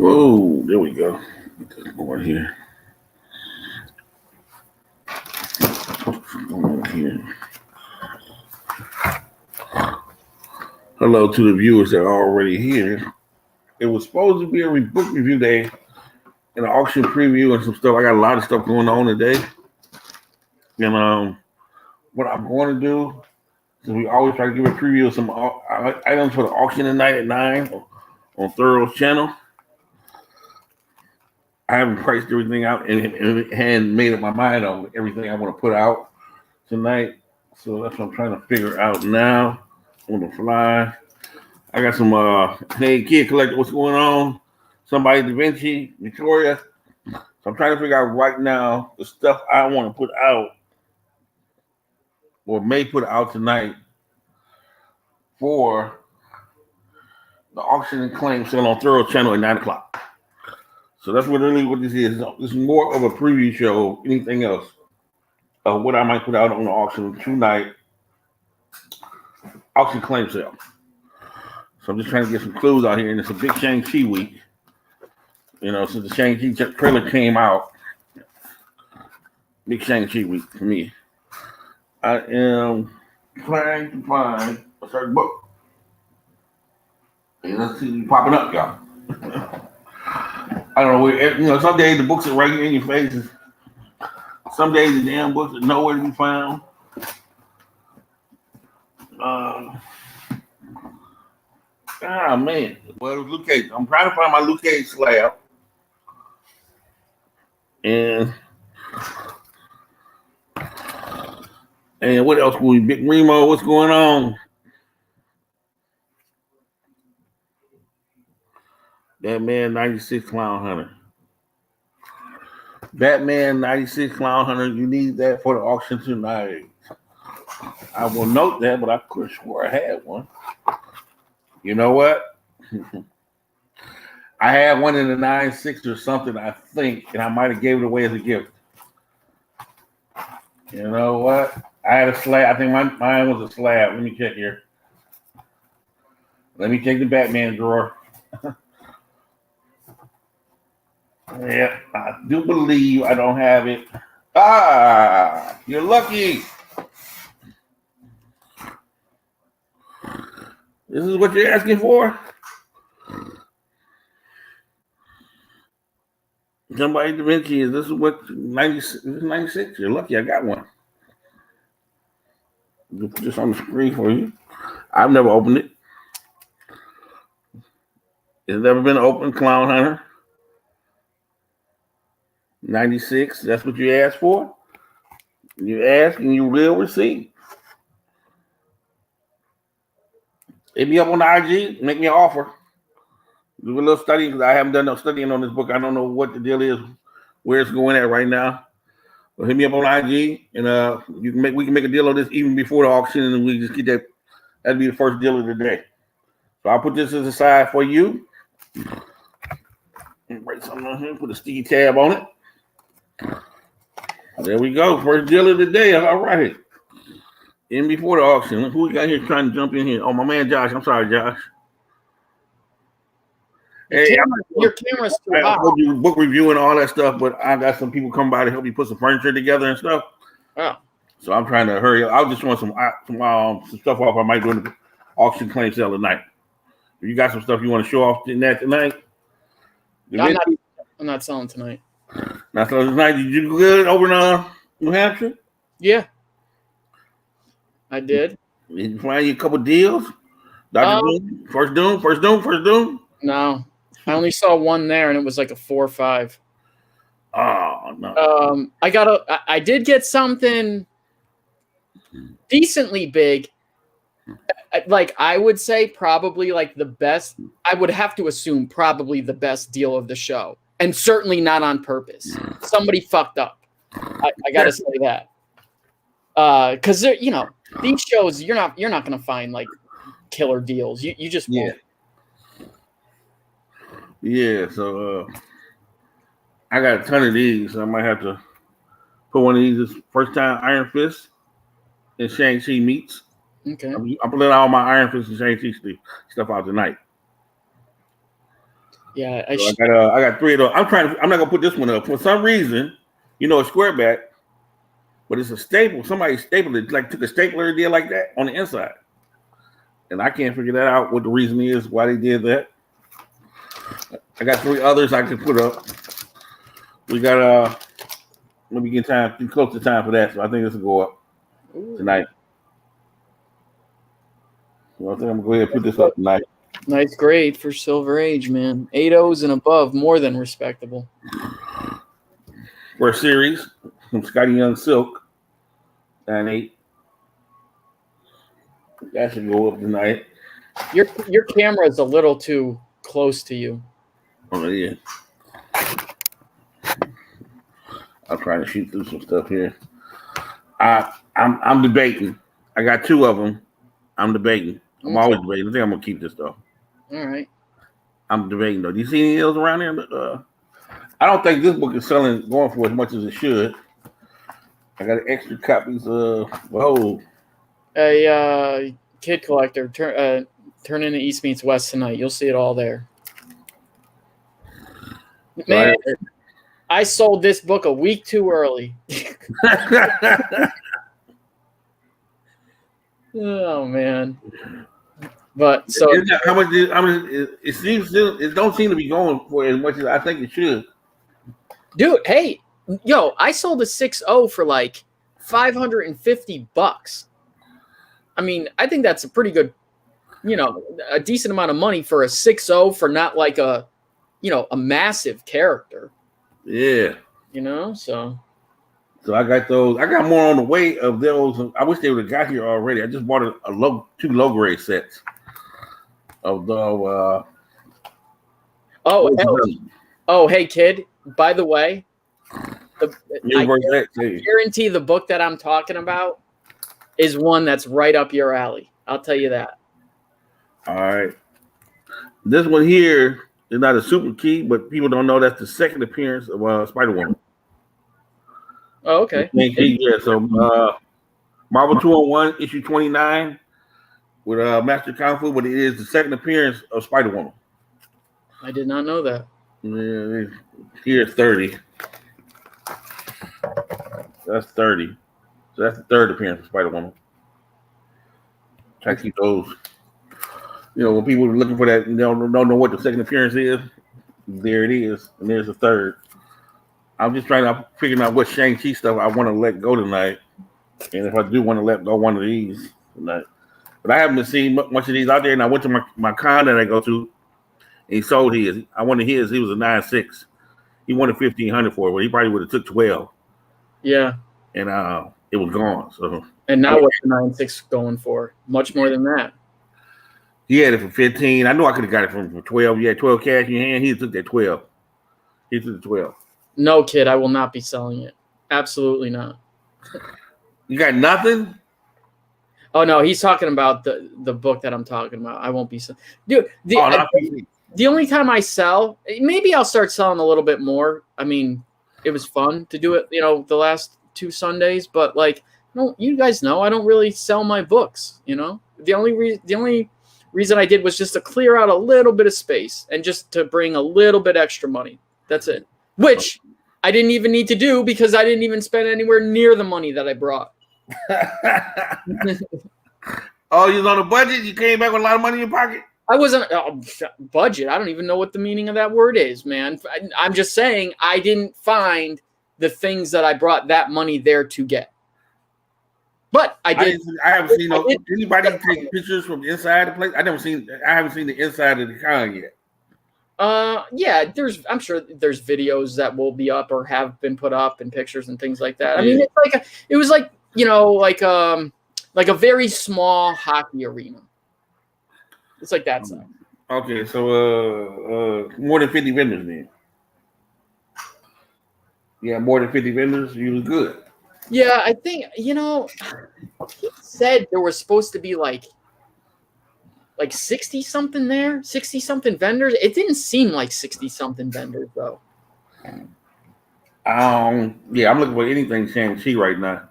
Whoa, there we go. Get this going here. Going here. Hello to the viewers that are already here. It was supposed to be a book review day and an auction preview and some stuff. I got a lot of stuff going on today. And what I'm going to do is we always try to give a preview of some items for the auction tonight at 9 on Thorough's channel. I haven't priced everything out and made up my mind on everything I want to put out tonight. So that's what I'm trying to figure out now on the fly. I got some hey kid collector, what's going on? Somebody Da Vinci, Victoria. So I'm trying to figure out right now the stuff I want to put out or may put out tonight for the auction and claim sale on Thorough channel at 9 o'clock. So that's what this is. This is more of a preview show, anything else, of what I might put out on the auction tonight. Auction claim sale. So I'm just trying to get some clues out here, and it's a big Shang-Chi week. You know, since the Shang-Chi trailer came out, big Shang-Chi week for me. I am trying to find a certain book. And let's see popping up, y'all. I don't know where, some days the books are right in your faces. Some days the damn books are nowhere to be found. Man. Well, Luke Cage. I'm trying to find my Luke Cage slab. And what else? Big Remo, what's going on? Batman 96 Clown Hunter. Batman 96 Clown Hunter, you need that for the auction tonight. I will note that, but I could have swore I had one. You know what? I had one in the 9.6 or something, I think, and I might have gave it away as a gift. You know what? I had a slab. I think mine was a slab. Let me check here. Let me take the Batman drawer. Yeah, I do believe I don't have it. Ah, you're lucky. This is what you're asking for? Somebody Da Vinci, is this what 96? You're lucky I got one. I'll put this on the screen for you. I've never opened it. It's never been opened, Clown Hunter. 96, that's what you asked for? You ask and you will receive. Hit me up on the IG, make me an offer. Do a little study because I haven't done no studying on this book. I don't know what the deal is, where it's going at right now. But hit me up on IG and we can make a deal on this even before the auction, and we just get that. That'd be the first deal of the day. So I'll put this as a side for you. Write something on here, put a sticky tab on it. There we go. First deal of the day. All right. In before the auction. Who we got here trying to jump in here? Oh, my man Josh. I'm sorry, Josh. Your camera's too hot. I do book review and all that stuff, but I got some people come by to help me put some furniture together and stuff. Oh. So I'm trying to hurry up. I just want some stuff off I might do in the auction claim sale tonight. If you got some stuff you want to show off in that tonight? I'm not selling tonight. Not selling tonight. Did you do good over in New Hampshire? Yeah. I did. Did you find you a couple deals? Dr. Doom? First Doom? No. I only saw one there, and it was like a 4 or 5. Oh no. I did get something decently big. Like I would say probably like the best. I would have to assume probably the best deal of the show, and certainly not on purpose. Somebody fucked up. I gotta say that. Because these shows you're not gonna find like killer deals. You just won't. Yeah, so I got a ton of these. So I might have to put one of these this first time Iron Fist and Shang-Chi meets. Okay. I'm putting all my Iron Fist and Shang-Chi stuff out tonight. Yeah, So I got 3 of those. I'm not gonna put this one up for some reason. It's square back, but it's a staple. Somebody stapled it, like took a stapler and did like that on the inside, and I can't figure that out. What the reason is why they did that. I got 3 others I can put up. We got let me get close to time for that, so I think this will go up tonight. So I think I'm gonna go ahead and put this up tonight. Nice grade for Silver Age, man. 8.0s and above, more than respectable. For a series from Scotty Young Silk, 9.8. That should go up tonight. Your camera is a little too close to you. Oh yeah. I'm trying to shoot through some stuff here. I'm debating. I got 2 of them. I'm debating. I'm always debating. I think I'm gonna keep this though. All right. I'm debating though. Do you see any of those around there? I don't think this book is going for as much as it should. I got extra copies of a Kid Collector. Turn into East Meets West tonight. You'll see it all there. Man, I sold this book a week too early. Oh man. But so how much? It don't seem to be going for as much as I think it should. Dude, hey, I sold a 6.0 for like $550. I mean, I think that's a pretty good, a decent amount of money for a 6.0 for not like a massive character. Yeah. So I got those. I got more on the way of those. I wish they would have got here already. I just bought 2 low grade sets of the. Hey kid. By the way, I guarantee the book that I'm talking about is one that's right up your alley. I'll tell you that. All right. This one here is not a super key, but people don't know that's the second appearance of Spider-Woman. Oh, okay. Yeah, so Marvel 201, issue 29 with Master Kung Fu, but it is the second appearance of Spider-Woman. I did not know that. Yeah, here's 30. That's 30. So that's the third appearance of Spider-Woman. Try to keep those. When people are looking for that, don't know what the second appearance is, there it is, and there's the third. I'm just figuring out what Shang-Chi stuff I want to let go tonight, and if I do want to let go one of these tonight. But I haven't seen much of these out there, and I went to my con that I go to, and he sold his. I wanted his. He was a 9.6. He wanted $1,500 for it, but he probably would have took 12. Yeah. And it was gone. So. And now what's the 9.6 going for? Much more than that. He had it for 15. I knew I could have got it for 12. You had 12 cash in your hand. He took that 12. He took the 12. No, kid, I will not be selling it. Absolutely not. You got nothing? Oh no, he's talking about the book that I'm talking about. I won't be selling. Dude, the only time I sell, maybe I'll start selling a little bit more. I mean, it was fun to do it, the last 2 Sundays, but you guys know I don't really sell my books, The only reason I did was just to clear out a little bit of space and just to bring a little bit extra money. That's it. Which I didn't even need to do because I didn't even spend anywhere near the money that I brought. Oh, you was on a budget? You came back with a lot of money in your pocket? I wasn't budget. I don't even know what the meaning of that word is, man. I'm just saying I didn't find the things that I brought that money there to get. But I did. I haven't seen anybody take pictures from the inside the place. I haven't seen the inside of the con yet. Yeah, I'm sure there's videos that will be up or have been put up and pictures and things like that. I mean, it was like a very small hockey arena. It's like that size. Okay, so more than 50 vendors then. Yeah, more than 50 vendors, you was good. Yeah, I think he said there was supposed to be like 60 something there, 60 something vendors. It didn't seem like 60 something vendors though. Yeah, I'm looking for anything Shang-Chi right now.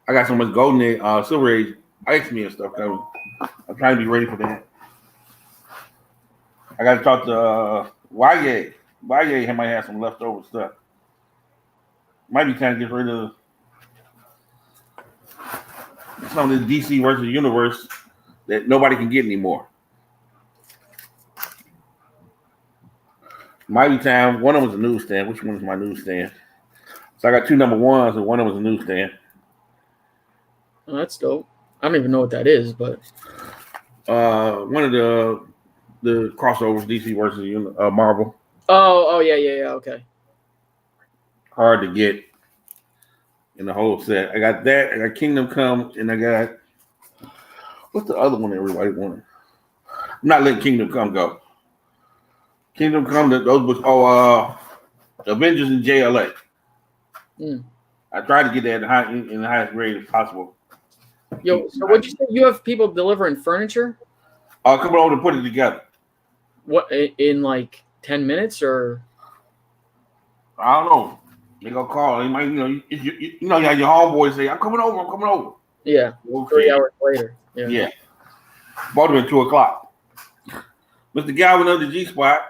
I got so much Golden Age, Silver Age, X-Men and stuff coming. I'm trying to be ready for that. I got to talk to Why he might have some leftover stuff. Might be trying to get rid of some of the DC versus universe that nobody can get anymore. Might be time. One of them was a newsstand. Which one is my newsstand? So I got two number ones, and one of them was a newsstand. Oh, that's dope. I don't even know what that is, but one of the crossovers, DC versus Marvel. Oh, yeah, okay. Hard to get in the whole set. I got that. I got Kingdom Come, and I got what's the other one everybody wanted? I'm not letting Kingdom Come go. Kingdom Come, those books. Avengers and JLA. I tried to get that in the highest grade as possible. Yo, so what'd you say? You have people delivering furniture? Come over and put it together. What, in like 10 minutes or? I don't know. They gonna call. They might, you know, your homeboys say, "I'm coming over." Yeah. Okay. 3 hours later. Yeah. Bought them at 2:00. Mr. Galvin of the G Spot.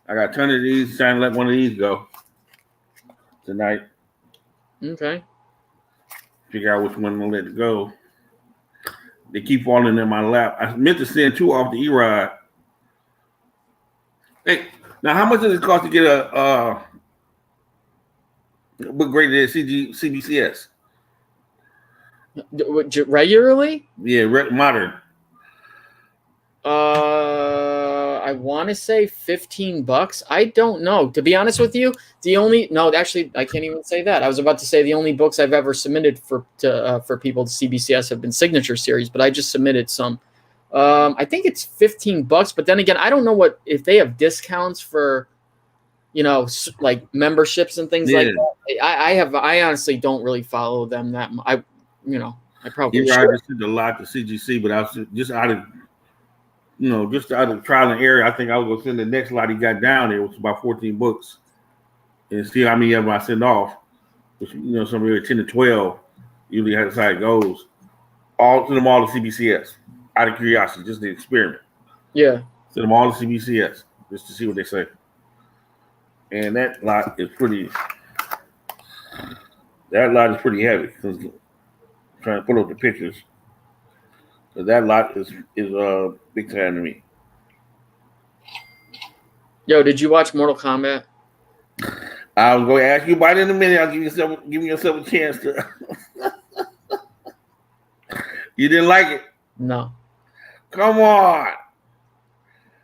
I got a ton of these. Trying to let one of these go tonight. Okay. Figure out which one I'm gonna let it go. They keep falling in my lap. I meant to send 2 off the E-Rod. Hey, now how much does it cost to get a book graded at CBCS? Regularly? Yeah, modern. I want to say $15. I don't know. To be honest with you, actually, I can't even say that. I was about to say the only books I've ever submitted for people to CBCS have been signature series, but I just submitted some. I think it's $15, but then again, I don't know if they have discounts for, like memberships and things like that. I honestly don't really follow them that much. I probably should. I just did a lot to CGC, but I was just out of trial and error. I think I was gonna send the next lot he got down there, which was about 14 books, and see how many of them I send off. Which somewhere 10 to 12. Usually that's how it goes. All to CBCS, out of curiosity, just the experiment. Yeah. Send them all to CBCS just to see what they say. And that lot is pretty. That lot is pretty heavy. I'm trying to pull up the pictures. So that lot is big time to me. Yo, did you watch Mortal Kombat? I was going to ask you about it in a minute. I'll give yourself a chance to. You didn't like it? No. Come on.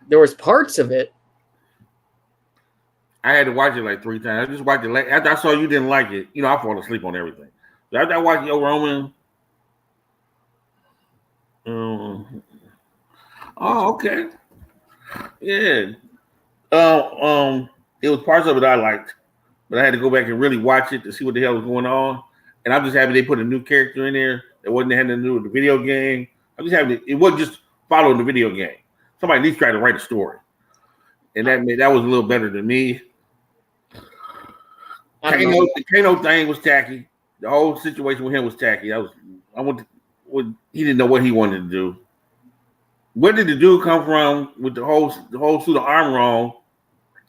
There was parts of it. I had to watch it like 3 times. I just watched it after I saw you didn't like it. I fall asleep on everything. So after I watched Yo Roman. Oh, okay. Yeah. It was parts of it I liked, but I had to go back and really watch it to see what the hell was going on. And I'm just happy they put a new character in there that wasn't had nothing to do with the video game. I'm just happy it wasn't just following the video game. Somebody at least tried to write a story, and that was a little better than me. The Kano thing was tacky. The whole situation with him was tacky. He didn't know what he wanted to do. Where did the dude come from with the whole suit of armor on?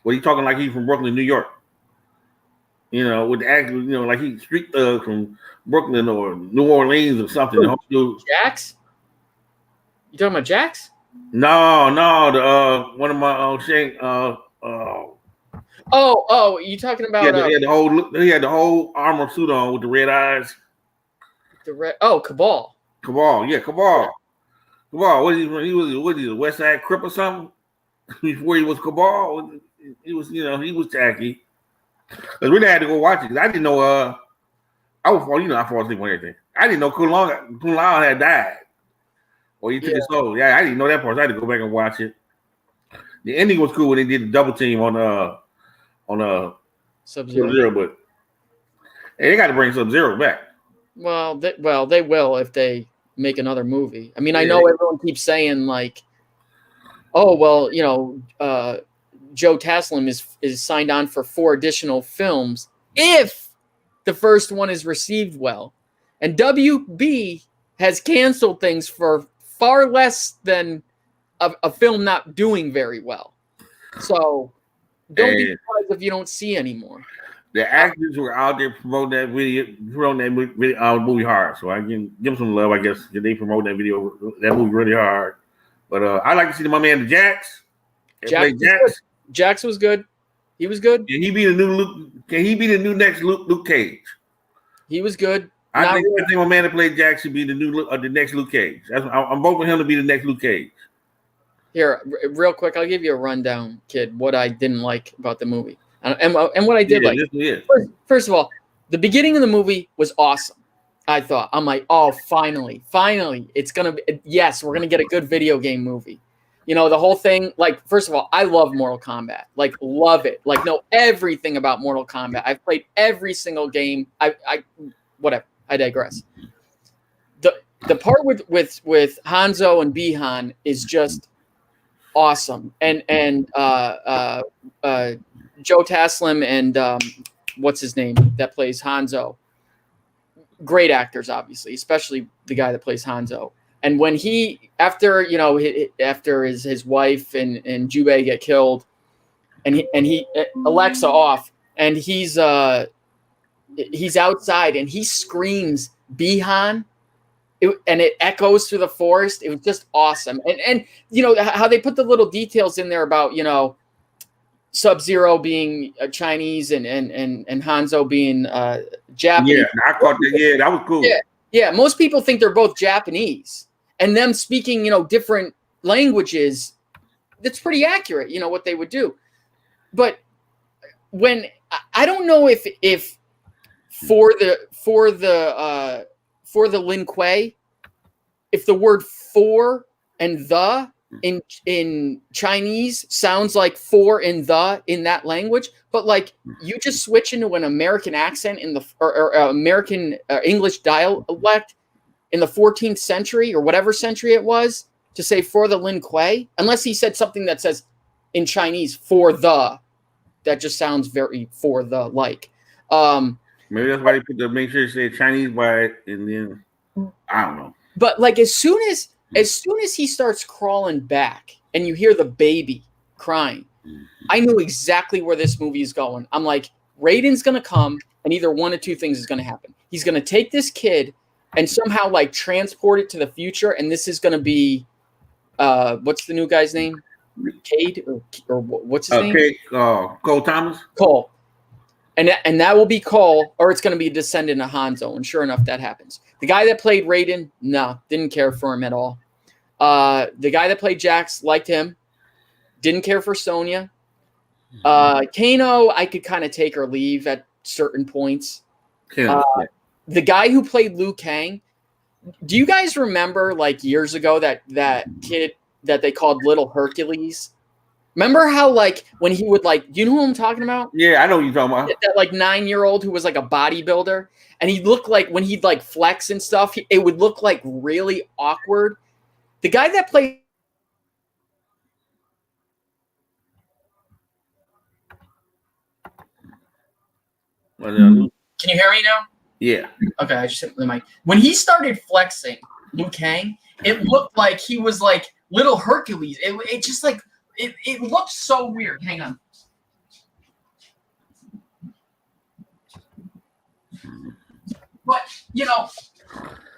Was he talking like he's from Brooklyn, New York? With the act, like he's street thug from Brooklyn or New Orleans or something. Jax? You talking about Jax? No, the one of my Shang. Oh, you talking about? He had the whole armor suit on with the red eyes. Cabal. Cabal, yeah, Cabal. Cabal. What he was a West Side Crip or something? Before he was Cabal, he was he was tacky. Because we had to go watch it. Because I didn't know. I fall asleep on everything. I didn't know Kung Lao had died, or he took his soul. Yeah, I didn't know that part. So I had to go back and watch it. The ending was cool when they did the double team on Sub-Zero, but they got to bring Sub-Zero back. Well, they will if they make another movie. I mean, I know everyone keeps saying like, oh well, Joe Taslim is signed on for 4 additional films if the first one is received well, and WB has canceled things for far less than a film not doing very well. So don't be And surprised if you don't see anymore. the actors were out there promoting that movie hard. So I can give them some love, I guess. They promote that movie really hard. But I like to see my man the Jax. Jax was good. He was good. Can he be the new Luke? Can he be the new next Luke Cage? He was good. I think my man that played Jax should be the next Luke Cage. I'm voting for him to be the next Luke Cage. Here, real quick, I'll give you a rundown, kid. What I didn't like about the movie, and what I did like. First of all, the beginning of the movie was awesome. I thought, I'm like, oh, finally, it's gonna be. Yes, we're gonna get a good video game movie. You know, the whole thing. Like, first of all, I love Mortal Kombat. Like, love it. Like, know everything about Mortal Kombat. I've played every single game. Whatever. I digress. The part with Hanzo and Bihan is just awesome, and Joe Taslim and what's his name that plays Hanzo, great actors, obviously, especially the guy that plays Hanzo. And when he after his wife and Jubei get killed, and he Alexa off, and he's outside and he screams Bihan. And it echoes through the forest. It was just awesome. And you know how they put the little details in there about, you know, Sub-Zero being Chinese and Hanzo being Japanese. Yeah, I caught that. Yeah, that was cool. Yeah. Most people think they're both Japanese, and them speaking, you know, different languages. That's pretty accurate. You know what they would do. But when I don't know if for the Lin Kuei, if the word for and the in Chinese sounds like for and the in that language, but like you just switch into an American accent in the or American English dialect in the 14th century or whatever century it was to say for the Lin Kuei, unless he said something that says in Chinese for the, that just sounds very for the like. Maybe that's why they put the make sure you say Chinese by it, and then I don't know. But like as soon as he starts crawling back and you hear the baby crying, I knew exactly where this movie is going. I'm like, Raiden's gonna come, and either one of two things is gonna happen. He's gonna take this kid and somehow like transport it to the future, and this is gonna be what's the new guy's name? Cade or what's his name? Cole Thomas. Cole. And that will be Cole, or it's going to be a descendant of Hanzo. And sure enough, that happens. The guy that played Raiden, no, didn't care for him at all. The guy that played Jax, liked him. Didn't care for Sonya. Kano, I could kind of take or leave at certain points. The guy who played Liu Kang, do you guys remember like years ago that kid that they called Little Hercules? Remember how, like, when he would, like, do you know who I'm talking about? Yeah, I know who you're talking about. That, like, 9-year-old who was, like, a bodybuilder. And he looked like, when he'd, like, flex and stuff, it would look, like, really awkward. The guy that played... Can you hear me now? Yeah. Okay, I just hit the mic. When he started flexing, Liu Kang, it looked like he was, like, Little Hercules. It just, like... It looked so weird. Hang on. But, you know,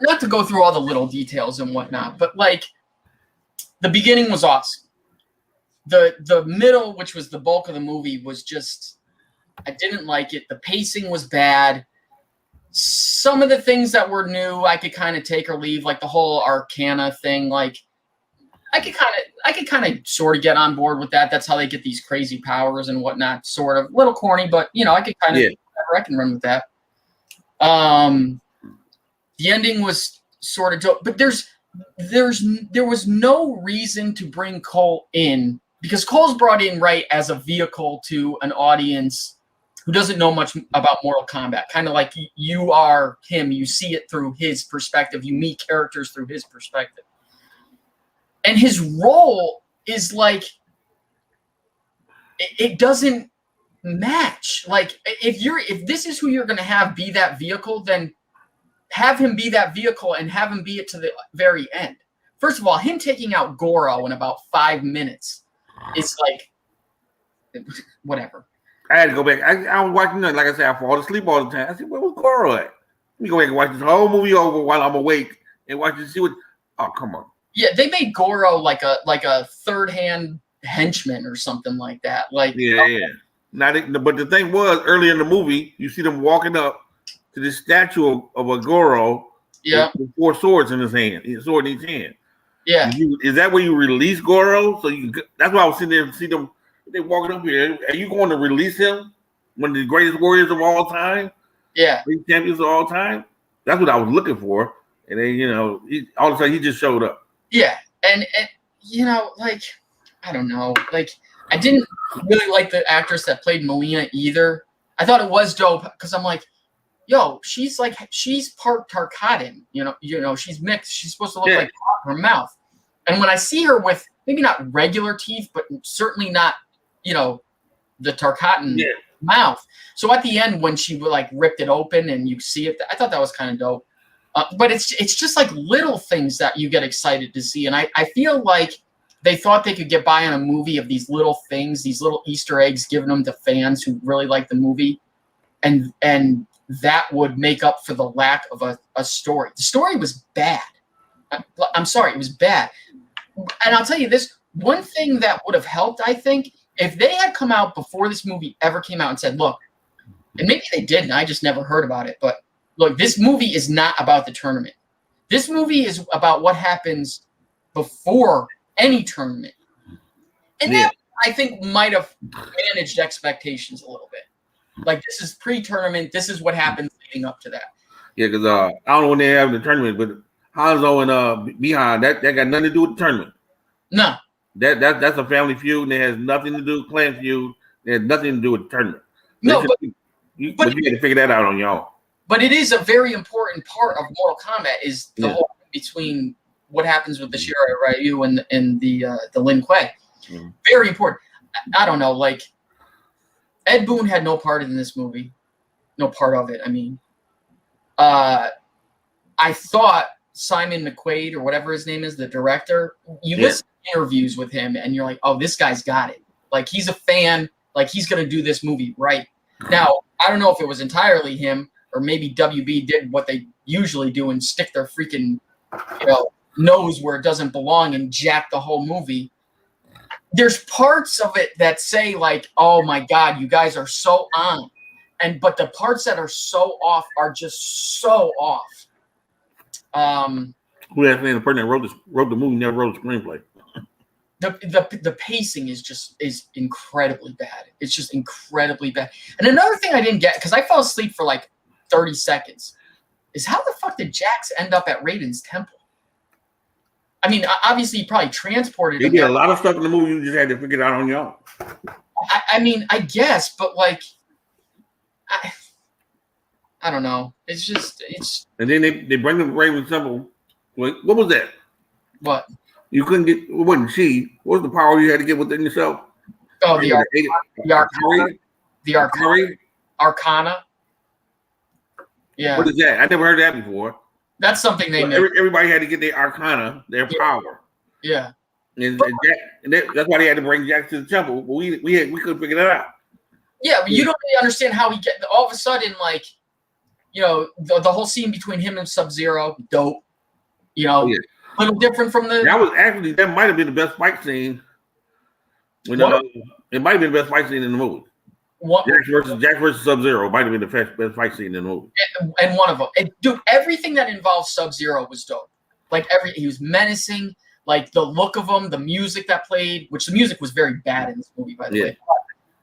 not to go through all the little details and whatnot, but, like, the beginning was awesome. The middle, which was the bulk of the movie, was just, I didn't like it. The pacing was bad. Some of the things that were new, I could kind of take or leave, like the whole Arcana thing, like, I could kind of sort of get on board with that. That's how they get these crazy powers and whatnot. Sort of a little corny, but you know, I could kind of I can run with that. The ending was sort of dope, but there was no reason to bring Cole in, because Cole's brought in right as a vehicle to an audience who doesn't know much about Mortal Kombat. Kind of like you are him. You see it through his perspective. You meet characters through his perspective. And his role is like, it doesn't match. Like, if this is who you're going to have be that vehicle, then have him be that vehicle and have him be it to the very end. First of all, him taking out Goro in about 5 minutes is like, whatever. I had to go back. I was watching it. Like I said, I fall asleep all the time. I said, where was Goro at? Let me go back and watch this whole movie over while I'm awake and watch it. See what? Oh, come on. Yeah, they made Goro like a third hand henchman or something like that. Like Yeah. But the thing was, early in the movie, you see them walking up to this statue of a Goro with 4 swords in his hand, a sword in each hand. Yeah. Is that where you release Goro? So that's why I was sitting there and see them. They walking up here. Are you going to release him? One of the greatest warriors of all time? Yeah. Great champions of all time? That's what I was looking for. And then, all of a sudden he just showed up. Yeah. And like, I don't know. Like, I didn't really like the actress that played Melina either. I thought it was dope because I'm like, yo, she's part Tarkatan. She's mixed. She's supposed to look like her mouth. And when I see her with maybe not regular teeth, but certainly not, the Tarkatan mouth. So at the end, when she like ripped it open and you see it, I thought that was kind of dope. But it's just like little things that you get excited to see. And I feel like they thought they could get by on a movie of these little things, these little Easter eggs, giving them to fans who really like the movie. And that would make up for the lack of a story. The story was bad. I'm sorry, it was bad. And I'll tell you this, one thing that would have helped, I think, if they had come out before this movie ever came out and said, look, and maybe they didn't, I just never heard about it, but look, this movie is not about the tournament. This movie is about what happens before any tournament. And that, I think, might have managed expectations a little bit. Like, this is pre-tournament. This is what happens leading up to that. Yeah, because I don't know when they have the tournament, but Hanzo and Bihan, that got nothing to do with the tournament. No. That's a family feud, and it has nothing to do with clan feud. It has nothing to do with the tournament. No, but you had to figure that out on your own. But it is a very important part of Mortal Kombat is the whole between what happens with the Shirai Ryu and the Lin Kuei. Mm-hmm. Very important. I don't know, like Ed Boon had no part in this movie. No part of it, I mean. I thought Simon McQuaid or whatever his name is, the director, you listen to interviews with him and you're like, oh, this guy's got it. Like, he's a fan. Like, he's going to do this movie right. Now, I don't know if it was entirely him or maybe WB did what they usually do and stick their freaking, nose where it doesn't belong and jack the whole movie. There's parts of it that say, like, oh, my God, you guys are so on. But the parts that are so off are just so off. Who has been the person that wrote the movie never wrote the screenplay? The pacing is incredibly bad. It's just incredibly bad. And another thing I didn't get, because I fell asleep for like 30 seconds, is how the fuck did Jax end up at Raiden's temple? I mean, obviously he probably transported him. They did a lot of stuff in the movie. You just had to figure it out on your own. I mean, I guess, but like, I don't know. It's just And then they bring them to Raven's temple. Wait, what was that? What? You couldn't get. It wasn't chi. What was the power you had to get within yourself? Oh, the Arcana. Yeah. What is that? I never heard that before. That's something they made. Everybody had to get their Arcana, their power. Yeah. And that's why they had to bring Jack to the temple. But we couldn't figure that out. Yeah, but you don't really understand how he get all of a sudden, like, the whole scene between him and Sub-Zero, dope. A little different from the. That might have been the best fight scene. It might have been the best fight scene in the movie. Jax versus Sub-Zero might have been the best fight scene in the movie. And one of them, dude, everything that involved Sub-Zero was dope. Like he was menacing. Like the look of him, the music that played, which the music was very bad in this movie, by the way.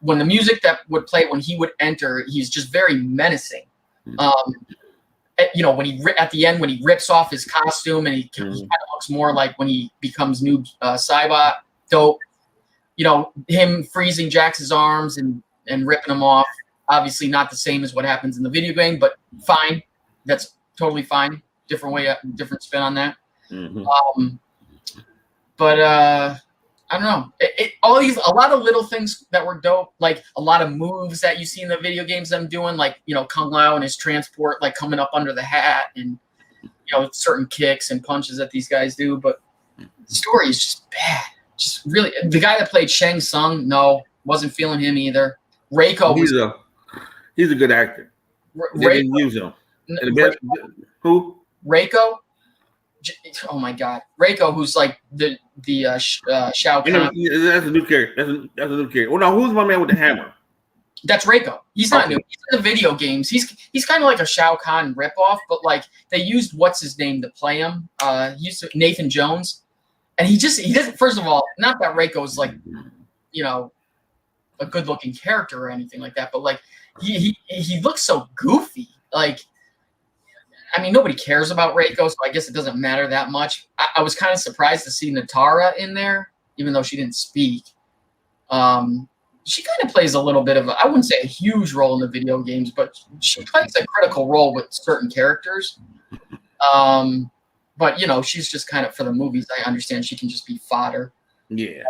When the music that would play when he would enter, he's just very menacing. When he at the end when he rips off his costume and he kind of looks more like when he becomes Noob Saibot, dope. Him freezing Jax's arms and ripping him off. Obviously not the same as what happens in the video game, but fine. That's totally fine. Different way, different spin on that. Mm-hmm. I don't know. A lot of little things that were dope, like a lot of moves that you see in the video games them doing, like, Kung Lao and his transport, like coming up under the hat and, certain kicks and punches that these guys do. But the story is just bad. Just really, the guy that played Shang Tsung, no. Wasn't feeling him either. Reiko was He's a good actor. They didn't use him. Who? Reiko. Oh my God, Reiko, who's like the Shao Kahn. That's a new character. That's a new character. Well, no, who's my man with the hammer? That's Reiko. He's not new. He's in the video games. He's kind of like a Shao Kahn ripoff, but like they used what's his name to play him. He used Nathan Jones, and he doesn't. First of all, not that Reiko is like, you know, a good looking character or anything like that, but like he looks so goofy. Like, I mean, nobody cares about Reiko, so I guess it doesn't matter that much. I was kind of surprised to see Natara in there, even though she didn't speak. She kind of plays a little bit of I wouldn't say a huge role in the video games, but she plays a critical role with certain characters. But, you know, she's just kind of, for the movies, I understand she can just be fodder. Yeah.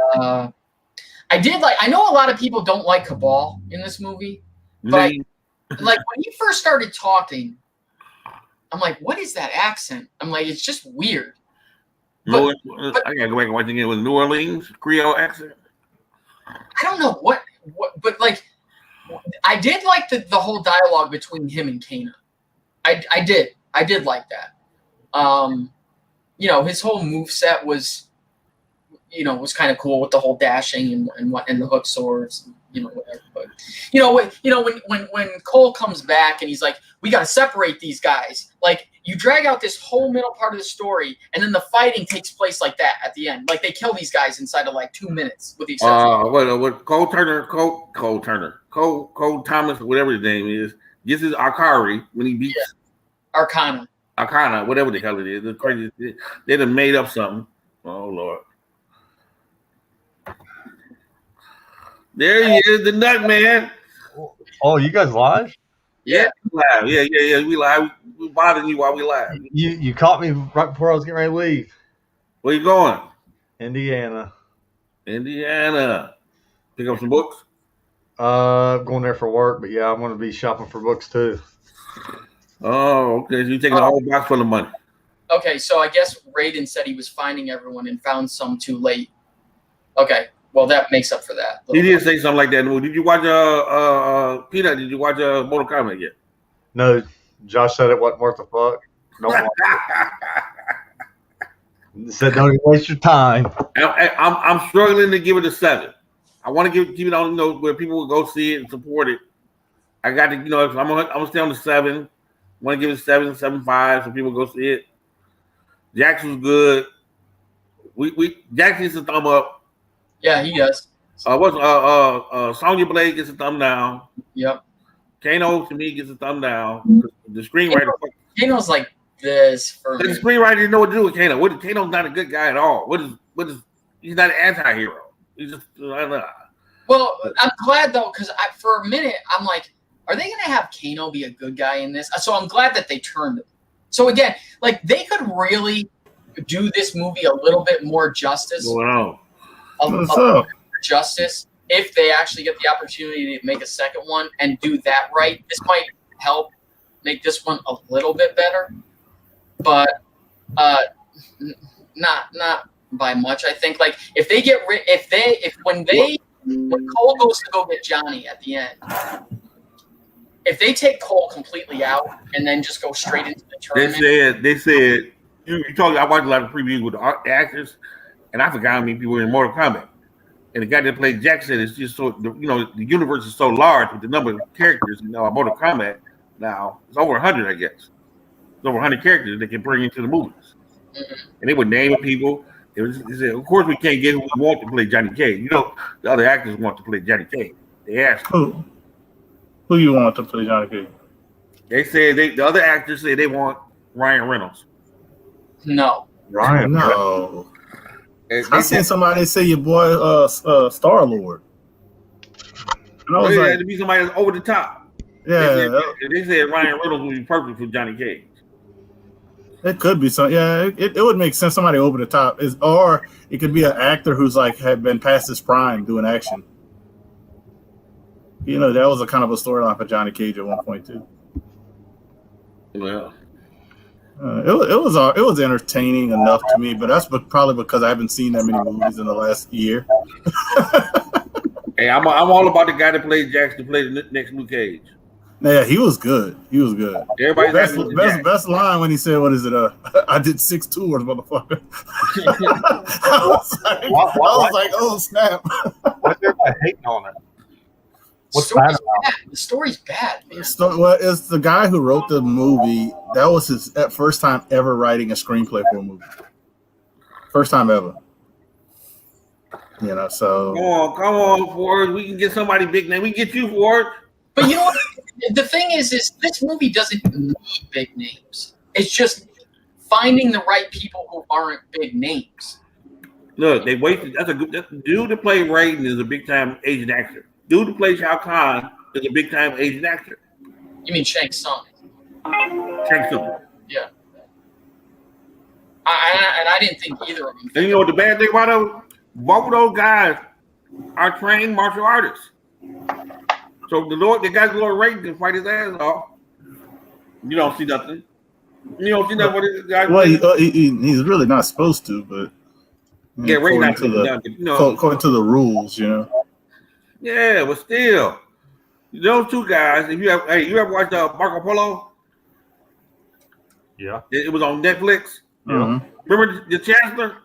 I know a lot of people don't like Cabal in this movie, but like when he first started talking, I'm like, what is that accent? I'm like, it's just weird. But I gotta go back and watch it again with New Orleans Creole accent. I don't know what, but like, I did like the whole dialogue between him and Kana. I did like that. You know, his whole moveset was, you know, was kind of cool with the whole dashing and the hook swords, you know, whatever. But when Cole comes back and he's like, we got to separate these guys. Like, you drag out this whole middle part of the story, and then the fighting takes place like that at the end. Like, they kill these guys inside of like 2 minutes, with the exception. What Cole Thomas, whatever his name is, gets his Akari when he beats Arcana, whatever the hell it is. It's crazy. They done made up something. Oh Lord. There he is, the nut man. Oh, you guys live? Yeah, live. Yeah. We live. We bothering you while we live. You caught me right before I was getting ready to leave. Where you going? Indiana. Pick up some books? Going there for work, but yeah, I'm going to be shopping for books too. Oh, okay. So you're taking a whole box full of money. Okay, so I guess Raiden said he was finding everyone and found some too late. Okay. Well, that makes up for that. He did say something like that in the movie. Did you watch Peanut? Did you watch Mortal Kombat yet? No, Josh said it wasn't worth the fuck. Don't watch it. Said don't even waste your time. I'm struggling to give it a 7. I want to keep it on, you know, where people will go see it and support it. I got to, you know, I'm gonna stay on the 7. I want to give it 7.5 so people go see it. Jax was good. Jax gets a thumb up. Yeah, he does. Sonya Blade gets a thumb down. Yep. Kano to me gets a thumb down. The screenwriter. Kano's like this for me. The screenwriter didn't know what to do with Kano. Kano's not a good guy at all. What is? He's not an anti-hero. He's just. I don't know. Well, I'm glad though, because for a minute I'm like, are they gonna have Kano be a good guy in this? So I'm glad that they turned him. So again, like they could really do this movie a little bit more justice. Going on. Justice if they actually get the opportunity to make a second one and do that right. This might help make this one a little bit better, but not by much. I think like if they get when Cole goes to go get Johnny at the end, if they take Cole completely out and then just go straight into the tournament. They said you told me I watched a lot of previews with the actors. And I forgot how many people were in Mortal Kombat. And the guy that played Jackson is just so, you know, the universe is so large with the number of characters. You know, Mortal Kombat now it's over 100, I guess. It's over 100 characters they can bring into the movies. Mm-hmm. And they would name people. They said, of course, we can't get who we want to play Johnny Cage. You know, the other actors want to play Johnny Cage. They asked who you want to play Johnny Cage? They said the other actors said they want Ryan Reynolds. No. Ryan, no. I seen somebody say your boy Star Lord. And I was like, to be somebody that's over the top. Yeah. They said Ryan Reynolds would be perfect for Johnny Cage. It could be some. Yeah, it would make sense. Somebody over the top or it could be an actor who's like had been past his prime doing action. You know, that was a kind of a storyline for Johnny Cage at one point too. Well. It was entertaining enough to me, but that's probably because I haven't seen that many movies in the last year. Hey, I'm all about the guy that played Jax to play the next Luke Cage. Yeah, he was good. He was good. Everybody's Best, asking best, best line when he said, "What is it? I did 6'2" or motherfucker." I was like, "Oh snap!" Why's everybody hating on it? What's Story's bad about bad. The story's bad, man. Well, it's the guy who wrote the movie. That was his first time ever writing a screenplay for a movie. First time ever. You know, so come on, Ford. We can get somebody big name. We can get you, Ford. But you know what? The thing is this movie doesn't need big names. It's just finding the right people who aren't big names. Look, they wasted. That's dude to play Raiden is a big time Asian actor. Dude to play Shao Kahn is a big time Asian actor. You mean Shang Tsung? Shang Tsung. Yeah. I didn't think either of them. And you know what the bad thing about those? Both of those guys are trained martial artists. So the guy's Lord Raiden can fight his ass off. You don't see nothing. You don't see nothing. What this guy? well, he's really not supposed to, but Yeah, Raiden not according to nothing. You know. according to the rules, you know. Yeah, but still, those two guys. If you ever watched Marco Polo? Yeah. It was on Netflix. Mhm. Remember the Chancellor?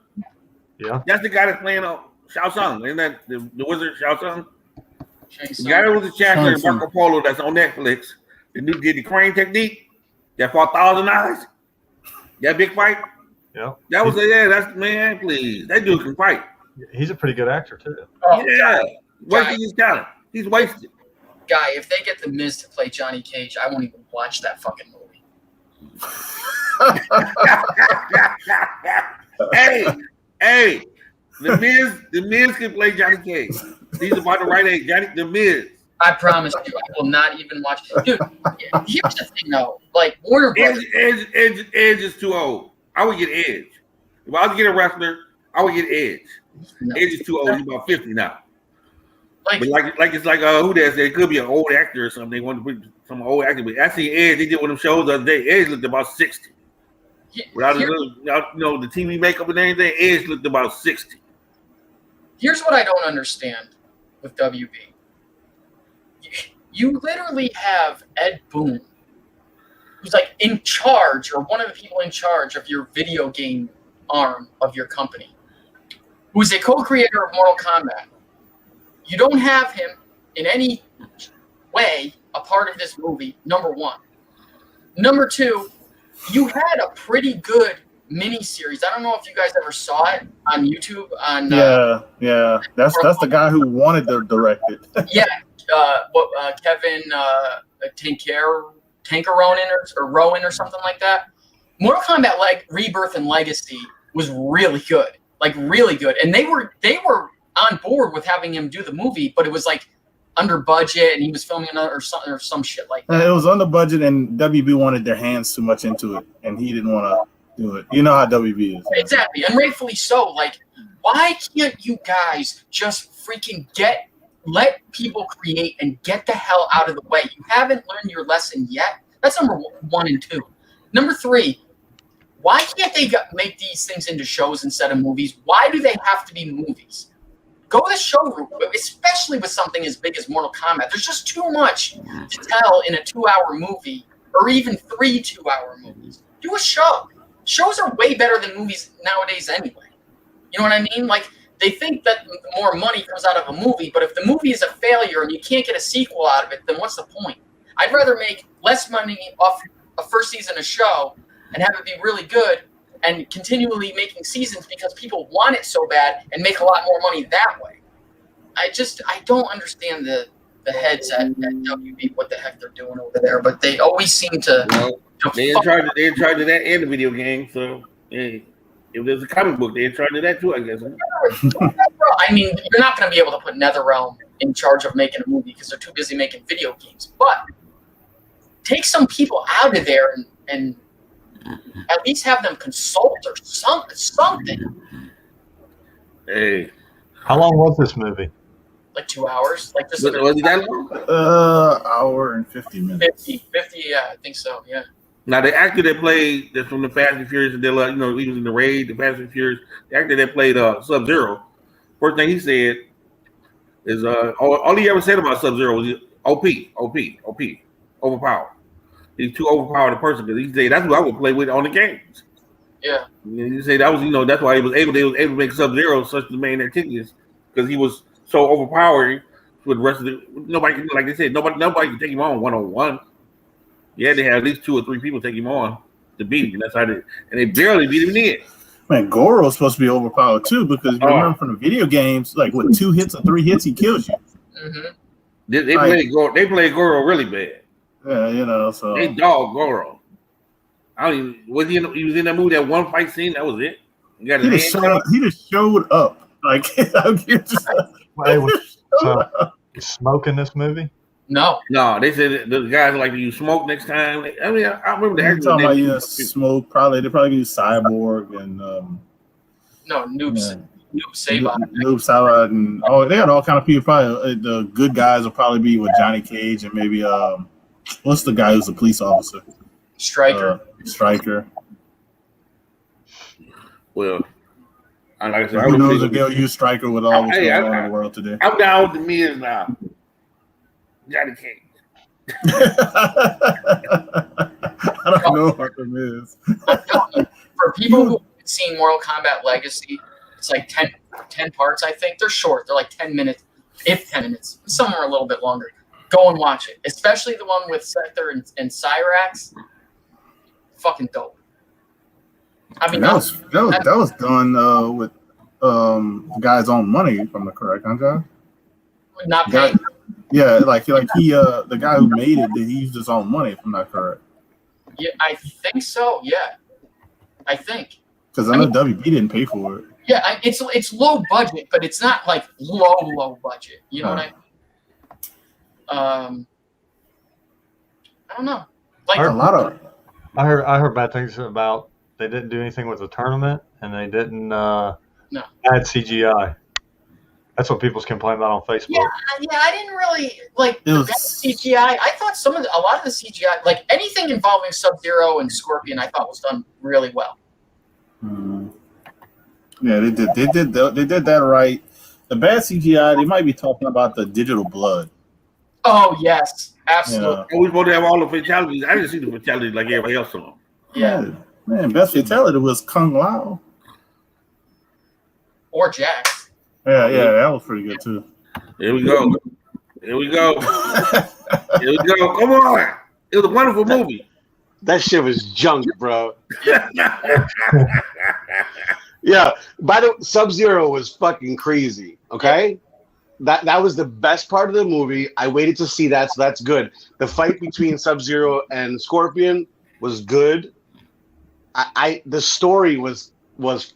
Yeah. That's the guy that's playing Shao Tsung. Isn't that the wizard Shao Tsung? Shang The Tsung. guy that was the Chancellor in Shang Tsung. Marco Polo that's on Netflix. The new did the crane technique. That fought 1,000 eyes. That big fight. Yeah. That was that's man. Please, that dude can fight. He's a pretty good actor too. Oh, Yeah, wasting his talent. He's wasted. Guy, if they get the Miz to play Johnny Cage, I won't even watch that fucking movie. hey, the Miz can play Johnny Cage. He's about the right age. The Miz. I promise you, I will not even watch. Dude, here's the thing though. Like Warner Brothers. Edge is too old. I would get Edge. If I was to get a wrestler, I would get Edge. No. Edge is too old. He's about 50 now. Like, But it's like who that said it could be an old actor or something. They want to put some old actor. But I see Edge. They did one of them shows the other day. Edge looked about 60. Without the TV makeup and everything, Edge looked about 60. here's what I don't understand with WB. You literally have Ed Boon, who's like in charge, or one of the people in charge of your video game arm of your company, who's a co-creator of Mortal Kombat. You don't have him in any way a part of this movie, number one. Number two, you had a pretty good mini-series. I don't know if you guys ever saw it on YouTube. Yeah. That's the guy who wanted to direct it. Yeah. Kevin Tanker or Rowan or something like that. Mortal Kombat Rebirth and Legacy was really good, and they were on board with having him do the movie, but it was like under budget, and he was filming another or some shit like that. It was under budget, and WB wanted their hands too much into it, and he didn't want to do it. You know how WB is. Exactly, and rightfully so. Like, why can't you guys just freaking let people create and get the hell out of the way? You haven't learned your lesson yet. That's number 1 and 2. Number 3, why can't they make these things into shows instead of movies? Why do they have to be movies? Go the show route, especially with something as big as Mortal Kombat. There's just too much to tell in a 2-hour movie, or even 3 2-hour movies. Do a show. Shows are way better than movies nowadays anyway. You know what I mean? Like, they think that more money comes out of a movie, but if the movie is a failure and you can't get a sequel out of it, then what's the point? I'd rather make less money off a first season of show and have it be really good and continually making seasons because people want it so bad and make a lot more money that way. I don't understand the heads at WB, what the heck they're doing over there, but they always seem to... They in charge of that and the video game, so hey. If there's a comic book, they're in charge of that too, I guess. I mean, you're not going to be able to put NetherRealm in charge of making a movie because they're too busy making video games. But take some people out of there and at least have them consult or something. Hey. How long was this movie? Like 2 hours. Like this. Was it that long? Hour and 50 minutes. 50, yeah, I think so, yeah. Now the actor that played that's from the Fast and Furious, and he was in the Raid, the Fast and Furious. The actor that played Sub-Zero, first thing he said, is all he ever said about Sub-Zero was OP, overpowered. He's too overpowered a person because he said that's who I would play with on the games. Yeah. You say that was that's why they was able to make Sub-Zero such the main activities because he was so overpowering with the rest of nobody, like they said, nobody can take him on 1-on-1. Yeah, they had at least 2 or 3 people take him on to beat him, and that's how they barely beat him in. Man, Goro's supposed to be overpowered too because you remember from the video games, like with 2 hits or 3 hits, he kills you. Mm-hmm. They played Goro really bad. Yeah, so they dog Goro. I don't even he was in that movie, that one fight scene, that was it. He just showed up. Like Is Smoke in this movie? No, they said the guys like to use Smoke next time. I mean, I remember the talking about Smoke. They probably use Cyborg and Noob Saibot. Noob Saibot and they got all kind of people. Probably the good guys will probably be with Johnny Cage and maybe what's the guy who's a police officer? Striker. Well, like I said, who knows if they'll use Striker with all what's going on in the world today. I'm down with the Miz now. Johnny Cage. I don't know what the Miz. For people who haven't seen Mortal Kombat Legacy, it's like 10 parts, I think. They're short. They're like 10 minutes, if 10 minutes. Some are a little bit longer. Go and watch it. Especially the one with Sector and Cyrax. Fucking dope. I mean, that was done with the guy's own money, if I'm not correct, huh, John? Not paying. Yeah, like he the guy who made it, he used his own money, if I'm not correct. Yeah, I think so. Yeah, I think. Because I know WB didn't pay for it. Yeah, it's low budget, but it's not like low budget. You know what I mean? I don't know. Like a lot of. I heard bad things about they didn't do anything with the tournament and they didn't add CGI. That's what people's complaining about on Facebook. Yeah, I didn't really like the CGI. I thought a lot of the CGI, like anything involving Sub-Zero and Scorpion, I thought was done really well. Yeah, they did that right. The bad CGI, they might be talking about the digital blood. Oh yes, absolutely. We're supposed to have all the fatalities. I didn't see the fatalities like everybody else saw them. Yeah, man, best fatality was Kung Lao or Jax. Yeah, that was pretty good too. Here we go. Come on. It was a wonderful movie. That shit was junk, bro. Yeah. By the way, Sub-Zero was fucking crazy. Okay. That was the best part of the movie. I waited to see that, so that's good. The fight between Sub-Zero and Scorpion was good. The story was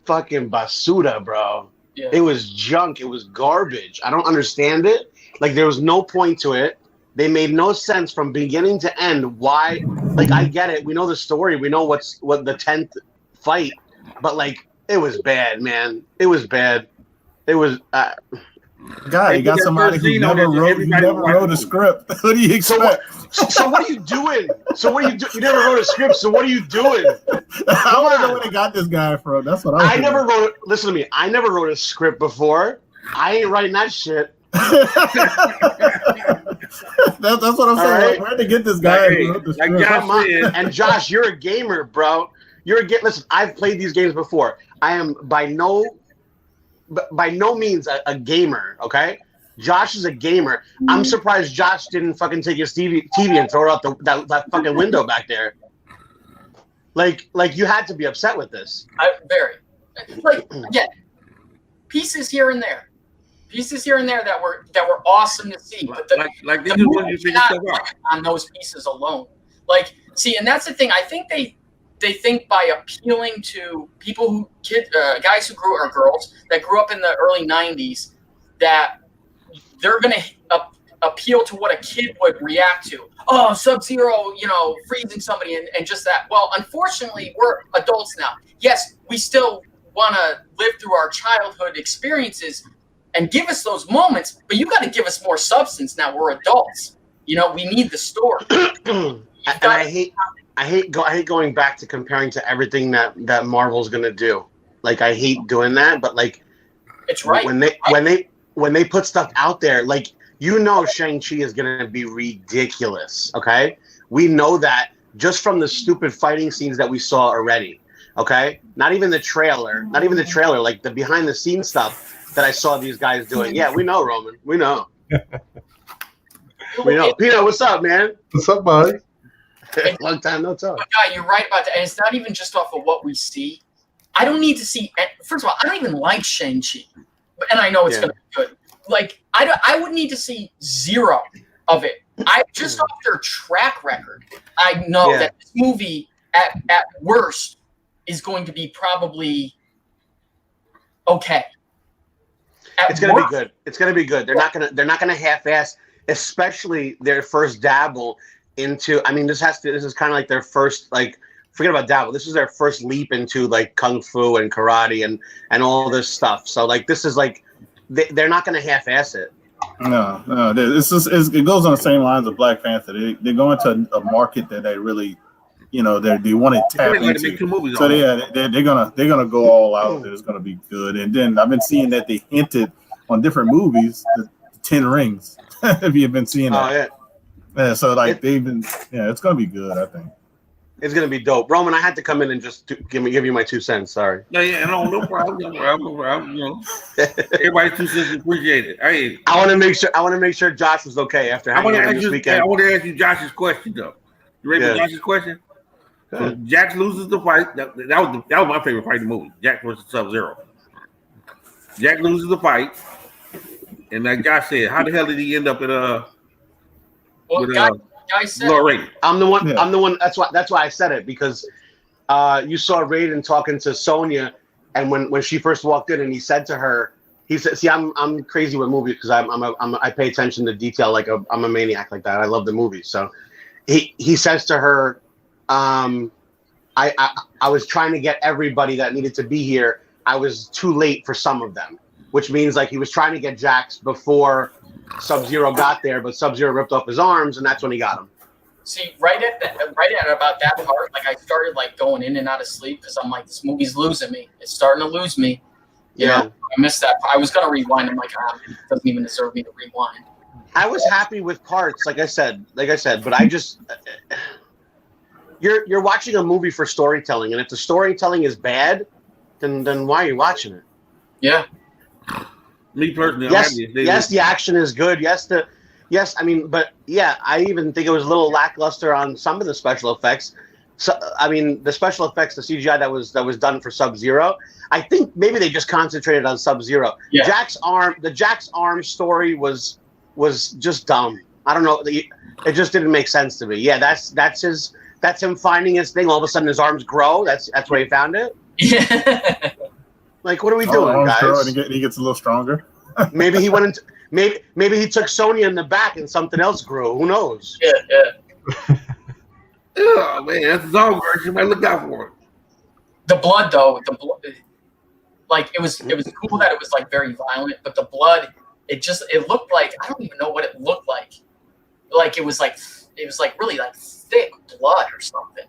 fucking basura, bro. Yeah. It was junk. It was garbage. I don't understand it. Like, there was no point to it. They made no sense from beginning to end. Why? Like, I get it. We know the story. We know what the 10th fight. But, like, it was bad, man. It was bad. It was... Guy, you got somebody who never wrote a script. What do you expect? So what are you doing? You never wrote a script, so what are you doing? I want to know where they got this guy from. That's what I never wrote. Listen to me. I never wrote a script before. I ain't writing that shit. That's what I'm saying. Right? Where to get this guy who wrote the script? And Josh, you're a gamer, bro. Listen, I've played these games before. I am by no means a gamer, okay? Josh is a gamer. I'm surprised Josh didn't fucking take his TV and throw it out that fucking window back there. Like you had to be upset with this. Very. Again, pieces here and there that were awesome to see. But the movie did not work on those pieces alone. Like, see, and that's the thing. I think they think by appealing to people guys who grew, or girls that grew up in the early 90s, that they're going to appeal to what a kid would react to. Oh, Sub-Zero, freezing somebody and just that. Well, unfortunately, we're adults now. Yes, we still want to live through our childhood experiences and give us those moments, but you got to give us more substance now. We're adults. We need the story. And I hate going back to comparing to everything that Marvel's gonna do. Like, I hate doing that, but like, it's right. When when they put stuff out there, like, you know, Shang-Chi is gonna be ridiculous. Okay, we know that just from the stupid fighting scenes that we saw already. Okay, not even the trailer, like the behind the scenes stuff that I saw these guys doing. Yeah, we know, Roman. We know. We know. Peter, what's up, man? What's up, buddy? Long time no talk. Guy, you're right about that. And it's not even just off of what we see. I don't need to see. First of all, I don't even like Shang-Chi, and I know it's going to be good. Like, I would need to see zero of it. I just off their track record, I know that this movie at worst is going to be probably okay. It's going to be good. It's going to be good. They're not going to half-ass, especially their first dabble into. I mean, this is kind of like their first, like, forget about dabble. This is their first leap into like kung fu and karate and all this stuff. So like, this is like, they're not going to half-ass it. No, it goes on the same lines of Black Panther. They go into a market that they really, you know, they want to tap into. So they're gonna go all out. It's gonna be good. And then I've been seeing that they hinted on different movies, the 10 Rings. Have you been seeing that? Yeah. So like they've been, it's gonna be good. I think it's gonna be dope. Roman, I had to come in and just give you my 2 cents. Sorry. No problem. You know, everybody's 2 cents appreciated. Hey, I want to make sure Josh was okay after hanging out this weekend. I want to ask you Josh's question though. You ready for Josh's question? So Jax loses the fight. That was my favorite fight in the movie. Jax versus Sub-Zero. Jax loses the fight, and like Josh said, how the hell did he end up at Guy said Lord Raiden? I'm the one. I'm the one. That's why I said it, because you saw Raiden talking to Sonya, and when she first walked in, and he said to her, he said, "See, I'm crazy with movies because I pay attention to detail like I'm a maniac like that. I love the movies." So he says to her, I was trying to get everybody that needed to be here. I was too late for some of them, which means like he was trying to get Jax before Sub-Zero got there, but Sub-Zero ripped off his arms, and that's when he got him. See, right at about that part, like I started like going in and out of sleep because I'm like, this movie's losing me. It's starting to lose me. You know, I missed that. I was gonna rewind. I'm like, it doesn't even deserve me to rewind. I was happy with parts, like I said, but I just. You're watching a movie for storytelling, and if the storytelling is bad, then why are you watching it? Yeah. Me personally, yes, the action is good. I mean, but yeah, I even think it was a little lackluster on some of the special effects. So I mean, the special effects, the CGI that was done for Sub-Zero, I think maybe they just concentrated on Sub-Zero. Yeah. The Jax arm story was just dumb. I don't know. It just didn't make sense to me. Yeah, that's him finding his thing. All of a sudden, his arms grow. That's where he found it. Yeah. Like, what are we doing, guys? He gets a little stronger. Maybe he went into. Maybe he took Sonya in the back and something else grew. Who knows? Yeah. Oh man, that's his own version. I look out for it. The blood, though, like it was cool that it was like very violent, but the blood, it looked like, I don't even know what it looked like. Like it was like really like thick blood or something.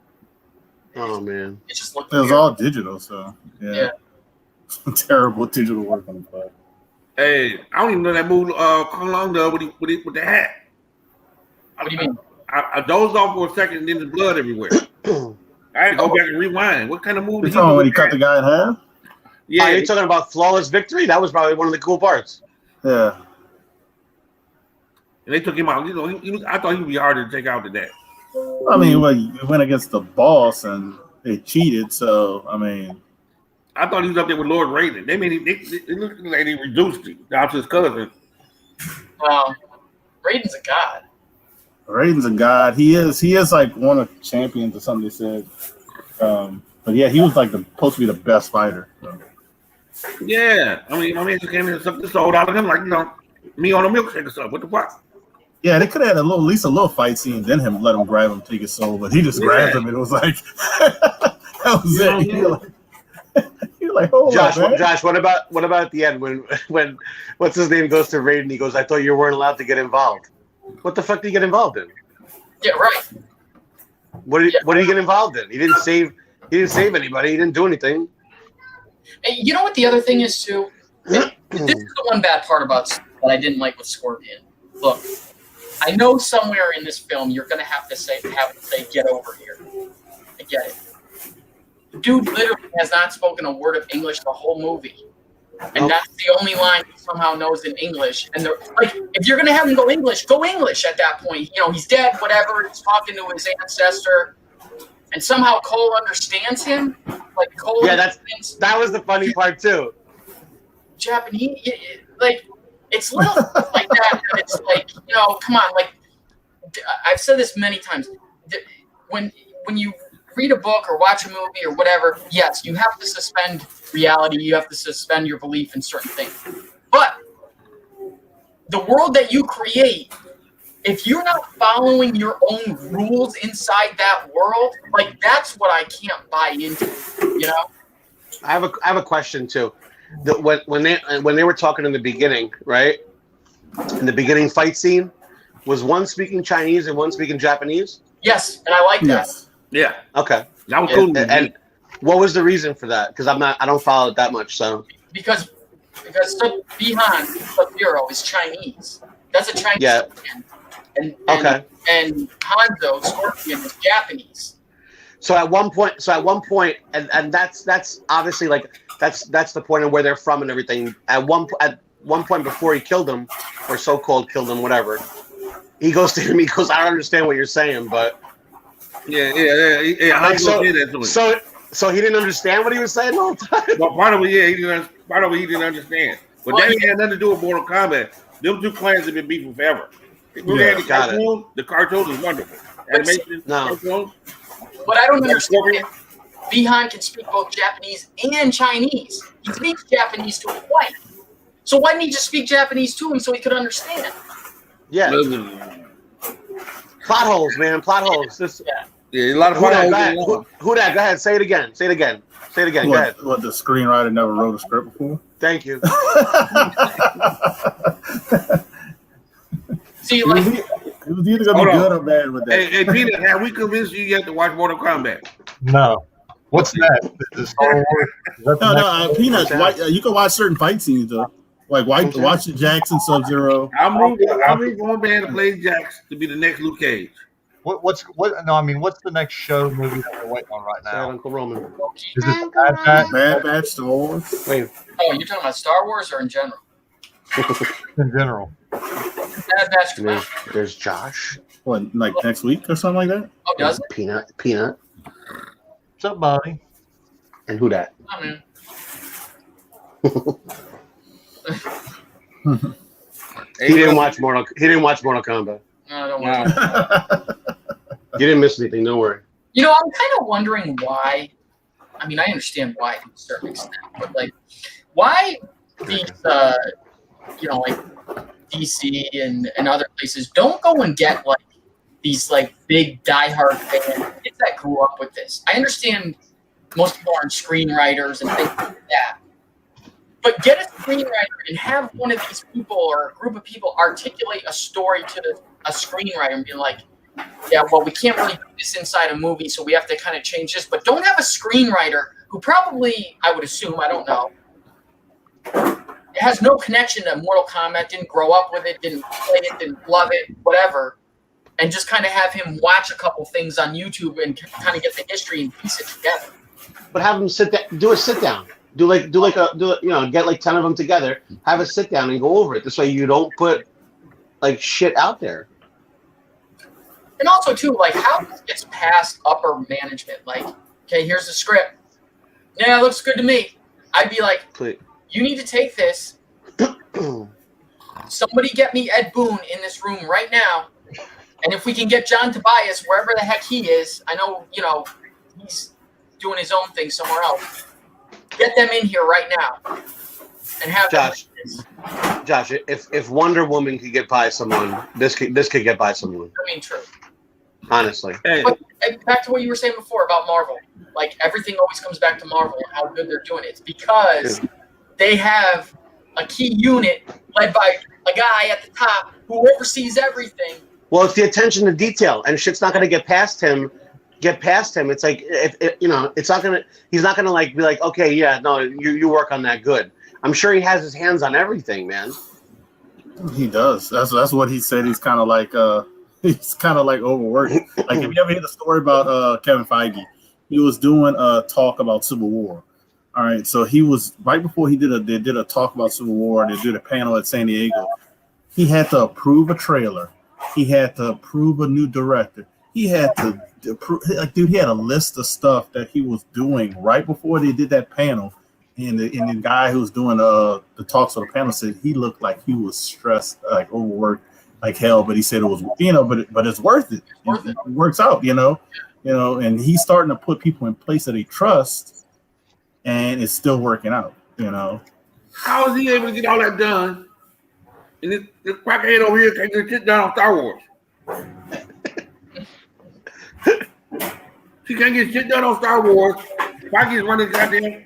Oh man, it just looked. It was weird. all digital, so yeah. Terrible digital work on the blood. Hey, I don't even know that movie. Kung Long though with the hat. What do you mean? I dozed off for a second and then there's blood everywhere. I had to go back and rewind. What kind of movie? You talking about when he cut the guy in half? Yeah, you're talking about Flawless Victory. That was probably one of the cool parts. Yeah. And they took him out. You know, I thought he would be harder to take out than that. I mean, he went against the boss and they cheated. So I mean, I thought he was up there with Lord Raiden. They looked like they reduced him down to his cousin. Well, Raiden's a god. Raiden's a god. He is like one of the champions or something. They said, but yeah, he was like supposed to be the best fighter. So. Yeah, I mean, my man just came in and sucked the soul out of him, like me on a milkshake or something. What the fuck? Yeah, they could have had at least a little fight scene, then let him grab him, take his soul, but he just grabbed him, and it was like that was it. You're like, oh, Josh, what about at the end when what's his name goes to Raiden? He goes, I thought you weren't allowed to get involved. What the fuck did he get involved in? Yeah, right. What did he get involved in? He didn't save anybody. He didn't do anything. And you know what the other thing is too? This is the one bad part about that I didn't like with Scorpion. Look, I know somewhere in this film you're gonna have to say get over here. I get it. The dude literally has not spoken a word of English the whole movie. And that's the only line he somehow knows in English. And they're like, if you're gonna have him go English at that point. You know, he's dead, whatever, he's talking to his ancestor. And somehow Cole understands him. Like Cole that was the funny part too. Japanese, like, it's little like that. And it's like, you know, come on, like, I've said this many times. When you read a book or watch a movie or whatever, yes, you have to suspend reality. You have to suspend your belief in certain things. But the world that you create, if you're not following your own rules inside that world, like, that's what I can't buy into, you know? I have a question too. When they were talking in the beginning, right? In the beginning fight scene, was one speaking Chinese and one speaking Japanese? Yes, and I like that. Yes. Yeah. Okay. That was cool. And what was the reason for that? Because I don't follow it that much. So because Bihan Sub-Zero is Chinese. That's a Chinese man. And Hanzo Scorpion is Japanese. So at one point, and that's obviously like that's the point of where they're from and everything. At one point before he killed him, or so-called killed him, whatever, he goes to him. He goes, "I don't understand what you're saying," but yeah. So he didn't understand what he was saying all the time. Well, part of it, he didn't understand. But that had nothing to do with Mortal Kombat. Them two clans have been beefing forever. The cartoon is wonderful. Animation, cartoon. But I don't understand. Bihan can speak both Japanese and Chinese. He speaks Japanese to his wife. So why didn't he just speak Japanese to him so he could understand? Yeah. Plot holes, man. Plot holes. Yeah, a lot of plot holes. Who that? Go ahead. Say it again. Go ahead. What, the screenwriter never wrote a script before? Thank you. See, like, it was either gonna be good or bad with that. Hey, Peter, have we convinced you yet to watch Mortal Kombat? No. What's that? The Star Wars? No, Peanuts. You can watch certain fight scenes though. Like watch the Jackson Sub-Zero. I'm rooting for one man to play Jax to be the next Luke Cage. What's the next show movie that we're waiting on right now? Uncle Roman. Is it Bad Batch? Bad Batch, Star Wars. Wait. Oh, you're talking about Star Wars or in general? In general. Bad Batch. There's Josh. What, like next week or something like that? Oh, does it? Peanut. What's up, buddy? And who that? Oh, man. He didn't watch Mortal Kombat. No, I don't watch it. You didn't miss anything. Don't worry. You know, I'm kind of wondering why. I mean, I understand why to a certain extent, but like, why these, like DC and other places don't go and get like these like big diehard fans kids that grew up with this. I understand most people aren't screenwriters and things like that, but get a screenwriter and have one of these people or a group of people articulate a story to a screenwriter and be like, yeah, well, we can't really do this inside a movie, so we have to kind of change this. But don't have a screenwriter who probably, I would assume, I don't know, has no connection to Mortal Kombat, didn't grow up with it, didn't play it, didn't love it, whatever, and just kind of have him watch a couple things on YouTube and kind of get the history and piece it together. But have them do a sit down. Get like 10 of them together, have a sit down and go over it. This way you don't put like shit out there. And also, too, like, how this gets past upper management? Like, okay, here's the script. Yeah, it looks good to me. I'd be like, please. You need to take this. Somebody get me Ed Boon in this room right now. And if we can get John Tobias, wherever the heck he is, I know, he's doing his own thing somewhere else. Get them in here right now. And have Josh, if Wonder Woman could get by someone, this could get by someone. I mean, true. Honestly. But back to what you were saying before about Marvel. Like, everything always comes back to Marvel and how good they're doing it. It's because they have a key unit led by a guy at the top who oversees everything. Well, it's the attention to detail, and shit's not going to get past him. It's like, it's not going to, he's not going to like be like, okay, yeah, no, you work on that good. I'm sure he has his hands on everything, man. He does. That's what he said. He's kind of like overworked. Like, if you ever hear the story about Kevin Feige, he was doing a talk about Civil War. All right, so he was right before they did a talk about Civil War. They did a panel at San Diego. He had to approve a trailer. He had to approve a new director. He had to approve, like, dude, he had a list of stuff that he was doing right before they did that panel. And the guy who was doing the talks on the panel said he looked like he was stressed, like overworked, like hell. But he said it was, but it's worth it. It works out, And he's starting to put people in place that he trusts, and it's still working out, How is he able to get all that done? And this crackhead over here can't get shit done on Star Wars. She can't get shit done on Star Wars. Feige's running goddamn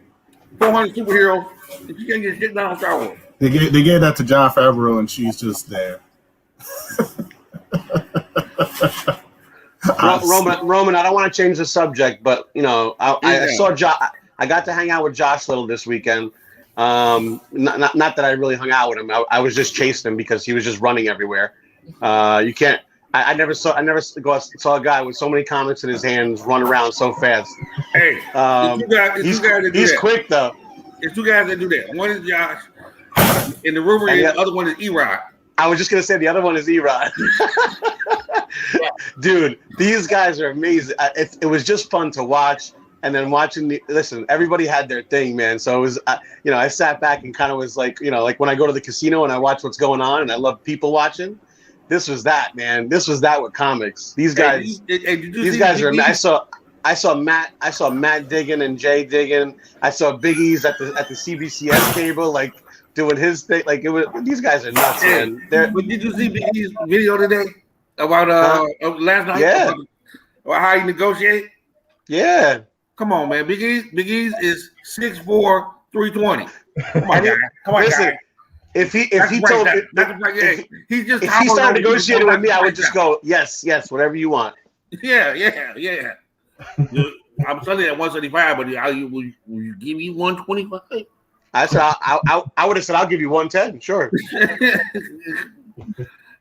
400 superheroes. And she can't get shit done on Star Wars. They gave that to Jon Favreau, and she's just there. Roman, I don't want to change the subject, but I saw Josh. I got to hang out with Josh Little this weekend. Not that I really hung out with him. I was just chasing him because he was just running everywhere. You can't. I never saw a guy with so many comics in his hands run around so fast. Hey, he's quick though. There's two guys that do that. One is Josh, and the rumor is the other one is Erod. I was just gonna say the other one is Erod. Dude, these guys are amazing. It was just fun to watch. And then watching everybody had their thing, man. So it was, I sat back and kind of was like, like when I go to the casino and I watch what's going on and I love people watching. This was that, man. This was that with comics. These guys, these guys are. I saw Matt digging and Jay digging. I saw Big E's at the CBCS table, like doing his thing. Like it was. These guys are nuts, man. But did you see Big E's video today about last night? Yeah. About how you negotiate? Yeah. Come on, man. Big E's is 6'4", 320. Come on, guy. Come on, listen, guy. If he started negotiating with me, I would just go, yes, whatever you want. Yeah. I'm telling you at 175, but will you give me 125? I said I would have said I'll give you 110, sure.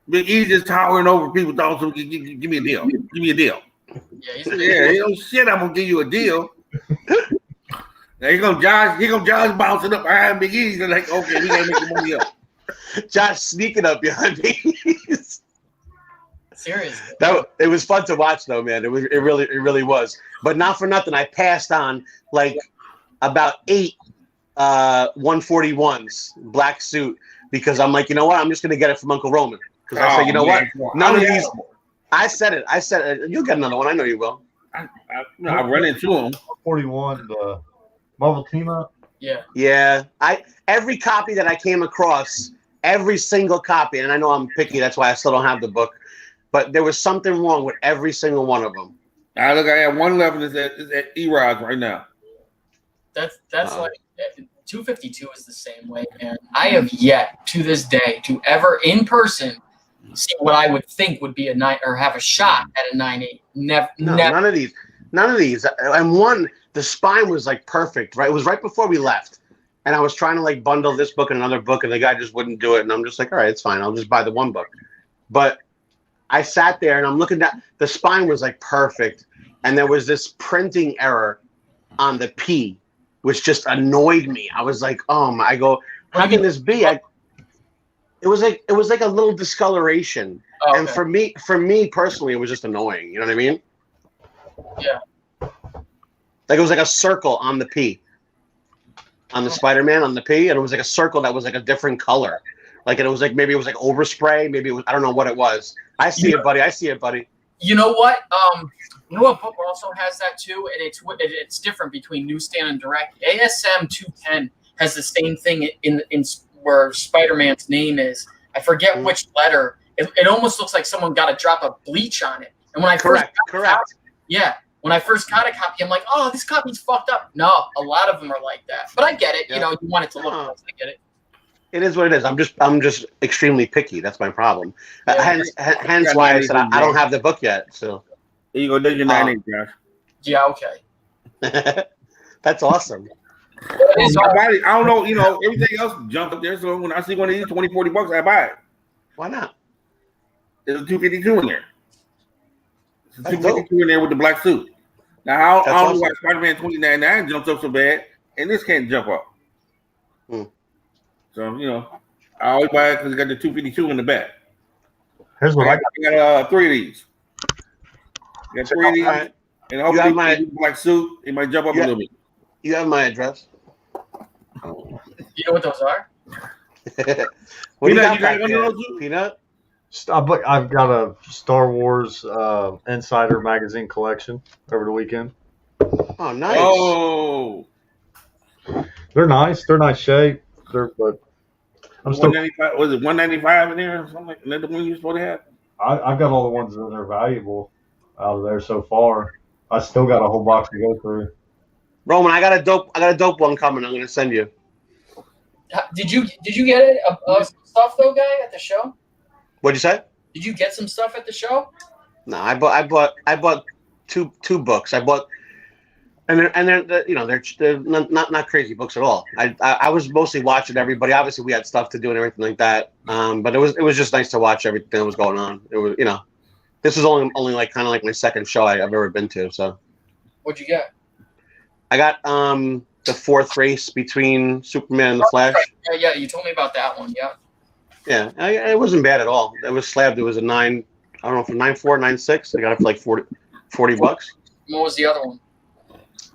Big E's just towering over people. Give me a deal. Give me a deal. Yeah, shit, I'm gonna give you a deal. Now here comes Josh bouncing up behind Big E's and like, okay, we gotta make the money up. Josh sneaking up behind Big E's. Seriously. It was fun to watch though, man. It really was. But not for nothing, I passed on like about 8 141s, black suit, because I'm like, you know what? I'm just gonna get it from Uncle Roman. Because I said, you know what? None of these. I said it. You'll get another one. I know you will. I run into him. 41, the Marvel Team Up. Yeah. Every copy that I came across, every single copy, and I know I'm picky. That's why I still don't have the book. But there was something wrong with every single one of them. I have 111 is at E-Rods right now. That's like 252 is the same way, man. I have yet to this day to ever in person see what I would think would be a 9 or have a shot at a 9.8. Never. None of these. And one, the spine was like perfect, right? It was right before we left. And I was trying to like bundle this book and another book, and the guy just wouldn't do it. And I'm just like, all right, it's fine. I'll just buy the one book. But I sat there and I'm looking down. The spine was like perfect. And there was this printing error on the P, which just annoyed me. I was like, I go, how can this be? It was like a little discoloration. Oh, okay. And for me personally, it was just annoying. You know what I mean? Yeah. Like it was like a circle on the P. On the Spider-Man, on the P, and it was like a circle that was like a different color. Like it was like maybe it was like overspray, maybe it was, I don't know what it was. I see it, buddy. You know what? You know what book also has that too, and it's different between newsstand and direct. ASM 210 has the same thing in where Spider-Man's name is. I forget which letter. It almost looks like someone got a drop of bleach on it. And when I correct. When I first got a copy, I'm like, oh, this copy's fucked up. No, a lot of them are like that. But I get it. Yeah. You want it to look nice. I get it. It is what it is. I'm just extremely picky. That's my problem. Yeah. Hence why I said I don't have the book yet. So there you go. There's your 9.8, Josh. Yeah. Okay. That's awesome. I don't know, everything else jumped up there. So when I see one of these $20, $40, I buy it. Why not? There's a 252 in there. There's a 252 in there with the black suit. Now, I don't know why Spider-Man 2099 jumps up so bad, and this can't jump up. So, I always buy it because it got the 252 in the back. Here's what I got 3 of these. I got 3 of these, and hopefully my black suit, it might jump up a little bit. You have my address. You know what those are? What do you got back there, Peanut? I've got a Star Wars Insider magazine collection over the weekend. Oh, nice. Oh, they're nice. They're nice shape. But I'm still. 195. Was it 195 in there or something? Is that the one you're supposed to have? I've got all the ones that are valuable out of there so far. I still got a whole box to go through. Roman, I got a dope one coming. I'm gonna send you. Did you get it? Some stuff though, guy, at the show? What'd you say? Did you get some stuff at the show? No, I bought two books. I bought, and they're not crazy books at all. I was mostly watching everybody. Obviously, we had stuff to do and everything like that. But it was just nice to watch everything that was going on. It was this is only like kind of like my second show I've ever been to. So, what'd you get? I got the fourth race between Superman and the Flash. Yeah, you told me about that one. Yeah. Yeah, it wasn't bad at all. It was slabbed. It was a 9. I don't know, for 9.4, 9.6. I got it for like $40. What was the other one?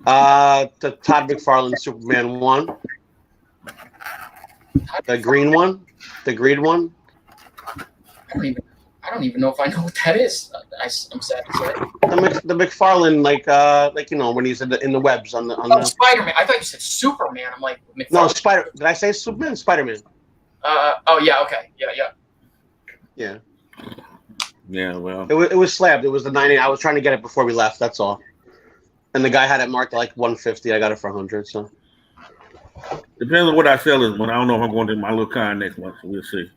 The Todd McFarlane Superman 1. The green one. I don't even know if I know what that is. I'm sad to say. The McFarlane, when he's in the webs on the. Spider-Man. I thought you said Superman. I'm like McFarlane. No, Did I say Superman? Spider-Man. Oh yeah. Okay. Yeah. Yeah. Well, it was slabbed. It was the 90. I was trying to get it before we left. That's all. And the guy had it marked at like 150. I got it for 100. So. Depends on what I sell it. When I don't know if I'm going to my little con next month. So we'll see.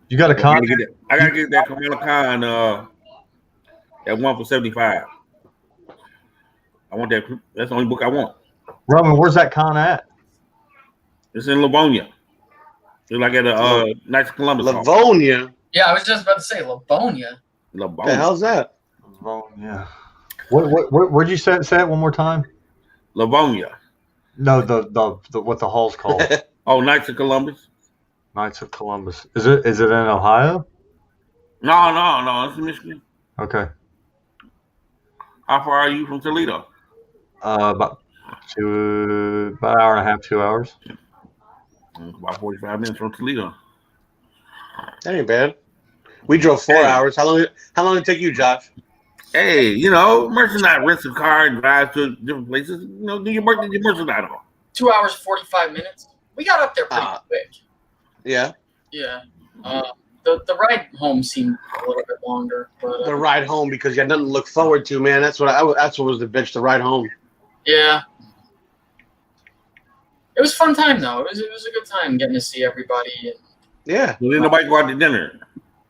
You got a con? I gotta get that Kamala Khan that one for 75. I want that. That's the only book I want. Roman, where's that con at? It's in Livonia. It's like at a Knights of Columbus. Livonia? Yeah, I was just about to say Livonia. What the hell's that? Livonia. Where'd you say it one more time? Livonia. No, the what the hall's called. Oh, Knights of Columbus. Knights of Columbus. Is it in Ohio? No. It's in Michigan. Okay. How far are you from Toledo? About an hour and a half, 2 hours. About 45 minutes from Toledo. That ain't bad. We drove 4 hours. How long did it take you, Josh? Hey, merchandise, rents a car and drive to different places. Do your merchandise on. 2 hours 45 minutes. We got up there pretty quick. Yeah. Yeah. The ride home seemed a little bit longer, but the ride home because you had nothing to look forward to, man. That's what was the bitch. The ride home. Yeah. It was a fun time though. It was a good time getting to see everybody. Yeah. Well, didn't nobody go out to dinner?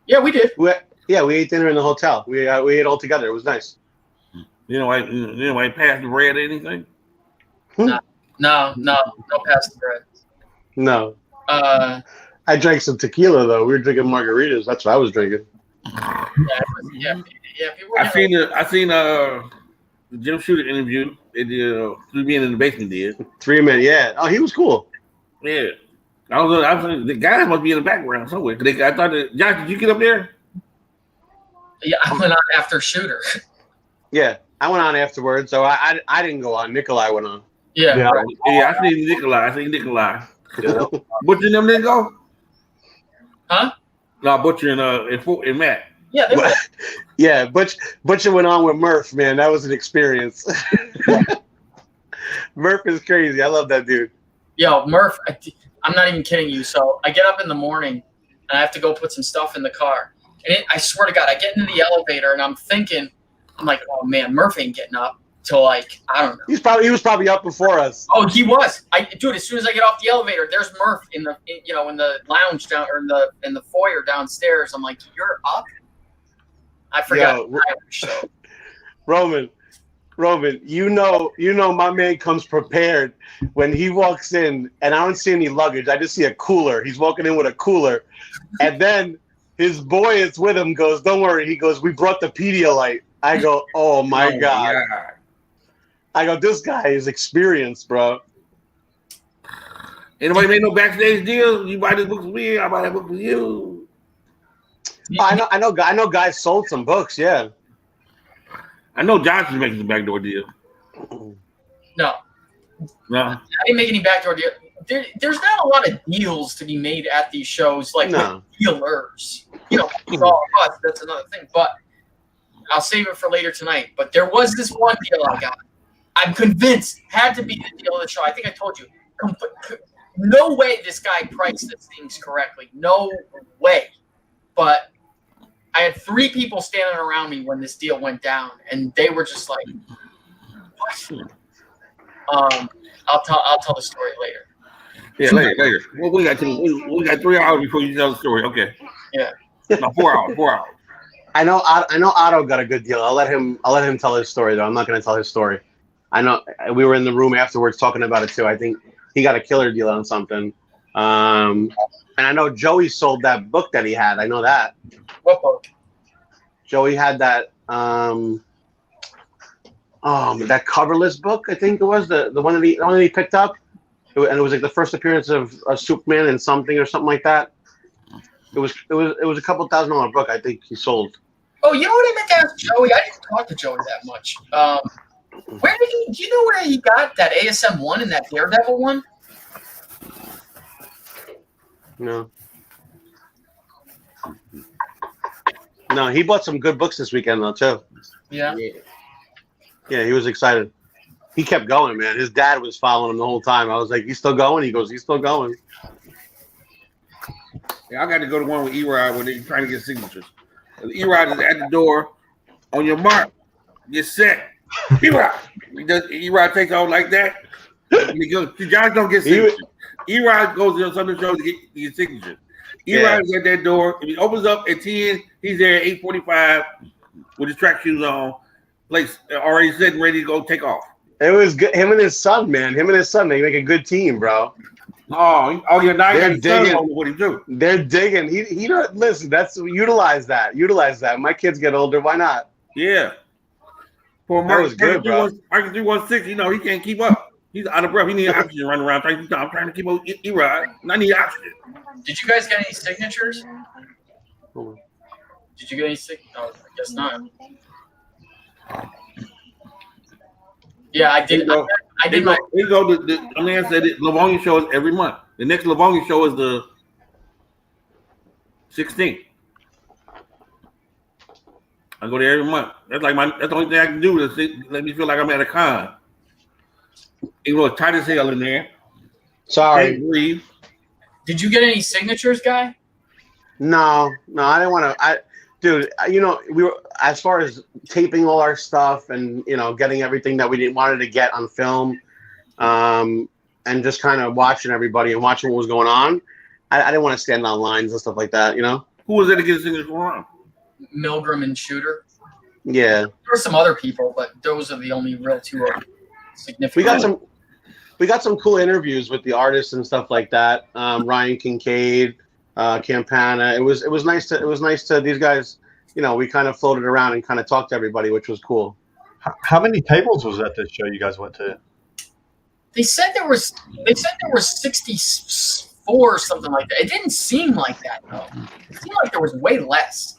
Yeah, we did. We ate dinner in the hotel. We ate all together. It was nice. I passed the bread or anything? No, pass the bread. No. I drank some tequila though. We were drinking margaritas. That's what I was drinking. Yeah. I seen the Jim Shooter interview. It did 3 Men in the Basement did. 3 Men, yeah. Oh, he was cool. Yeah. I was the guys must be in the background somewhere. I thought Josh, did you get up there? Yeah, I went on after Shooter. Yeah, I went on afterwards. So I didn't go on. Nikolai went on. Yeah. Right. Yeah, I seen Nikolai. Yeah. Butcher and them didn't go? Huh? No, Butcher and Matt. Yeah, they were. Yeah, Butcher went on with Murph, man. That was an experience. Murph is crazy. I love that dude. Yo, Murph, I'm not even kidding you. So I get up in the morning and I have to go put some stuff in the car. And I swear to God, I get into the elevator and I'm like, oh man, Murph ain't getting up till like, I don't know. He was probably up before us. Oh, he was. Dude, as soon as I get off the elevator, there's Murph in the lounge down or in the foyer downstairs. I'm like, you're up? I forgot. Roman, Roman, you know, my man comes prepared when he walks in, and I don't see any luggage. I just see a cooler. He's walking in with a cooler, and then his boy is with him. Goes, don't worry. He goes, we brought the Pedialyte. I go, oh my god. I go, this guy is experienced, bro. Anybody made no backstage deal? You buy this book for me, I buy that book for you. I know guys sold some books, yeah. I know Johnson's making some backdoor deal. No. I didn't make any backdoor deal. There's not a lot of deals to be made at these shows, like dealers. You know, it's all us. That's another thing. But I'll save it for later tonight. But there was this one deal I got. I'm convinced had to be the deal of the show. I think I told you. No way this guy priced these things correctly. No way. But I had 3 people standing around me when this deal went down, and they were just like, "What?" I'll tell the story later. Yeah, later. Well, we got 3 hours before you tell the story. Okay. Yeah. No, 4 hours. 4 hours. I know Otto got a good deal. I'll let him tell his story though. I'm not going to tell his story. I know we were in the room afterwards talking about it too. I think he got a killer deal on something. And I know Joey sold that book that he had. I know that. What book? Joey had that that coverless book. I think it was the one that he picked up, and it was like the first appearance of Superman and something like that. It was a couple $1,000 book. I think he sold. Oh, you know what I meant to ask Joey? I didn't talk to Joey that much. Where did he? Do you know where he got that ASM one and that Daredevil one? No, he bought some good books this weekend though too. Yeah, he was excited. He kept going, man. His dad was following him the whole time. I was like, "He's still going?" He goes, "He's still going." Yeah, I got to go to one with E-Rod when they're trying to get signatures. E-Rod is at the door. On your mark, get set. E-Rod. E-Rod takes off like that. John don't get signatures. E-Rod goes to some of the shows to get signatures. E-Rod is at that door. If he opens up at 10, he's there at 8:45 with his track shoes on, place already set and ready to go take off. It was good. Him and his son, man. They make a good team, bro. Oh, yeah, now they're digging. What he do? They're digging. He don't listen. That's utilize that. My kids get older. Why not? Yeah. For Marcus 316, you know he can't keep up. He's out of breath. He needs oxygen running around. I'm trying to keep up E-Rod, and I need oxygen. Did you guys get any signatures? Did you get any signatures? No, I guess not. Yeah, I did. I did. The man said the Livonia show is every month. The next Livonia show is the 16th. I go there every month. That's the only thing I can do to let me feel like I'm at a con. Even though it's tight as hell in there. Sorry. Breathe. Did you get any signatures, guy? No, I didn't want to. Dude, you know, we were, as far as taping all our stuff and, you know, getting everything that we wanted to get on film, and just kind of watching everybody and watching what was going on. I didn't want to stand on lines and stuff like that, you know? Who was there to get signatures from? Milgram and Shooter. Yeah. There were some other people, but those are the only real 2 significant. We got some cool interviews with the artists and stuff like that. Ryan Kincaid, Campana. It was nice to these guys. You know, we kind of floated around and kind of talked to everybody, which was cool. How many tables was at this show you guys went to? They said there were 64 or something like that. It didn't seem like that though. It seemed like there was way less.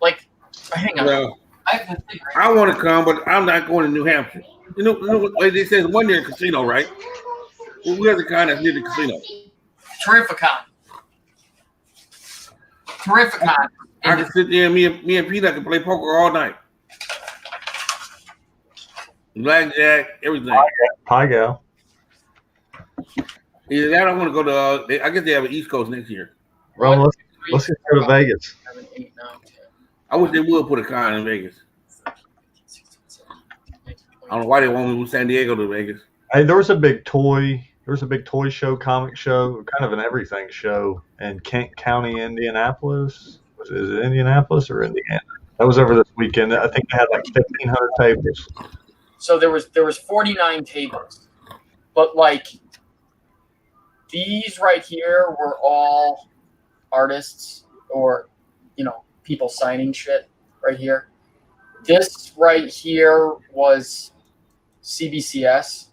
Like, hang on. Well, I want to come, but I'm not going to New Hampshire. You know like they said, one near a casino, right? Well, where's the kind that's near the casino? Terrificon. I can sit there and me and Peter can play poker all night. Blackjack, everything. Pie gal. Either that, I want to go to. I guess they have an East Coast next year. Well, let's just go to Vegas. 7, 8, 9, 10. I wish they would put a con in Vegas. I don't know why they want me to move San Diego to Vegas. Hey, there was a big toy show, comic show, kind of an everything show in Kent County, Indianapolis. Is it Indianapolis or Indiana? That was over this weekend. I think they had like 1,500 tables. So there was 49 tables, but like these right here were all artists or people signing shit right here. This right here was CBCS.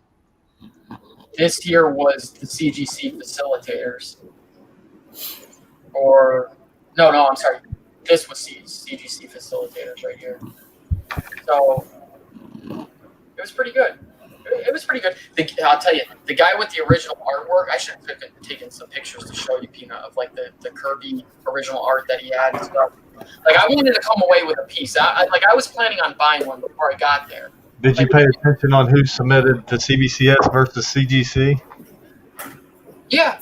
This here was the CGC facilitators. Or no, I'm sorry. This was CGC facilitators right here. So it was pretty good. It was pretty good. I'll tell you, the guy with the original artwork, I should have taken some pictures to show you, Peanut, of like the Kirby original art that he had and stuff. Like, I wanted to come away with a piece. I was planning on buying one before I got there. Did you pay attention on who submitted to CBCS versus CGC? Yeah.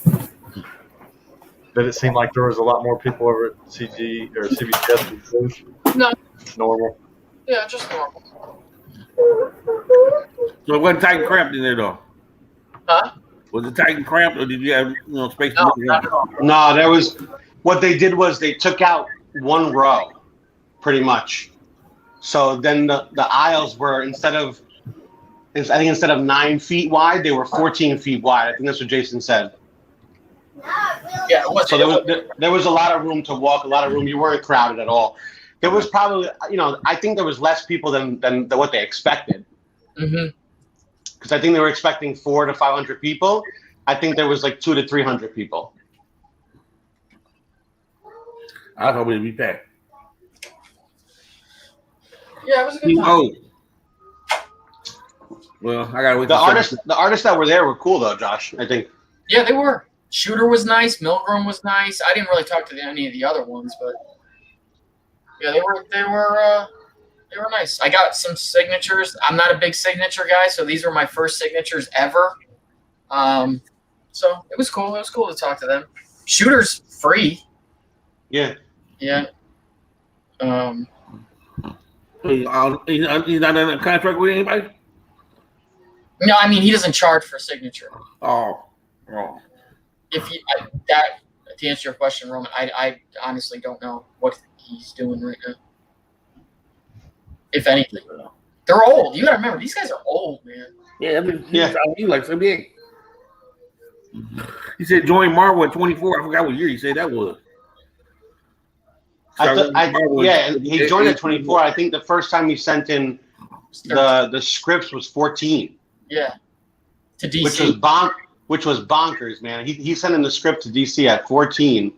Did it seem like there was a lot more people over at CG or CBCS? No. Normal. Yeah, just normal. So it wasn't tight and cramped in there, though? Huh? Was it tight and cramped, or did you have space? No, not at all. No, there was. What they did was they took out one row, pretty much. So then the aisles were instead of 9 feet wide, they were 14 feet wide. I think that's what Jason said. Yeah, it was. So there was a lot of room to walk, a lot of room. You weren't crowded at all. There was probably, I think there was less people than what they expected. Mm-hmm. Because I think they were expecting 400 to 500 people. I think there was like 200 to 300 people. I thought we'd be packed. Yeah, it was a good time. Oh. Well, I gotta wait. The artists that were there were cool though, Josh. I think. Yeah, they were. Shooter was nice. Milgram was nice. I didn't really talk to any of the other ones, but yeah, they were nice. I got some signatures. I'm not a big signature guy, so these were my first signatures ever. So it was cool. It was cool to talk to them. Shooter's free. Yeah. Yeah. He's not in a contract with anybody? No, I mean he doesn't charge for signature. Oh. To answer your question, Roman, I honestly don't know what he's doing right now. If anything, they're old. You gotta remember, these guys are old, man. Yeah, he like 78. He said join Marvel at 24. I forgot what year he said that was. He joined at 24. I think the first time he sent in the scripts was 14. Yeah, to DC, which was bonkers, man. He sent in the script to DC at 14,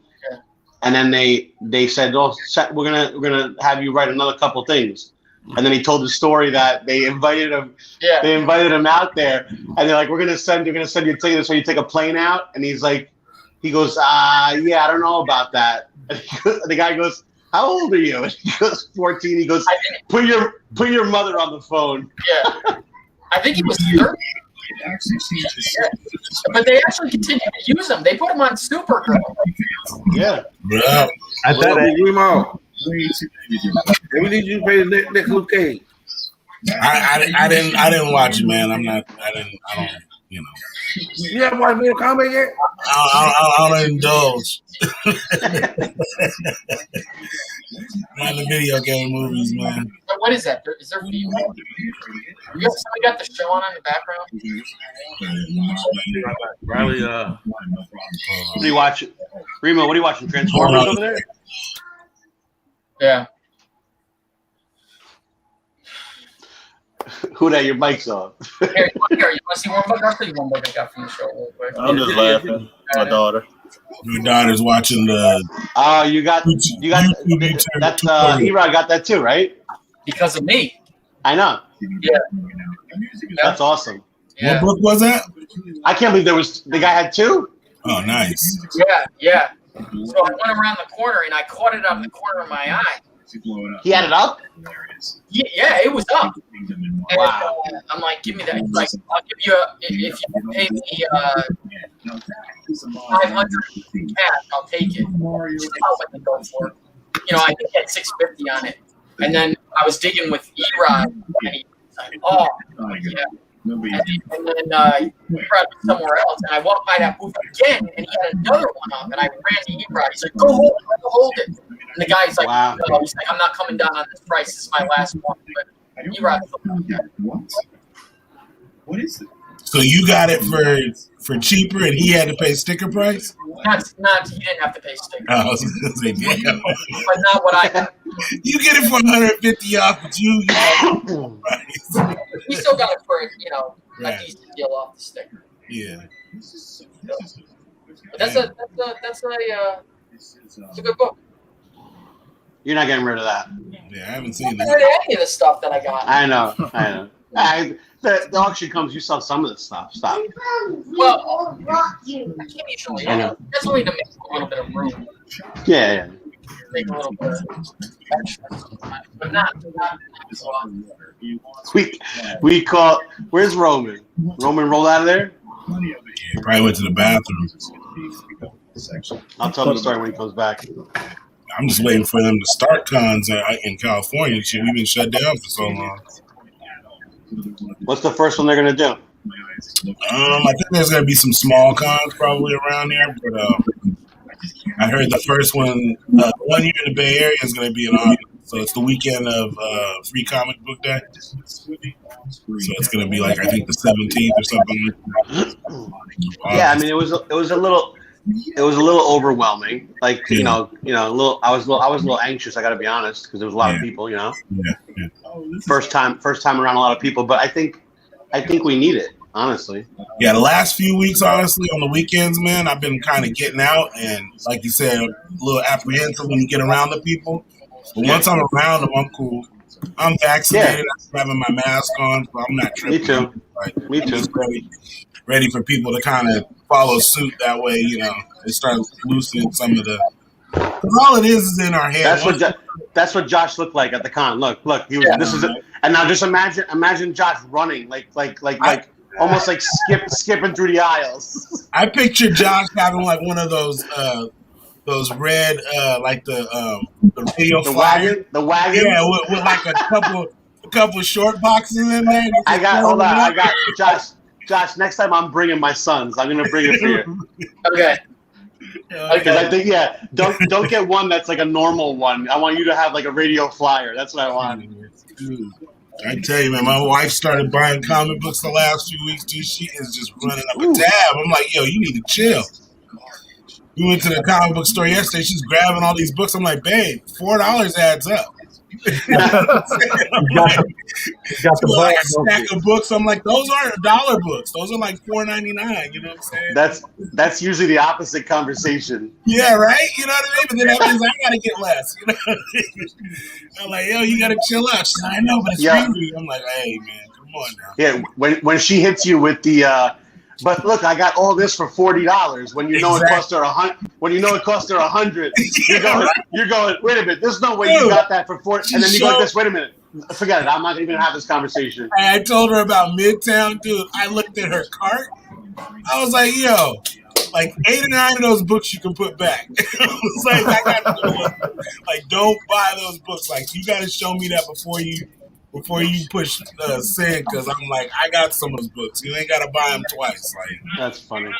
and then they said, "Oh, we're gonna have you write another couple things." And then he told the story that they invited him. Yeah. They invited him out there, and they're like, "We're gonna send you a ticket so you take a plane out." And he goes, "Yeah, I don't know about that." And the guy goes, "How old are you?" And he goes, 14. He goes, "Put your mother on the phone." Yeah, I think he was 30. Yeah. But they actually continued to use them. They put them on Supergirl. Yeah. At that age. We need you to pay the next Luke Cage. I didn't watch it, man. I don't. You haven't watched Mortal Kombat yet? I don't indulge. Not the video game movies, man. What is that? Is there video? Somebody got the show on in the background? Riley, what are you watching? Remo, what are you watching? Transformers over there? Yeah. Who that? Your mic's on. Here, you want to see one book? I'll see one book I got from the show real quick. I'm just laughing. My daughter. Your daughter's watching the. Oh, you got that's Erod got that too, right? Because of me. I know. Yeah. That's awesome. Yeah. What book was that? I can't believe the guy had two. Oh, nice. Yeah. So I went around the corner and I caught it out of the corner of my eye. He had it up? Yeah, it was up. Wow. And, I'm like, give me that. He's like, I'll give you if you pay me 500 cash, I'll take it. Just how much to go for. I think he had $650 on it. And then I was digging with Erod and he was like, oh yeah. And then he brought me somewhere else, and I walked by that booth again, and he had another one up, and I ran to Erod. He's like, go hold it. the guy's like, wow. no, he's like, I'm not coming down on this price. This is my last one. But he rocks What is it? So you got it for cheaper, and he had to pay sticker price. Not he didn't have to pay sticker. I was gonna say, damn. But not what I got. You get it for 150 off, but you price. We still got it for a Right. decent deal off the sticker. Yeah. But that's a good book. You're not getting rid of that. Yeah, I haven't seen I haven't that. read any of the stuff that I got. I know. The auction comes, you sell some of the stuff. Stop. Well, I can't usually. I know. That's only to make a little bit of room. Yeah. Make a little bit of extra. But not so often. We call. Where's Roman? Roman rolled out of there. Yeah, probably went to the bathroom. I'll tell the story when he comes back. I'm just waiting for them to start cons in California. Shit, we've been shut down for so long. What's the first one they're gonna do? I think there's gonna be some small cons probably around there, but I heard the first one, 1 year in the Bay Area is gonna be in August. So it's the weekend of Free Comic Book Day. So it's gonna be like I think the 17th or something. Yeah, I mean it was a little overwhelming. Like a little. I was a little anxious. I got to be honest because there was a lot of people. Yeah. First time around a lot of people. But I think we need it. Honestly. Yeah, the last few weeks, honestly, on the weekends, man, I've been kind of getting out and, like you said, a little apprehensive when you get around the people. But once I'm around them, I'm cool. I'm vaccinated. I'm having my mask on, so I'm not tripping. Me too. Like, Me too. Just ready for people to kind of follow suit. That way, they start loosening some of the. Because all it is in our head. That's what Josh looked like at the con. Look. He was. This is it. And now just imagine Josh running like almost like skipping through the aisles. I picture Josh having like one of those red like the radio flyer. The wagon. Yeah, with like a couple short boxes in there. I got Josh. Next time I'm bringing my sons. I'm gonna bring it for you. Okay. Because I think don't get one that's like a normal one. I want you to have like a radio flyer. That's what I want. Dude, I tell you, man, my wife started buying comic books the last few weeks too. She is just running up a tab. I'm like, yo, you need to chill. We went to the comic book store yesterday. She's grabbing all these books. I'm like, babe, $4 adds up. Like a stack of books. I'm like, those aren't $1 books. Those are like $4.99. You know what I'm saying? That's usually the opposite conversation. Yeah, right. You know what I mean? But then that means I gotta get less. You know? I'm like, yo, you gotta chill out. She's like, I know, but it's free. I'm like, hey, man, come on now. Yeah, when she hits you with the. But look, I got all this for $40. When you know it cost her $100, you're going. Wait a minute, there's no way you got that for $40. And then you go like this. Wait a minute, forget it. I'm not even gonna have this conversation. I told her about Midtown, dude. I looked at her cart. I was like, yo, like 8 or 9 of those books you can put back. I was like, I got like, don't buy those books. Like, you got to show me that before you push send, because I'm like, I got some of those books. You ain't got to buy them twice. Like, that's funny.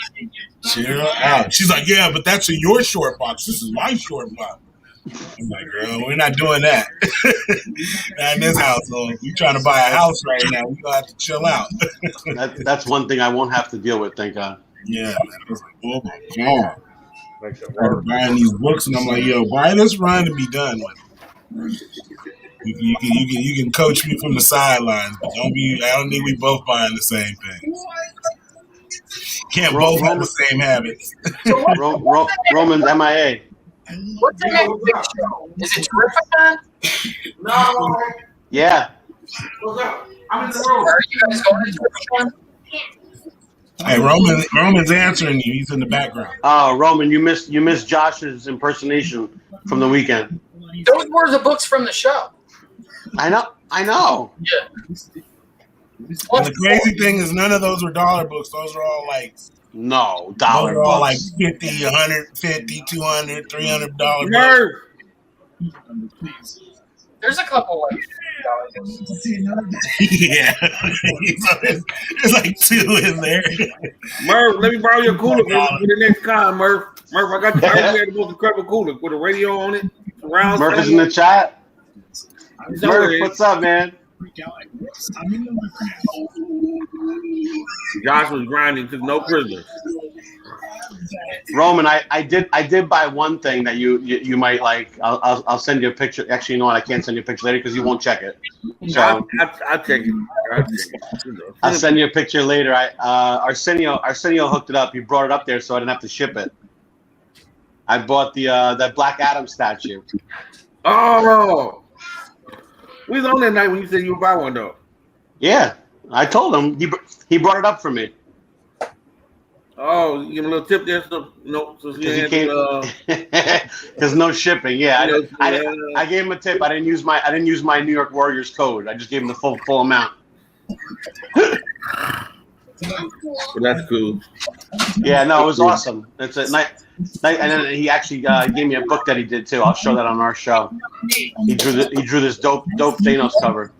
Chill out. She's like, yeah, but that's in your short box. This is my short box. I'm like, girl, we're not doing that. Not in this household. You're trying to buy a house right now. We're going to have to chill out. That's one thing I won't have to deal with, thank God. Yeah. I was like, oh my God. I'm buying these books, and I'm like, yo, buy this run to be done with. You can coach me from the sidelines, but I don't think we both buying the same thing. Can't both have the same habits. Roman's MIA. What's the next big show? Is it Terrific? No. Yeah. I'm in the room. Are you guys going to Terrific? Hey, Roman's answering you. He's in the background. Oh, Roman, you missed Josh's impersonation from the weekend. Those were the books from the show. I know. Yeah. And the crazy thing is, none of those were $1 books. Those are all like $1 Those are all like books. $50, $150, $200, $300 books. There's a couple like Yeah. There's like 2 in there. Murph, let me borrow your cooler for the next con, Murph. Murph, I got you. I had the most incredible cooler with a radio on it. Murph is in the chat. Murph, what's up, man? Josh was grinding to no prisoners. Roman, I did buy one thing that you might like. I'll send you a picture. Actually, you know what? I can't send you a picture later because you won't check it. So I'll check it. I'll send you a picture later. Arsenio hooked it up. He brought it up there so I didn't have to ship it. I bought the that Black Adam statue. Oh, we was on that night when you said you would buy one though. Yeah, I told him. He brought it up for me. Oh, you give him a little tip there, so because no shipping. Yeah, I gave him a tip. I didn't use my New York Warriors code. I just gave him the full amount. But that's cool. Yeah, no, it was awesome. It's a night, and then he actually gave me a book that he did too. I'll show that on our show. He drew this dope Thanos cover.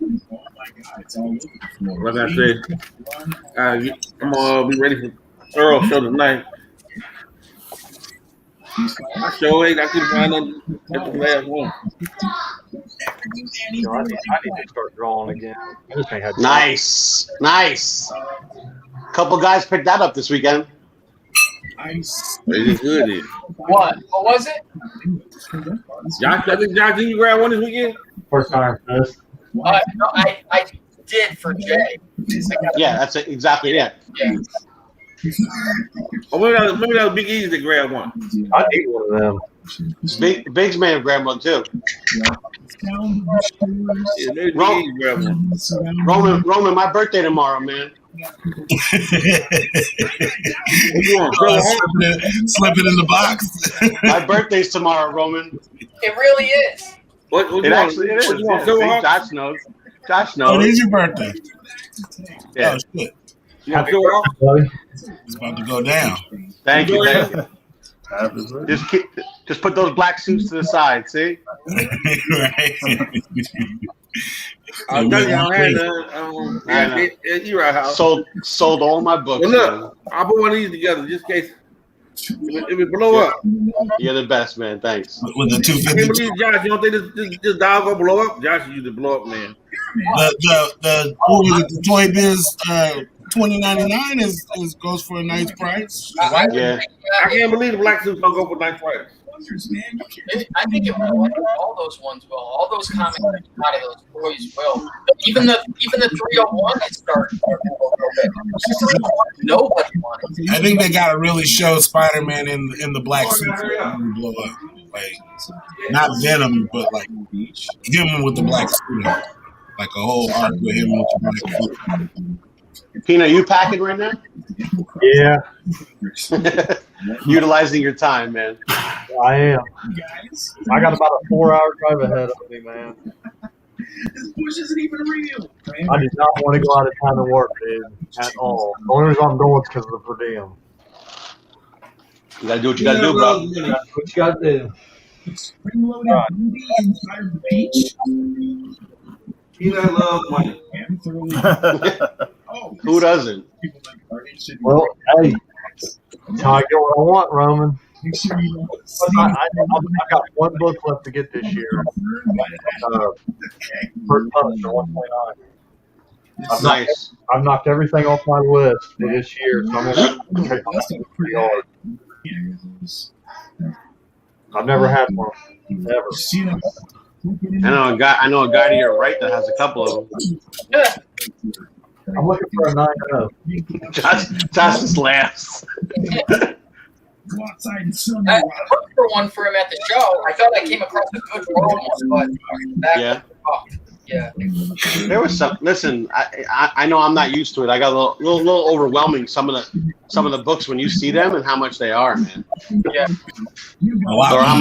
Like I said, I'm gonna be ready for Earl show tonight. I sure ain't. I couldn't find them at the last one. I need to start drawing again. I just ain't had time. Nice. Couple guys picked that up this weekend. Pretty good. What was it? Josh, did you grab one this weekend? First time, yes. No, I did for Jay. Yeah, that's it. Exactly. Yeah. Oh, maybe that was Big Easy that grabbed one. I need one of them. Biggs may have grabbed one too. Yeah, maybe Big Easy grabbed one. Roman, my birthday tomorrow, man. What you want? Slip it in the box. My birthday's tomorrow, Roman. It really is. What It actually is. What you want? Yeah, Silver see, Hawk? Josh knows. Oh, it is your birthday. Yeah. Oh, shit. You want Silver Hawk? It's about to go down. Thank you. Just put those black suits to the side. See. Right. I'll tell you, you're right, House. Sold all my books. Well, look, I'll put one of these together just in case if it blow up. You're the best, man. Thanks. With the I can't 250. believe Josh. You don't think this dog gonna blow up? Josh is usually blow up, man. The Toy Biz 2099 is goes for a nice price. Yeah. I can't believe the black suits don't go for nice price. I think it will. All those ones will. All those comics out of those toys will. Even the 301 is starting to go a little bit. Nobody wanted it. I think they gotta really show Spider-Man in the black suit to blow up. Like not Venom, but like him with the black suit on. Like a whole arc with him with the black suit. Peanut, you packing right now? Yeah, Utilizing your time, man. I am. I got about a 4-hour drive ahead of me, man. This bush isn't even real. I did not want to go out of town to work, dude, at all. The only reason I'm going is because of the per diem. You gotta do what you gotta do, bro. That's what you got to do. Spring-loaded movie inside the beach. You gotta love money. Who doesn't? Well, hey, that's how I get what I want, Roman. Make sure you don't I got one book left to get this year. First Punisher 1.9. Nice. I've knocked everything off my list for this year, so I'm going to take it pretty hard. I've never had one. Never. I know a guy to your right that has a couple of them. I'm looking for a 9-0. Josh just laughs. go outside and sun. I looked for one for him at the show. I thought I came across a good one, but yeah. There was some. Listen, I know I'm not used to it. I got a little overwhelming. Some of the books when you see them and how much they are, man. Yeah. Or how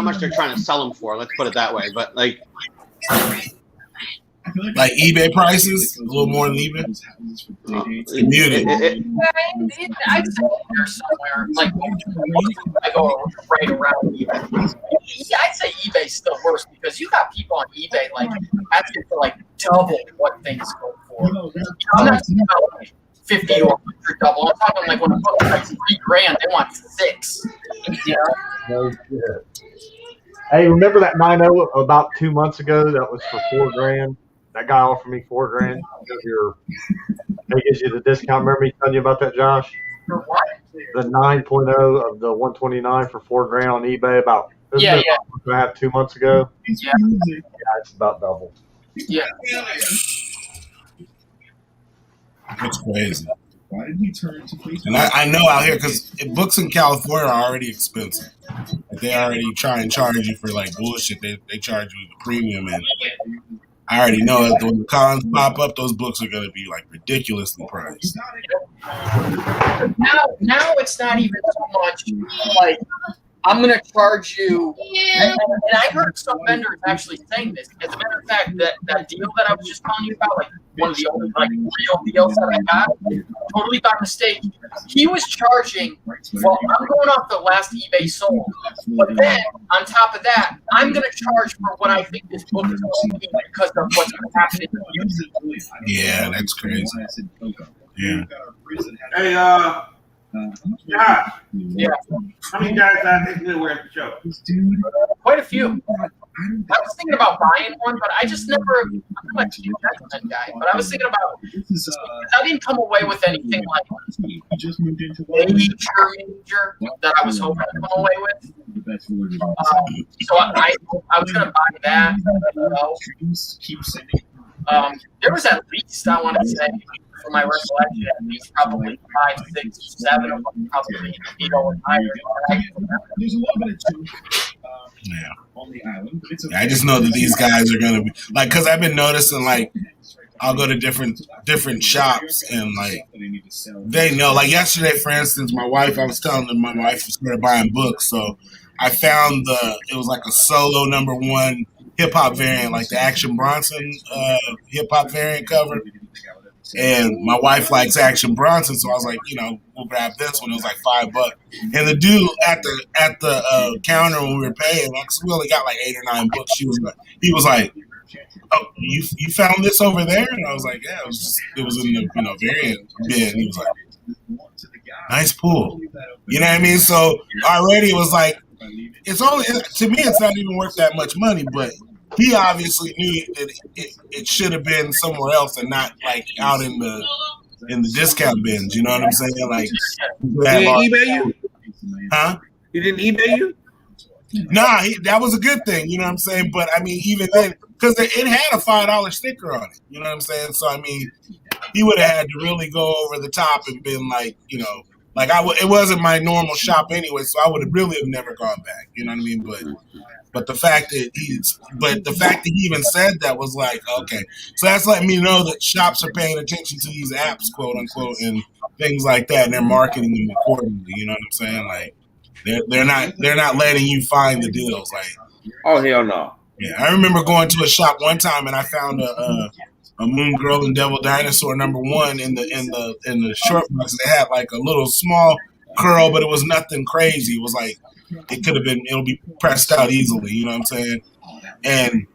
much they're trying to sell them for. Let's put it that way. But like, Like eBay prices, a little more than eBay. Muted. I'd say they're somewhere like I go right around eBay. I'd say eBay's still worse because you got people on eBay like asking for like double what things go for. I'm not talking about like 50 or 100 double. I'm talking like when a book is like $3,000, they want 6. You know? Hey, remember that 9.0 about 2 months ago? That was for $4,000. That guy offered me $4,000 because they gives you the discount. Remember me telling you about that, Josh? For what? The 9.0 of the 129 for $4,000 on eBay about a month and a half, 2 months ago. Yeah, it's about double. Yeah. That's crazy. And I know out here because books in California are already expensive. They already try and charge you for like bullshit. They charge you the premium, and I already know that when the cons pop up, those books are going to be like ridiculously priced. Now it's not even so much like I'm going to charge you. And I heard some vendors actually saying this. As a matter of fact, that deal that I was just telling you about, like one of the only like real deals that I got, totally by mistake. He was charging. Well, I'm going off the last eBay sold, but then on top of that, I'm going to charge for what I think this book is going to be because of what's going to happen in the future. Yeah, that's crazy. Yeah. Hey, Yeah. How many guys I think were at the show? Quite a few. I was thinking about buying one, but I just never. I'm not a gentleman guy, but I was thinking about. I didn't come away with anything like major that I was hoping to come away with. So I was gonna buy that. There was at least, I want to say, from my recollection, at least probably 5, 6, 7 of them probably or higher. Yeah. I just know that these guys are gonna be like, because I've been noticing like I'll go to different shops and like they know. Like yesterday, for instance, I was telling them my wife started buying books, so I found it was like a solo #1 hip hop variant, like the Action Bronson hip hop variant cover. And my wife likes Action Bronson, so I was like, we'll grab this one. It was like $5. And the dude at the counter when we were paying, like, we only got like 8 or 9 books. He was like, "Oh, you found this over there?" And I was like, "Yeah, it was in the variant bin." And he was like, "Nice pull." You know what I mean? So already it was like, it's only, to me, it's not even worth that much money, but he obviously knew that it should have been somewhere else and not like out in the discount bins. You know what I'm saying? Like, he didn't eBay you? Huh? He didn't eBay you? Nah, that was a good thing. You know what I'm saying? But I mean, even then, because it had a $5 sticker on it. You know what I'm saying? So I mean, he would have had to really go over the top and been like, like it wasn't my normal shop anyway, so I would have really have never gone back. You know what I mean? But the fact that he even said that was like, okay, so that's letting me know that shops are paying attention to these apps, quote unquote, and things like that, and they're marketing them accordingly. You know what I'm saying? Like they're not letting you find the deals. Like, oh hell no. Yeah, I remember going to a shop one time and I found a Moon Girl and Devil Dinosaur #1 in the short box. They had like a little small curl, but it was nothing crazy. It was like it'll be pressed out easily, you know what I'm saying? And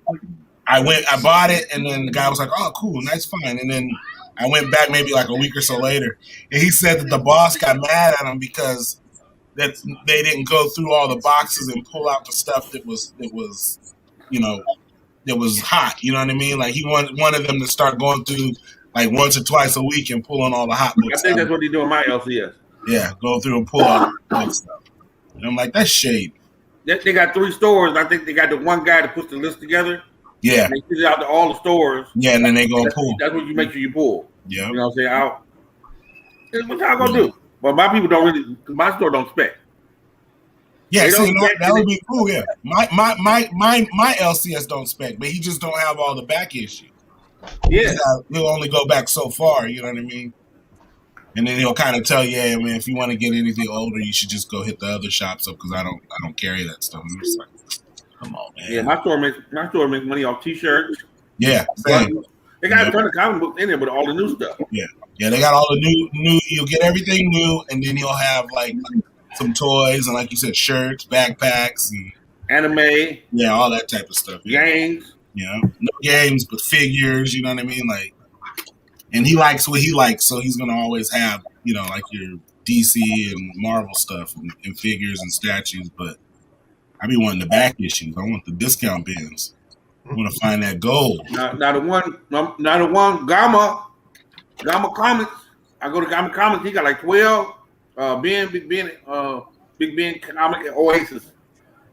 I bought it, and then the guy was like, "Oh, cool, nice find." And then I went back maybe like a week or so later, and he said that the boss got mad at him because that they didn't go through all the boxes and pull out the stuff that was hot. You know what I mean? Like he wanted them to start going through like once or twice a week and pulling all the hot books. I think that's what they do in my LCS. Yeah, go through and pull all the good stuff. And I'm like, that's shade. They got 3 stores. I think they got the one guy that puts the list together. Yeah. And they send it out to all the stores. Yeah, and then they go pull. That's what you make sure you pull. Yeah. You know what I'm saying? What y'all gonna do? But my people don't really. My store don't spec. Yeah, see, that would be cool. Yeah, my LCS don't spec, but he just don't have all the back issues. Yeah, he'll only go back so far. You know what I mean? And then he'll kind of tell you, "Hey, man, if you want to get anything older, you should just go hit the other shops up because I don't carry that stuff." I'm just like, come on, man. Yeah, my store makes money off T-shirts. Yeah, same. They got a ton of comic books in there, but all the new stuff. Yeah, they got all the new. You'll get everything new, and then you'll have like some toys and, like you said, shirts, backpacks, and anime. Yeah, all that type of stuff. Yeah. Games. No games, but figures. You know what I mean? Like, and he likes what he likes, so he's gonna always have like your DC and Marvel stuff and figures and statues. But I be wanting the back issues. I want the discount bins. I want to find that gold. Now the one Gamma Comics. I go to Gamma Comics. He got like 12. Big Ben Comic at Oasis.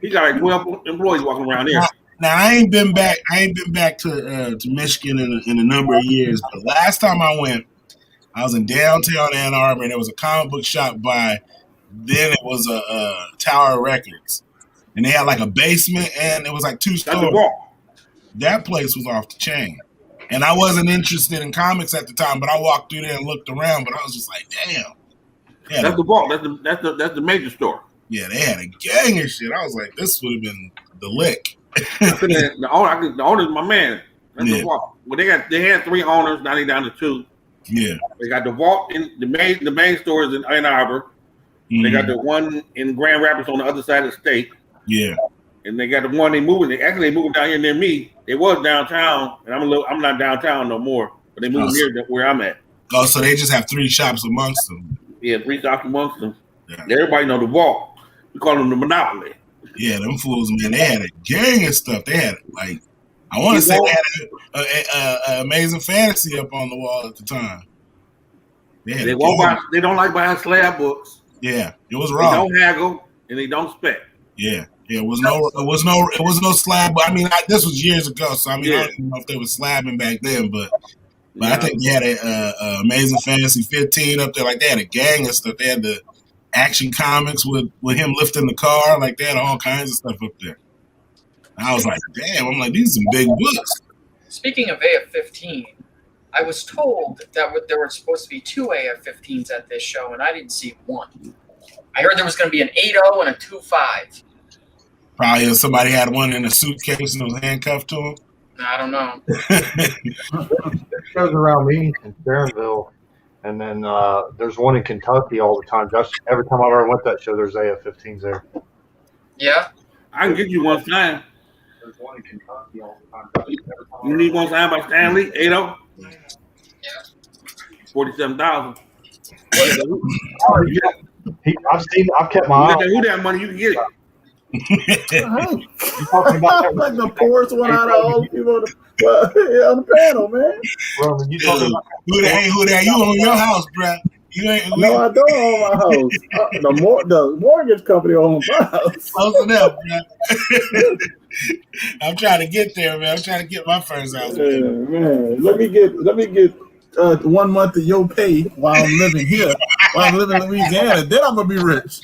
He got like 12 employees walking around there. Now I ain't been back to Michigan in a number of years. But last time I went, I was in downtown Ann Arbor, and there was a comic book shop by. Then it was a Tower Records, and they had like a basement, and it was like 2 stores. That place was off the chain, and I wasn't interested in comics at the time. But I walked through there and looked around, but I was just like, damn. Yeah, that's the vault. That's the major store. Yeah, they had a gang of shit. I was like, this would have been the lick. the owner's my man. That's the vault. Well, they had 3 owners. Now they down to 2. Yeah, they got the vault in the main stores in Ann Arbor. Mm-hmm. They got the one in Grand Rapids on the other side of the state. Yeah, and they got the one they moving. They moving down here near me. They was downtown, and I'm not downtown no more. But they moved here where I'm at. Oh, so they just have 3 shops amongst them. Yeah, 3 shops amongst them. Yeah. Everybody know the vault. We call them the Monopoly. Yeah, them fools, man. They had a gang of stuff. They had like, I want to say they had a Amazing Fantasy up on the wall at the time. They don't like buying slab books. Yeah, it was wrong. They don't haggle and they don't spec. Yeah, it was no slab. But I mean, this was years ago, so I mean, I don't even know if they were slabbing back then, but I think they had a Amazing Fantasy 15 up there. Like they had a gang of stuff. They had the Action Comics with him lifting the car. Like they had all kinds of stuff up there. And I was like, damn. I'm like, these are some big books. Speaking of AF-15, I was told that there were supposed to be 2 AF-15s at this show, and I didn't see one. I heard there was going to be an 8.0 and a 2.5. Probably somebody had one in a suitcase and was handcuffed to him. I don't know. There's shows around me in Sharonville, and then there's one in Kentucky all the time. Every time I ever went to that show, there's AF-15s there. Yeah? I can get you one signed. There's one in Kentucky all the time. You need one signed by Stanley, 8.0? Yeah. 47,000. I've kept my eye. Who that money, you can get it. Like the poorest one out of all the people on the panel, man. Roman, you talking about who that? You own your house, bro. No, I don't own my house. The mortgage company owns my house. Close enough, bro. I'm trying to get there, man. I'm trying to get my first house. Yeah, man. Let me get 1 month of your pay while I'm living here, while I'm living in Louisiana. Then I'm gonna be rich.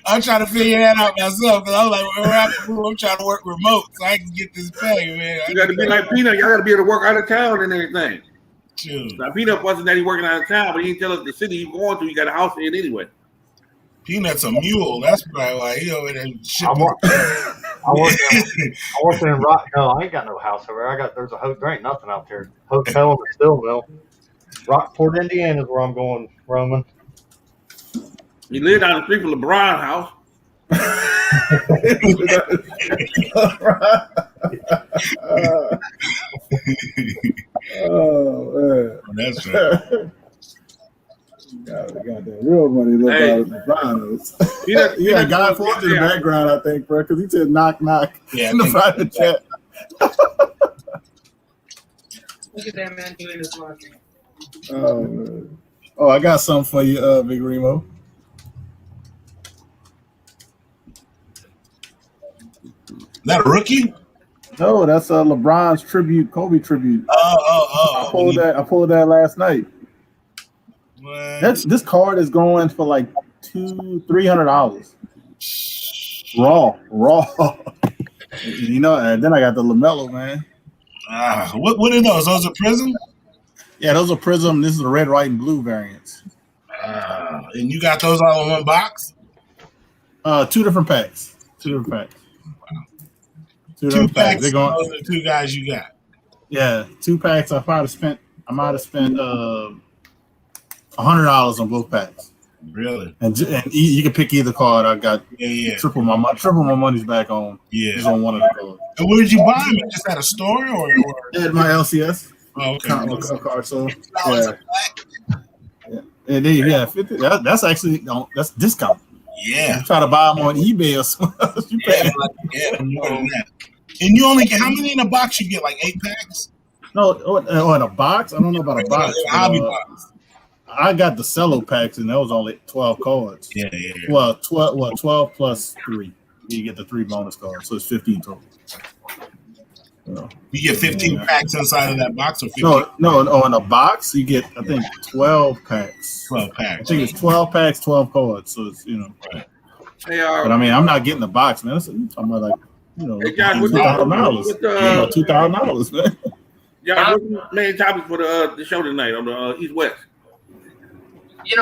I'm trying to figure that out myself because I'm like, I'm trying to work remote so I can get this pay, man. You got to be like Peanut. Y'all got to be able to work out of town and everything. Dude. Now, Peanut wasn't that he working out of town, but he didn't tell us the city he's going to. You got a house in anyway. Peanut's a mule. That's probably why he over there. I work in Rock. No, I ain't got no house over there. There ain't nothing out there. Hotel in the steel mill. Rockport, Indiana is where I'm going, Roman. He lived down the street from LeBron's house. Oh, man. That's right. God, we got that real money look out of the Broncos. Yeah, Guy Fawkes in the background, I think, bro, because he said knock knock in the private chat. Look at that man doing his work. Oh, man. Oh, I got something for you, Big Remo. Is that a rookie? No, that's LeBron's tribute, Kobe tribute. Oh. I pulled that last night. What? This card is going for like $300. Raw. You know, and then I got the LaMelo, man. What are those? Those are Prism? Yeah, those are Prism. This is the red, white, and blue variants. And you got those all in one box? 2 different packs. 2 different packs. Two packs. Those are the two guys you got. Yeah, 2 packs. I might have spent $100 on both packs. Really? And you can pick either card. I got triple my money's back on. Yeah. Just on one of the cards. And where did you buy them? Just at a store or? At my LCS. Oh, okay. Card, so yeah. 50. That's actually that's discount. Yeah. You try to buy them on eBay or something. You pay. More than that. And you only get how many in a box? You get like 8 packs? No, in a box. I don't know about a box. Hobby box. I got the cello packs, and that was only 12 cards. Yeah. Well, 12 plus 3. You get the 3 bonus cards, so it's 15 total. You get 15 packs inside of that box, or 15? No. In a box, you get I think 12 packs. 12 packs. I think it's 12 packs, 12 cards. So it's Right. Hey, but I mean, I'm not getting the box, man. I'm talking about like hey guys, $2,000, $2,000, man. Yeah, what's the main topic for the show tonight on the East West?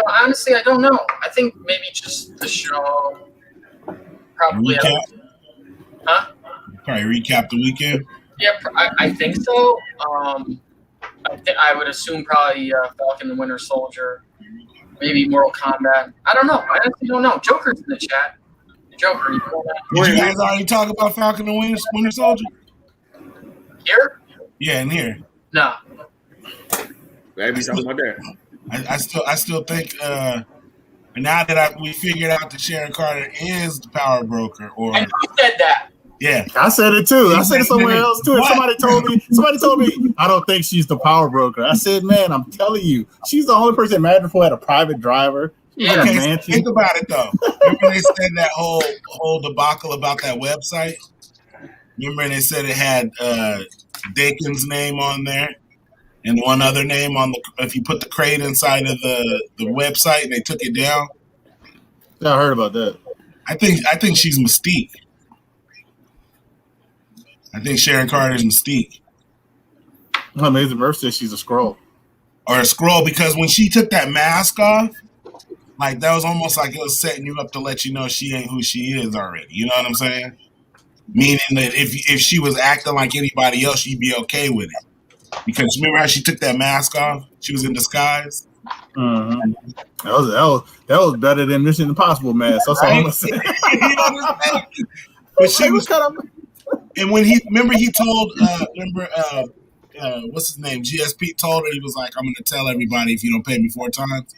Honestly, I don't know. I think maybe just the show. Probably. Probably recap the weekend. Yeah, I think so. I would assume probably Falcon and Winter Soldier, maybe Mortal Kombat. I don't know. I honestly don't know. Joker's in the chat. Joker, you know that? Did you guys already talk about Falcon and Winter Soldier? Here? Yeah, in here. No. Glad we talking about that. I still think now that we figured out that Sharon Carter is the power broker, or and who said that? Yeah, I said it too. I said it somewhere else too. Somebody told me I don't think she's the power broker. I said, man, I'm telling you, she's the only person Madrigal had a private driver. Yeah. Okay, so think about it though. Remember they said that whole debacle about that website? Remember they said it had Dakin's name on there and one other name on if you put the crate inside of the website and they took it down? Yeah, I heard about that. I think she's Mystique. I think Sharon Carter's Mystique. Amazing Murph says she's a Skrull. Or a Skrull, because when she took that mask off, like that was almost like it was setting you up to let you know she ain't who she is already. You know what I'm saying? Meaning that if she was acting like anybody else, you'd be okay with it. Because remember how she took that mask off? She was in disguise. Mm-hmm. That was better than Mission Impossible mask. That's all I'm gonna say. You know what I'm saying? But she was kind of. And when he told what's his name? GSP told her, he was like, I'm gonna tell everybody if you don't pay me 4 times.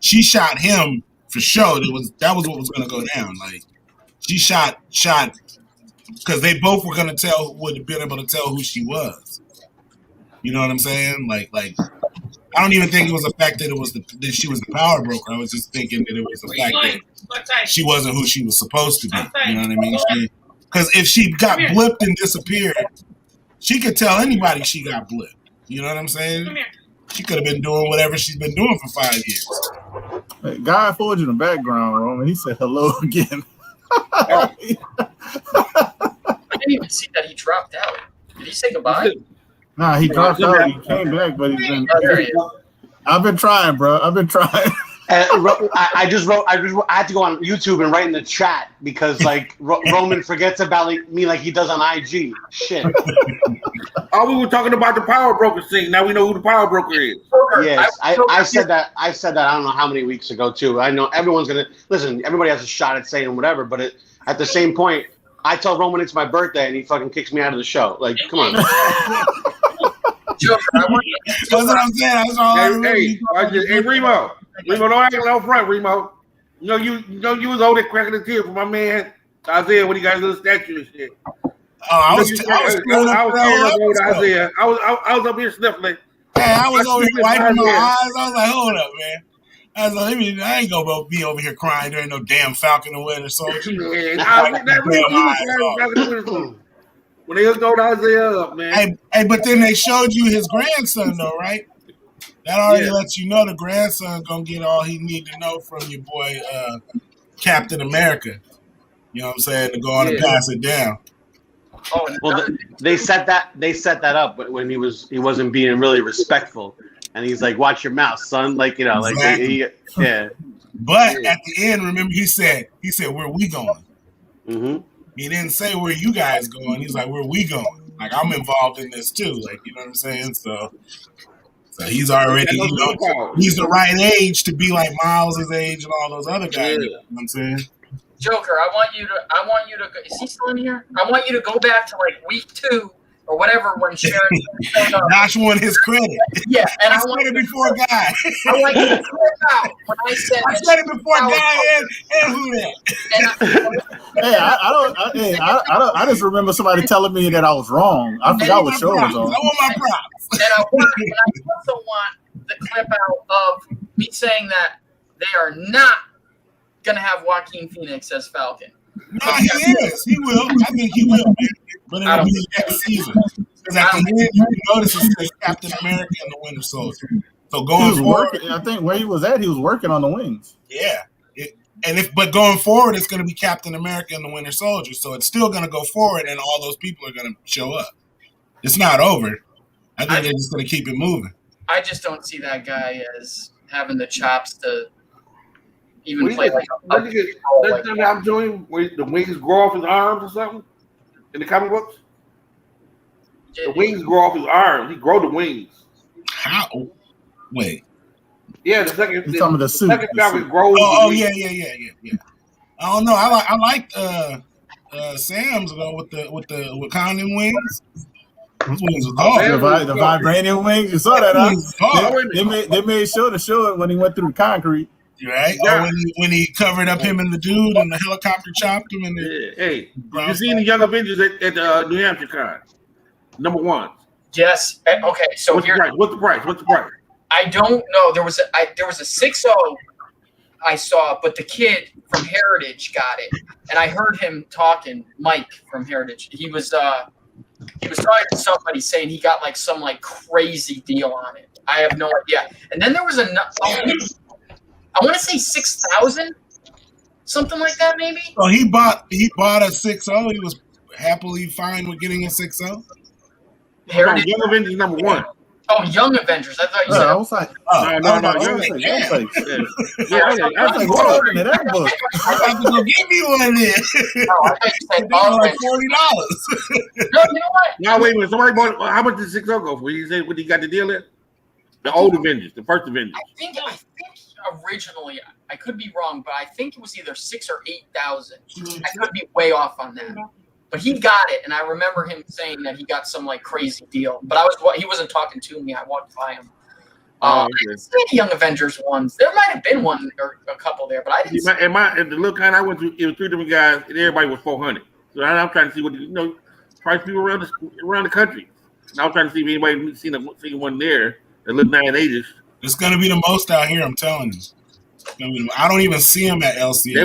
She shot him for sure. That was what was gonna go down. Like she shot because they both would have been able to tell who she was. You know what I'm saying? Like I don't even think it was the fact that that she was the power broker. I was just thinking that it was the fact that she wasn't who she was supposed to be. You know what I mean? Because if she got blipped and disappeared, she could tell anybody she got blipped. You know what I'm saying? She could have been doing whatever she's been doing for 5 years. Hey, Guy Forge in the background, Roman, he said hello again. I didn't even see that he dropped out. Did he say goodbye? Nah, he dropped out. He came back, but he's been. I've been trying, bro. I've been trying. I had to go on YouTube and write in the chat because like Roman forgets about me like he does on IG. Shit. Oh, we were talking about the power broker thing. Now we know who the power broker is. Yes, I said that. I said that. I don't know how many weeks ago too. I know everyone's gonna listen. Everybody has a shot at saying whatever, but at the same point, I tell Roman it's my birthday and he fucking kicks me out of the show. Like, come on. That's what I'm saying. That's all I remember. Hey, Remo, don't act out front, Remo. You was over there cracking the tear for my man Isaiah when he got his little statue and shit. Oh, I was Isaiah. I was up here sniffling. Hey, I was over here wiping my eyes. I was like, hold up, man. I was like, I ain't gonna be over here crying during no damn Falcon and Winter Soldier. When they hooked on Isaiah up, man. Hey, but then they showed you his grandson, though, right? That already lets you know the grandson gonna get all he need to know from your boy Captain America. You know what I'm saying? To go on and pass it down. Oh, well, they set that up, but when he wasn't being really respectful, and he's like, "Watch your mouth, son." Like exactly. Yeah. But at the end, remember he said, "Where we going?" Mm-hmm. He didn't say where you guys going. He's like, where we going? Like, I'm involved in this too. Like, you know what I'm saying? So he's already, he's the right age to be like Miles' age and all those other guys. Yeah. You know what I'm saying? Joker, I want you to go. Is he still in here? I want you to go back to like week 2 or whatever when Sharon showed up. Josh won his credit. Yeah, and I said want it before Guy. I want you to clip out when I said it before Guy and who that. I just remember somebody telling me that I was wrong. I forgot what show it was on. I want my props. And I also want the clip out of me saying that they are not going to have Joaquin Phoenix as Falcon. No, he is. He will. I think he will, man. But it'll be next season. Because at the end, you can notice it says Captain America and the Winter Soldier. So going forward, I think where he was at, he was working on the wings. Yeah. But going forward, it's going to be Captain America and the Winter Soldier. So it's still going to go forward, and all those people are going to show up. It's not over. I think they're just going to keep it moving. I just don't see that guy as having the chops to even play like a that's the I'm doing where the wings grow off his arms or something in the comic books. The wings grow off his arms. He grow the wings. How? Wait. Yeah, the second. Some of the suit. Second comic grows. Oh yeah. I don't know. I like Sam's with the Wakandan wings. Those wings are hard. The vibranium wings. You saw that, huh? They made sure to show it when he went through the concrete. Right? Yeah. Or when he covered up him and the dude and the helicopter chopped him. And hey, you seen the Young Avengers at New Hampshire Con? Number 1. Yes. Okay. So What's the price? I don't know. There was a 6.0 I saw, but the kid from Heritage got it, and I heard him talking. Mike from Heritage. He was talking to somebody saying he got like some like crazy deal on it. I have no idea. And then there was I want to say 6,000, something like that, maybe. So he bought a 6.0. He was happily fine with getting a 6.0 Heritage. Young Avengers number 1. Oh, Young Avengers. I thought you said. I was like, I was like, what happened to that book? I thought you were going to give me one then. No, I thought you said like $40. No, you know what? Now wait a minute. Somebody bought. How much did 6.0 go for? You said what he got the deal at? The old Avengers, the first Avengers. I think originally, I could be wrong, but I think it was either 6,000 or 8,000. I could be way off on that. But he got it, and I remember him saying that he got some like crazy deal. But he wasn't talking to me. I walked by him. I didn't see any Young Avengers ones. There might have been one or a couple there, but I didn't. And the little kind I went to, it was 3 different guys, and everybody was 400. So I'm trying to see what price people around the country. And I'm trying to see if anybody seen one there that looked 980s. It's gonna be the most out here. I'm telling you. I don't even see them at LCS. They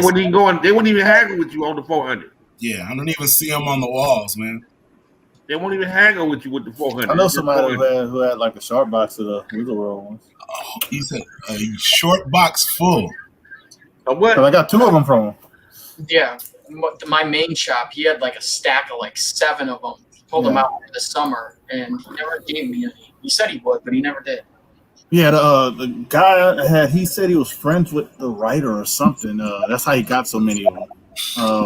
wouldn't even haggle with you on the 400. Yeah, I don't even see them on the walls, man. They won't even haggle with you with the 400. I know somebody who had like a short box of the Wizard World ones. Oh, he said a short box full. Of what? So I got 2 of them from him. Yeah, my main shop, he had like a stack of like 7 of them. Pulled them out in the summer, and he never gave me any. He said he would, but he never did. Yeah, the guy he said he was friends with the writer or something. That's how he got so many of them.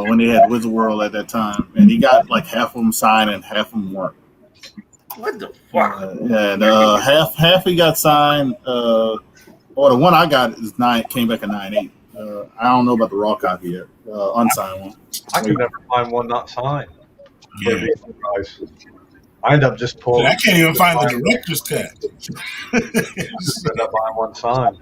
When they had Wizard World at that time, and he got like half of them signed and half of them weren't. What the fuck? Half he got signed. Or the one I got came back at 9.8. I don't know about the raw copy yet, unsigned one. I could never find one not signed. Yeah. I end up just pulling. I can't even find the director's cut. End up buying one signed.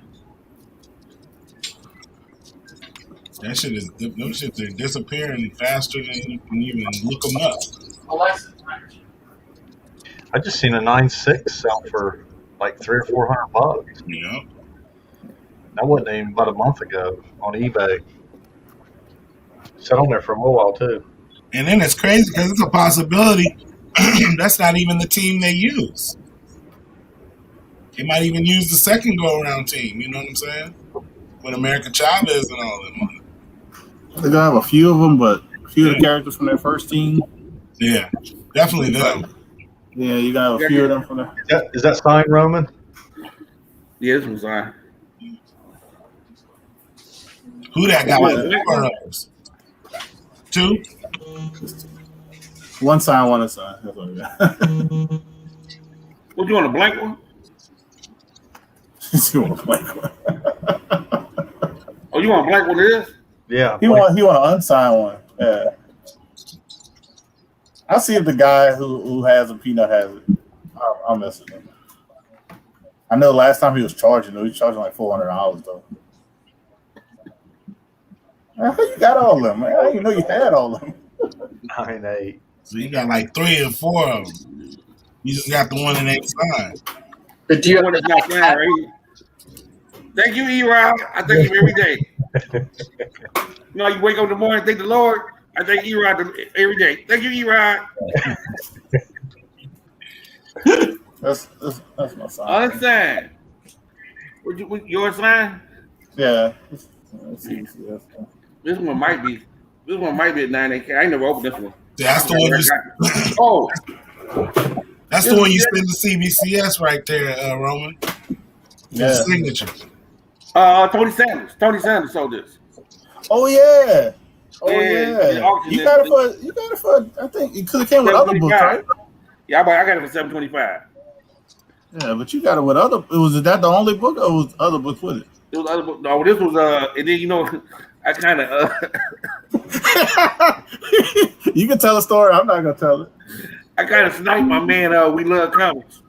That shit is. Those shits are disappearing faster than you can even look them up. I just seen a 9.6 sell for like $300 or $400. Yeah. That wasn't even about a month ago on eBay. Sat on there for a little while too. And then it's crazy because it's a possibility that's not even the team they use. They might even use the second go-around team. You know what I'm saying? With America Chavez and all that money. They're gonna have a few of them, but a few of the characters from their first team. Yeah, definitely them. Yeah, you gotta have a few of them from there. Is that signed, Roman? Yeah, this was signed. Who that got? 2? One sign, one sign. That's what we got. What you want, a blank one? You want a blank one? Oh, you want a blank one? This? Yeah. He want an unsigned one. Yeah. I'll see if the guy who has a peanut has it. I'll mess with him. I know last time he was charging, though. He was charging like $400 though. How you got all of them, man? I didn't know you had all of them. 9-8. So you got like 3 or 4 of them. You just got the one that ain't signed. But do you One is not signed, right? Thank you, E-Rob. I thank him every day. You know, you wake up in the morning and thank the Lord. I thank E-Rod every day. Thank you, E-Rod. That's my sign. Unsigned. Your sign? Yeah. Let's see. This one might be at 9-8K. I ain't never opened this one. That's the one you. Oh, That's the one you send to CBCS right there, Roman. Yeah. Signature. Tony Sanders sold this. Oh yeah. And You got it for I think because it came with other books, right? Yeah, I got it for $725. Yeah, but you got it with other. Was that the only book, or was other books with it? It was other book. No, this was and then you know, I kind of You can tell a story. I'm not gonna tell it. I kind of sniped my man. We love comics.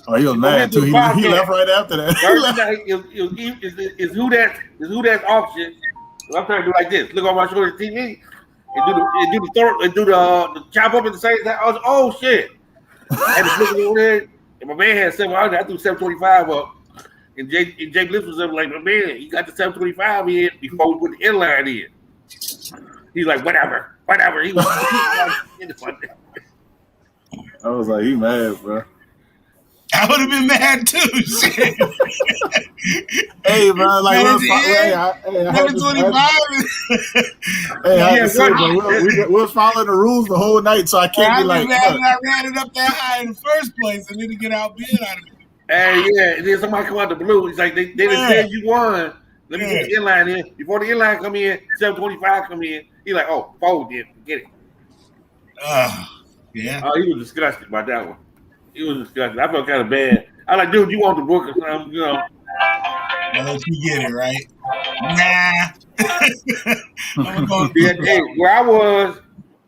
Oh, he was mad too. He left right after that. First night is who that auction. I'm trying to do like this. Look on my shoulder TV and do the chop up at the same time. I was oh shit. I had to look over there, and my man had $700. I threw $725 up, and Jay Bliss was up like, my man, he got the $725 in before we put the inline in. He's like, whatever. He was. I was like, he mad, bro. I would have been mad too. Shit. Hey, man, like we was following the rules the whole night, so I can't be like. I ran it up that high in the first place, and then to get outbid out of it. Hey, yeah, and then somebody come out the blue. He's like, they didn't say you won. Let me get the inline in. Before the inline come in, $725 come in. He's like, oh, fold it, forget it. Yeah. Oh, he was disgusted about that one. He was disgusted. I felt kind of bad. I like, dude, you want the book or something, you know? I'll let you get it, right? Nah. Hey, where I was,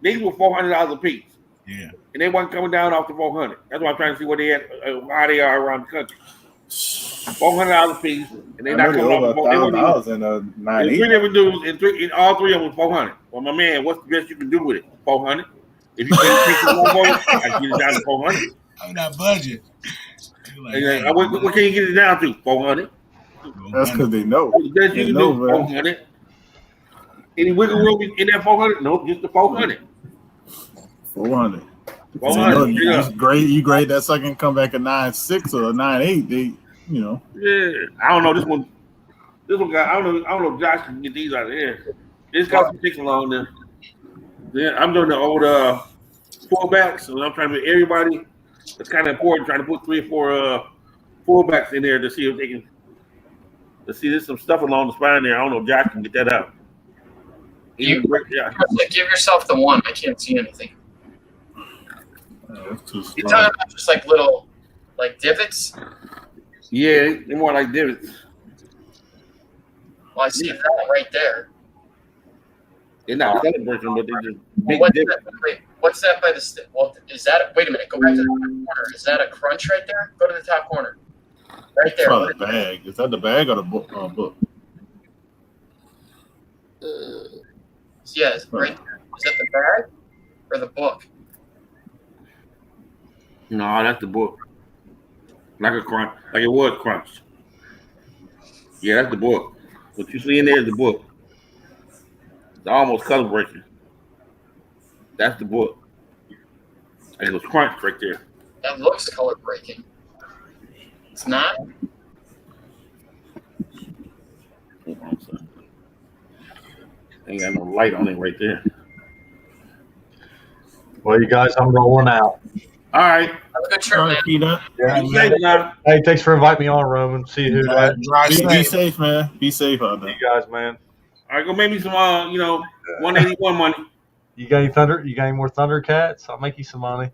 these were $400 a piece. Yeah. And they wasn't coming down off the 400. That's why I'm trying to see where they at, how they are around the country. $400 a piece, and they're not coming off the 400. There's 3 different dudes, and all 3 of them was 400. Well, my man, what's the best you can do with it? 400. If you can't take the one vote, I can get it down to 400. I'm not budget. Like, what can you get it down to? 400. That's because they know. The best you can do, 400. Any wiggle room in that 400? Nope, just the 400. 400. 400. You grade that second come back at 9.6 or 9.8. They, you know. Yeah, I don't know this one guy. I don't know if Josh can get these out of here. This got some picks along there. Yeah, I'm doing the old fullbacks, so I'm trying to put everybody. It's kind of important trying to put 3 or 4 fullbacks in there to see if they can. To see there's some stuff along the spine there. I don't know if Josh can get that out. Give yourself the one. I can't see anything. You're talking about just like little, like divots? Yeah, they're more like divots. Well, I see that right there. They're not celebrating, but they're just big divots. What's that by the stick? Well, is that? Wait a minute. Go back to the top corner. Is that a crunch right there? Go to the top corner. Right there. Probably the bag. Is that the bag or the book? Yeah, right there. Is that the bag or the book? No, that's the book. Like a crunch, like it was crunch. Yeah, that's the book. What you see in there is the book. It's almost color breaking. That's the book. And it was crunch right there. That looks color breaking. It's not. Ain't got no light on it right there. Well, you guys, I'm rolling out. All right. Have a good trip, man. Peanut. Yeah, hey, thanks for inviting me on, Roman. See who that. Be safe, man. Be safe out there. You guys, man. All right, go make me some, 181 money. You got any thunder? You got any more Thundercats? I'll make you some money.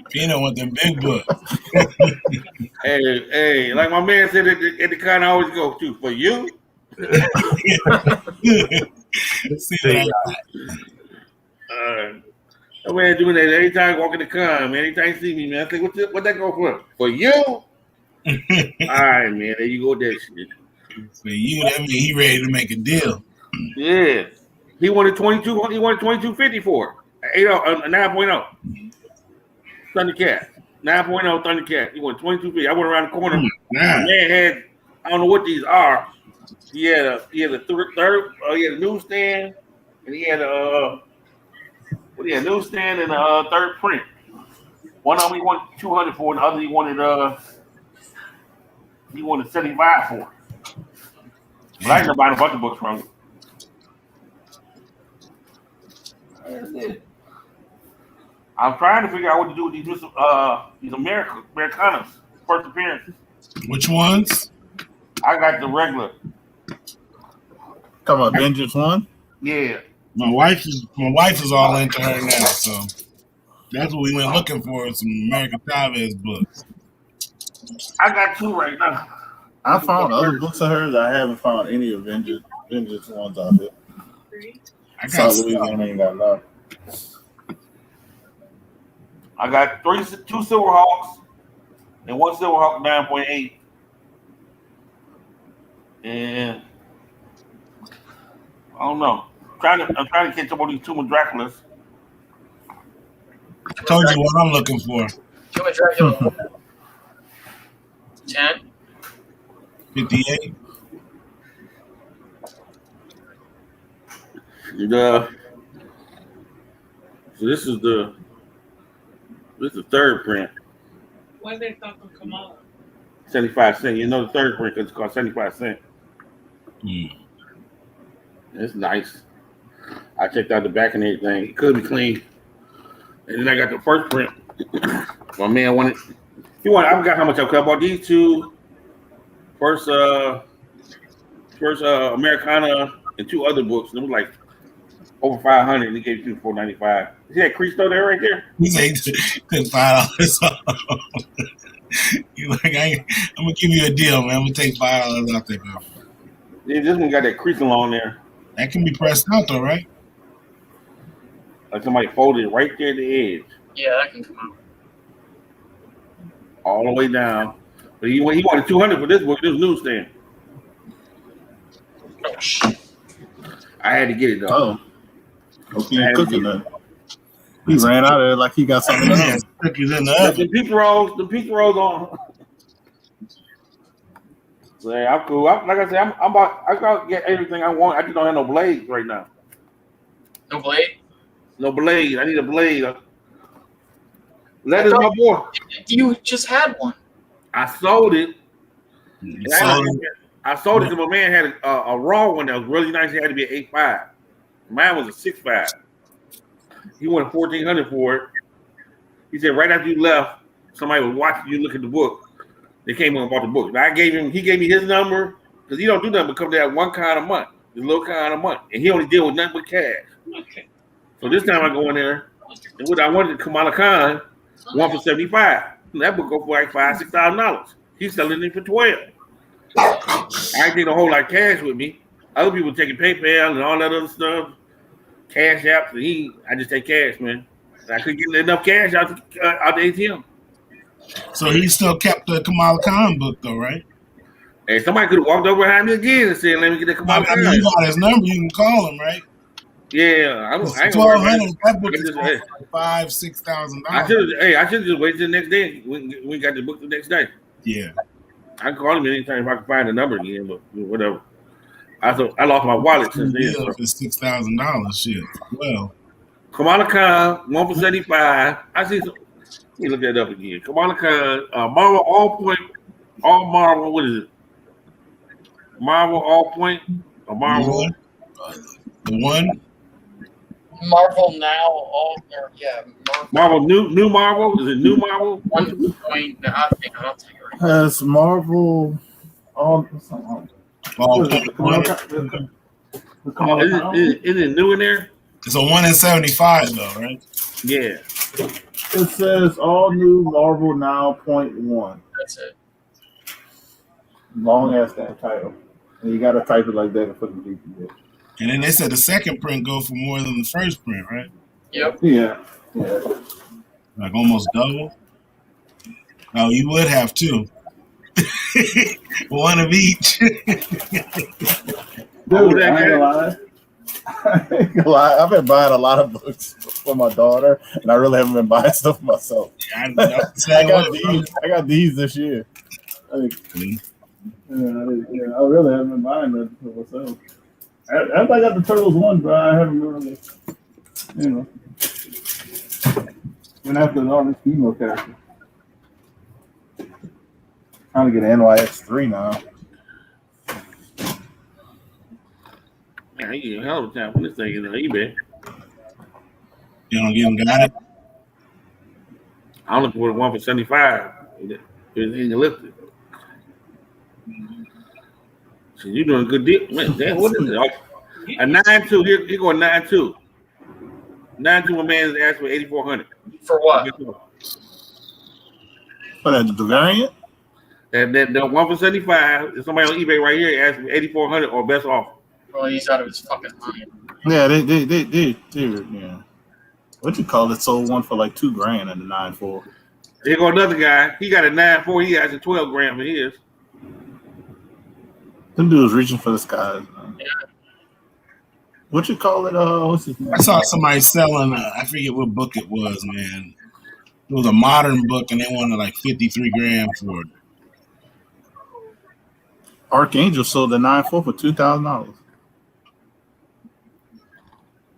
Pino want them big books. Hey, like my man said at the con I always go to, for you. See what I got. That man doing that every time I walk in the con, man. Anytime you see me, man, I say, what that go for? For you? All right, man. There you go with that shit. For you, that means he ready to make a deal. Yeah. He wanted 22. He wanted 22.50 for it. 9.0 Thundercat. 9.0 Thundercat. He wanted 22.50. I went around the corner. Yeah. Man had, I don't know what these are. He had a newsstand, and he had a newsstand and a third print. One of them he wanted 200 for, and the other he wanted 75 for. But I ended up buying a bunch of books from him. I'm trying to figure out what to do with these Americanas first appearances. Which ones? I got the regular. Talking about Vengeance 1? Yeah. My wife is all into her now, so that's what we went looking for, some American Chavez books. I got 2 right now. I found other books of hers. I haven't found any of Vengeance ones out there. I got Louisiana ain't got none. I got 2 Silverhawks and 1 Silverhawk 9.8. And I don't know. I'm trying to catch up on these Tomb of Draculas. I told you what I'm looking for. Tomb of Dracula. 10. 58. So this is the third print. When they thought would come out? 75 cents. You know the third print because it's called 75 cents. It's nice. I checked out the back and everything. It could be clean. And then I got the first print. My man wanted. I forgot how much I bought these 2. First Americana and 2 other books. It was like over 500, and he gave you $4.95. See that Cristo there right there? He said took $5 off. He's like, I'm gonna give you a deal, man. I'm gonna take $5 off there. Yeah, this one got that creasing on there. That can be pressed out though, right? Like somebody folded it right there at the edge. Yeah, that can come out. All the way down. But he wanted 200 for this book, this newsstand. Oh, shit. I had to get it though. Okay, cooking that. He ran out of there like he got something else. Cookies in the oven. The pizza rolls on. So, yeah, I'm cool. Like I said, I gotta get everything I want. I just don't have no blades right now. No blade? No blade. I need a blade. That is my boy. You just had one. I sold it. I sold it Yeah. because my man had a raw one that was really nice. It had to be an 8.5. Mine was a 6.5. He wanted $1,400 for it. He said right after you left, somebody was watching you look at the book. They came and bought the book. Now he gave me his number because he don't do nothing but come to that one con a month, this little con a month, and he only deal with nothing but cash. Okay. So this time I go in there, and what I wanted to Kamala Khan, 1 for $75. That book go for like $5,000-$6,000. He's selling it for $12. I ain't taking a whole lot of cash with me. Other people taking PayPal and all that other stuff, cash apps, and I just take cash, man. I couldn't get enough cash out the ATM. So he still kept the Kamala Khan book though, right? And somebody could have walked over behind me again and said, "Let me get the Kamala I Khan." mean, you got his number. You can call him, right? Yeah, I ain't gonna worry about it. That book is like $5,000-$6,000. I should just wait till the next day. We got the book the next day. Yeah. I can call him anytime if I can find the number again, but whatever. I lost my wallet since then. So. It's $6,000 shit. Well, Kamala Khan, 1 for 75. I see some. Let me look that up again. Kamala Khan, Marvel all Marvel. What is it? Marvel All Point or Marvel? The one. Marvel now, Marvel new Marvel. Is it new Marvel? 1 point. I think I'll take it right. Has Marvel all Is it new in there? It's a 1 in 75 though, right? Yeah. It says all new Marvel Now .1. That's it. Long ass that title. And you gotta type it like that and put the DVD. And then they said the second print go for more than the first print, right? Yep. Yeah. Like almost double. Oh, you would have two. One of each. Dude, I ain't gonna lie. I ain't gonna lie. I've been buying a lot of books for my daughter, and I really haven't been buying stuff for myself. I got these this year. I really haven't been buying them for myself. I got the Turtles one, but I haven't really, went after all this female character. Trying to get an NYX3 now. Man, I get a hell of a time when this thing is on eBay. You don't give them got it? I'm looking for the one for 75. It ain't listed. So you're doing a good deal. Man, damn, what is it? A 9.2. Here go a 9.2. 9.2, my man is asking for 8,400. For what? For the variant? That one for 75. There's somebody on eBay right here asking for 8,400 or best offer. Well, he's out of his fucking mind. Yeah, they yeah. What you call it? Sold one for like $2,000 in the 9.4. Here go another guy. He got a 9.4. He asking $12,000 for his. Them dudes reaching for the skies. Yeah. What you call it? What's his name? I saw somebody selling, I forget what book it was, man. It was a modern book, and they wanted like $53,000 for it. Archangel sold the 9.4 for $2,000.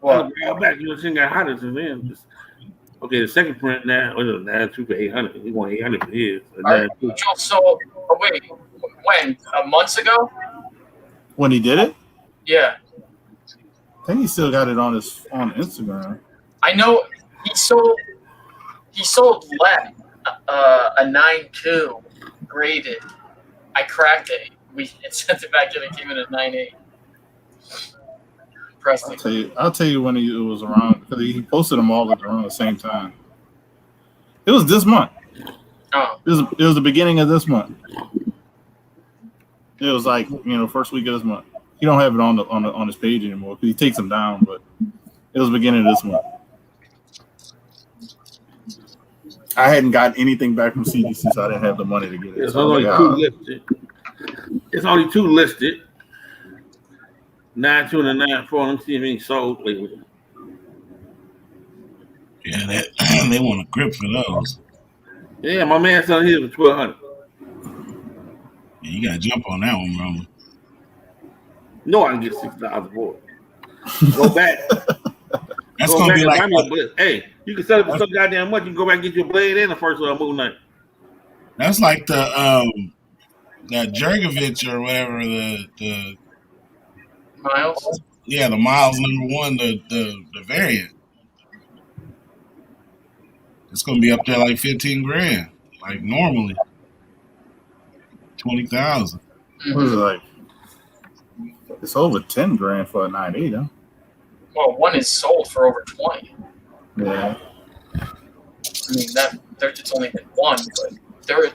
Well, back, you know, thing got hotter since then. Okay, the second print now was a 9.2 for 800. He want 800 for his. So, wait, when? Months ago? When he did it? Yeah. I think he still got it on Instagram. I know he sold Let a 9.2 graded. I cracked it. It sent it back in. It came in at 9.8. I'll tell you when it was around, because he posted them all around the same time. It was this month. Oh. It was the beginning of this month. It was like, first week of this month. He don't have it on his page anymore because he takes them down, but it was the beginning of this month. I hadn't got anything back from CDC, so I didn't have the money to get it. It's only two listed. It's only two listed. 9.2 and 9.4. Let me see if any sold. Wait. Yeah, they want a grip for those. Yeah, my man selling his for 1,200. Yeah, you gotta jump on that one, bro. No, I can get $6,000 for it. Go back. That's gonna be like, hey, you can sell it for some goddamn much. You can go back and get your blade and the first Moon Knight. That's like the Jergovich or whatever the Miles. Yeah, the Miles #1, the variant. It's gonna be up there like $15,000, like normally. 20,000. What is it like? It's over $10,000 for a 9.8, huh? Well, one is sold for over 20. Yeah. I mean it's only been one, but they're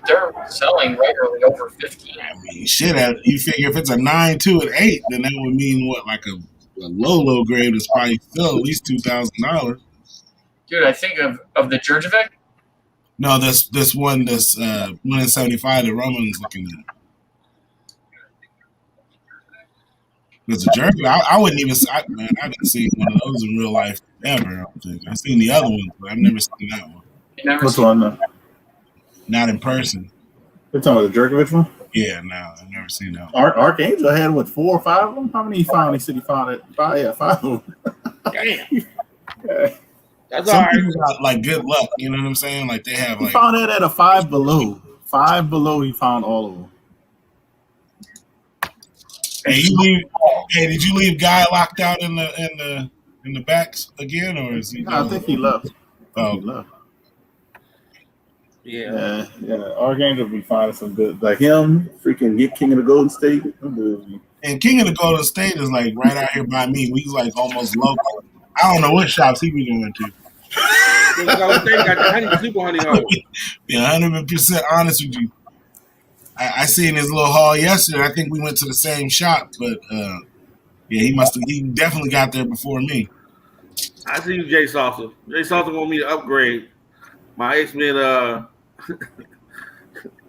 selling regularly over 15. I mean, shit. You figure if it's a 9.2 at 8, then that would mean what? Like a low grade is probably still at least $2,000. Dude, I think of the Jurjevic. No, this one, 1 in 75 that Roman's looking at. Because the Jerk, I wouldn't even. I haven't seen one of those in real life ever. I don't think I've seen the other ones, but I've never seen that one. Which one? Not in person. You're talking about the Jerkovich one? Yeah, no, I've never seen that one. Archangel had 4 or 5 of them. How many he found? He said he found it. 5 of them. Damn. Okay. That's Some all right. people got like good luck. You know what I'm saying? Like they have He like. found it at a 5 below. 5 below. He found all of them. Hey, did you leave Guy locked out in the backs again, or is he? No, I think he left. Oh, He left. Yeah. Archangel be finding some good, like him. Freaking get King of the Golden State. And King of the Golden State is like right out here by me. We like almost local. I don't know what shops he be going to. Golden State got the honey, super honey hole. Yeah, 100% honest with you. I seen his little haul yesterday. I think we went to the same shop, but yeah, he definitely got there before me. I see you, Jay Salsa. Jay Salsa want me to upgrade my X-Men.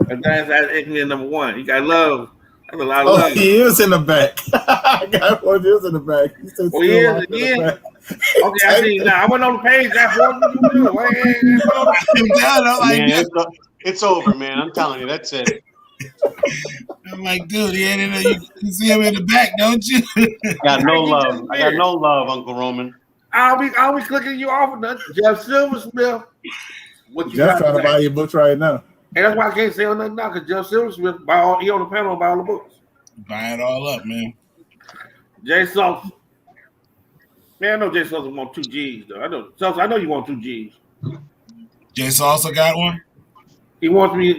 Advanced X-Men #1. He got love. That's a lot of love. He is in the back. I got one. He is in the back. He said, he is. Yeah. Okay, I see. Now I went on the page. That's what you do. It's over, man. I'm telling you, that's it. I'm like, dude, you see him in the back, don't you? I got no love, Uncle Roman. I'll be clicking you off of that. Jeff Silversmith. Jeff's trying to buy your books right now. And that's why I can't say on nothing now, because Jeff Silversmith he on the panel buy all the books. Buy it all up, man. Jay Salsa. Man, I know Jay Salsa want 2 G's though. I know you want 2 G's. Jay Salsa got one? He wants me,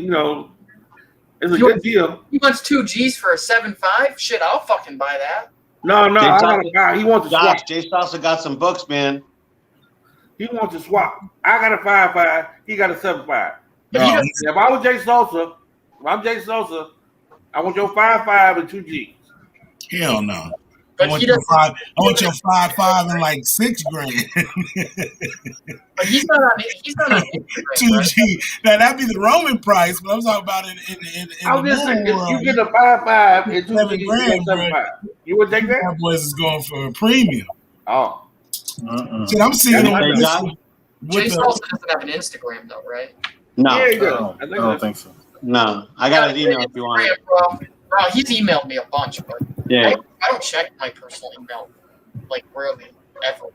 it's a good deal. He wants 2 G's for a 7.5? Shit, I'll fucking buy that. No, I gotta buy. He wants to swap. Jay Salsa got some books, man. He wants to swap. I got a 5.5. He got a 7.5. No, if I was Jay Salsa, I want your 5.5 and 2 G's. Hell no. But I want your 5.5 and like $6 grand. But he's not on Instagram, 2G. Now that'd be the Roman price, but I'm talking about in I was just saying, if you get a 5.5 and 2 G's, grand, 7.5. You would take that? That boys is going for a premium. Oh. Shit, I'm seeing Jay Salsa doesn't have an Instagram though, right? No. Yeah, he does. I don't think so. No. I got his email if you want it. Bro, he's emailed me a bunch, but yeah. I don't check my personal email, like, really, ever.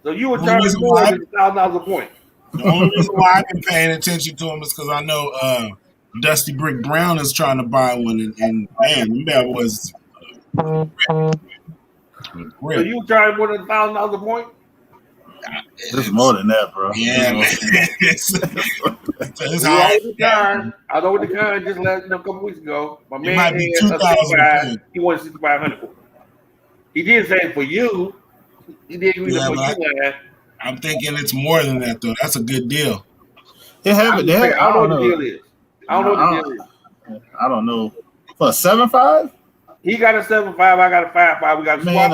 So you were charging more than $1,000 a point. The only reason why I've been paying attention to him is because I know Dusty Brick Brown is trying to buy one, and man, that was So you were charging more than $1,000 a point? It's more than that, bro. Yeah, man. I know what the car just last a couple weeks ago. My man might be 2,000. He wanted 6,500. He did say for you. He did agree for you. I'm thinking it's more than that though. That's a good deal. They have it. I don't know what the deal is. I don't know. For a 7.5? He got a 7.5. I got a 5.5. We got a swap.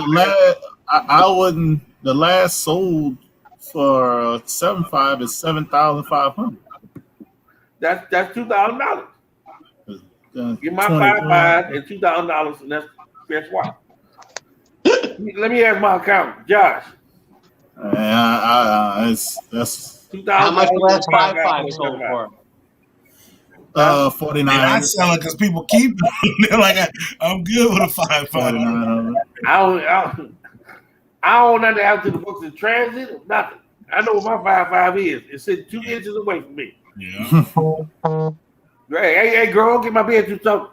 I wouldn't. The last sold for 7.5 is $7,500. That's $2,000. Get my 5.5 and $2,000, and that's why. Let me ask my accountant, Josh. That's $2,000. How much the last 5.5 sold for? 49. I sell it because people keep it. They're like, I'm good with a 5.5. I don't know how to the books in transit. Nothing. I know what my 5.5 is. It's sitting 2 inches away from me. Yeah. Hey, girl, get my bed too tough.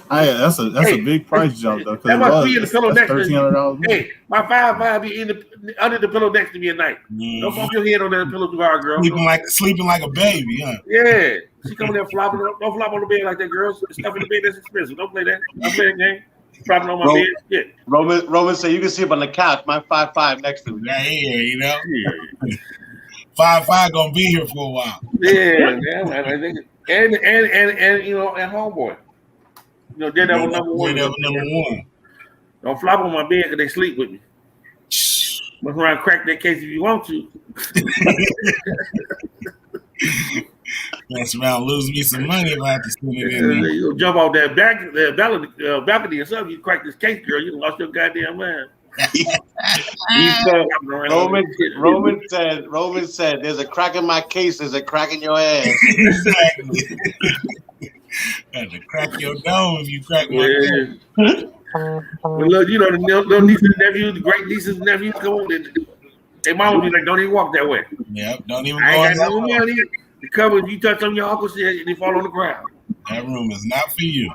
That's a big price jump though. That must be in the pillow next to $1,300. Hey, my 5.5 be under the pillow next to me at night. Don't put your head on that pillow too hard, girl. Sleeping like a baby, huh? Yeah. She coming there flopping. Don't flop on the bed like that, girl. Stuff in the bed that's expensive. Don't play that. Don't play that game. Flopping on my bed. Yeah. Roman said you can sleep on the couch. My 5.5 next to me. Yeah, you know. 5.5 gonna be here for a while. Yeah, man. And and homeboy. Daredevil #1. Don't flop on my bed because they sleep with me. Look around, crack that case if you want to. Mess around, lose me some money if I have to spend it in there. You'll jump off that balcony or something. You crack this case, girl. You lost your goddamn mind. He said, Roman said, there's a crack in my case, there's a crack in your ass. Exactly. Got to crack your dome if you crack my case. Well, look, the nieces and nephews, the great nieces and nephews, come on. They mom be like, don't even walk that way. Yep, don't even I ain't go got no money to cover if you touch on your uncle's head and they fall on the ground. That room is not for you.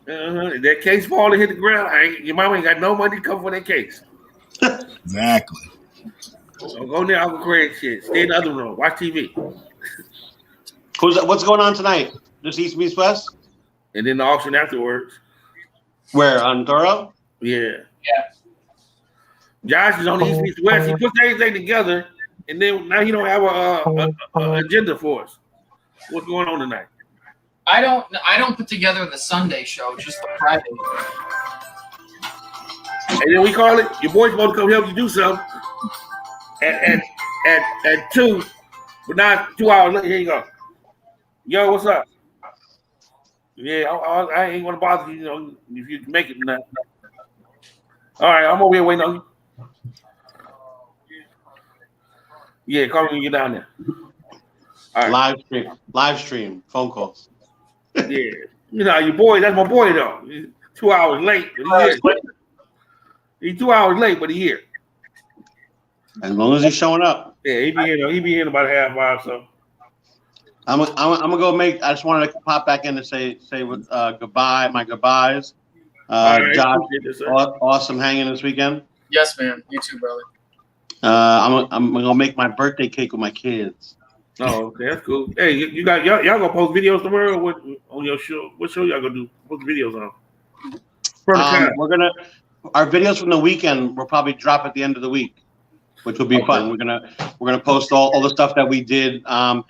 If that case fall and hit the ground, your mama ain't got no money to cover for that case. Exactly. So go there, Uncle Craig shit. Stay in the other room. Watch TV. What's going on tonight? Just East meets West? And then the auction afterwards. Where on Toro? Yeah. Yeah. Josh is on the East Meets West. He puts everything together, and then now he don't have a agenda for us. What's going on tonight? I don't put together the Sunday show, just the Friday. And then we call it. Your boy's supposed to come help you do something at 2, but now 2 hours later. Here you go. Yo, what's up? Yeah, I ain't gonna bother you. You know, if you can make it tonight. All right, I'm over here waiting on you. Yeah, call me when you get down there. All right. Live stream, phone calls. Yeah, you know your boy. That's my boy though. He's 2 hours late, but he's here. He's 2 hours late, but he's here. As long as he's showing up. Yeah, he be here in about a half hour. So I'm gonna go make. I just wanted to pop back in and say goodbye. My goodbyes. right, Josh, awesome hanging this weekend. Yes, man. You too, brother. I'm gonna make my birthday cake with my kids. oh, okay, that's cool. Hey, you got y'all gonna post videos tomorrow? What on your show? What show y'all gonna do? Put the videos on. Our videos from the weekend will probably drop at the end of the week, which will be fun. We're gonna post all the stuff that we did, all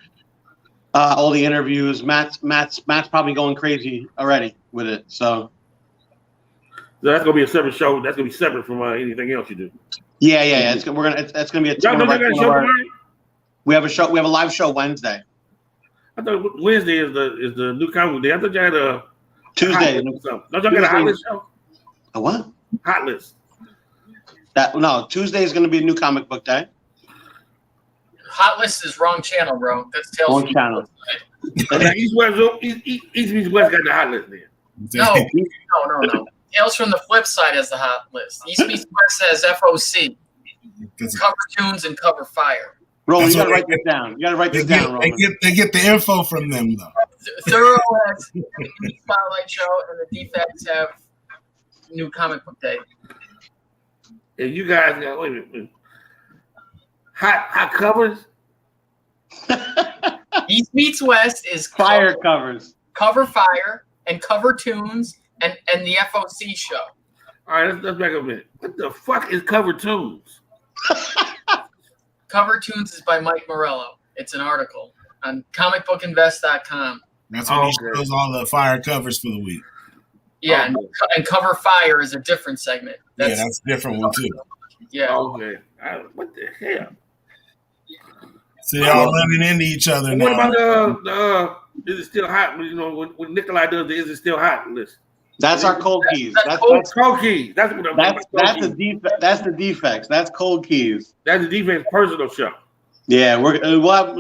the interviews. Matt's probably going crazy already with it. So that's gonna be a separate show. That's gonna be separate from anything else you do. Yeah. That's gonna be a. Y'all know that show tomorrow? We have a show. We have a live show Wednesday. I thought Wednesday is the new comic day. I thought you had a Tuesday. Don't y'all got a hot list show? A what? Hot list. Tuesday is going to be a new comic book day. Hot list is wrong channel, bro. That's Tales Wrong channel. East Meets West got the hot list there. No. Tales from the Flip Side has the hot list. East Meets West has FOC, Cover Tunes, and Cover Fire. Roland, you got to write this down. They get the info from them though. Thorough has Spotlight Show, and the Defects have new comic book day. And you guys got wait a minute. Hot covers. East Meets West is Fire covers. Cover Fire and Cover Tunes and the FOC show. All right, let's back up a minute. What the fuck is Cover Tunes? Cover Tunes is by Mike Morello. It's an article on comicbookinvest.com. That's when he shows all the fire covers for the week. Yeah, and Cover Fire is a different segment. That's a different one too. Yeah. Okay. What the hell? So they're all running into each other now. What about the is it still hot? You know, when Nikolai does the is it still hot list? That's our cold keys. That's cold keys. That's what I'm That's the defects. That's cold keys. That's the defense personal show. Yeah, we'll have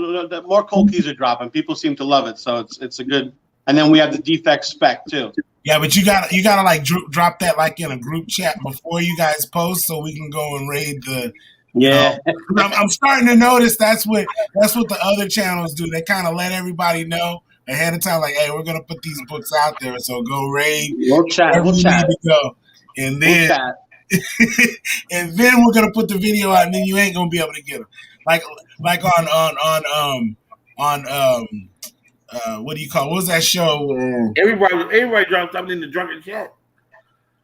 more cold keys are dropping. People seem to love it, so it's a good. And then we have the defect spec too. Yeah, but you gotta like drop that like in a group chat before you guys post, so we can go and raid the. Yeah, I'm starting to notice that's what the other channels do. They kind of let everybody know ahead of time, like, hey, we're gonna put these books out there, so go raid. We'll chat. We'll chat. Go. And then and then we're gonna put the video out, and then you ain't gonna be able to get them. Like on what do you call it? What was that show? Everybody dropped something in the drunken chat.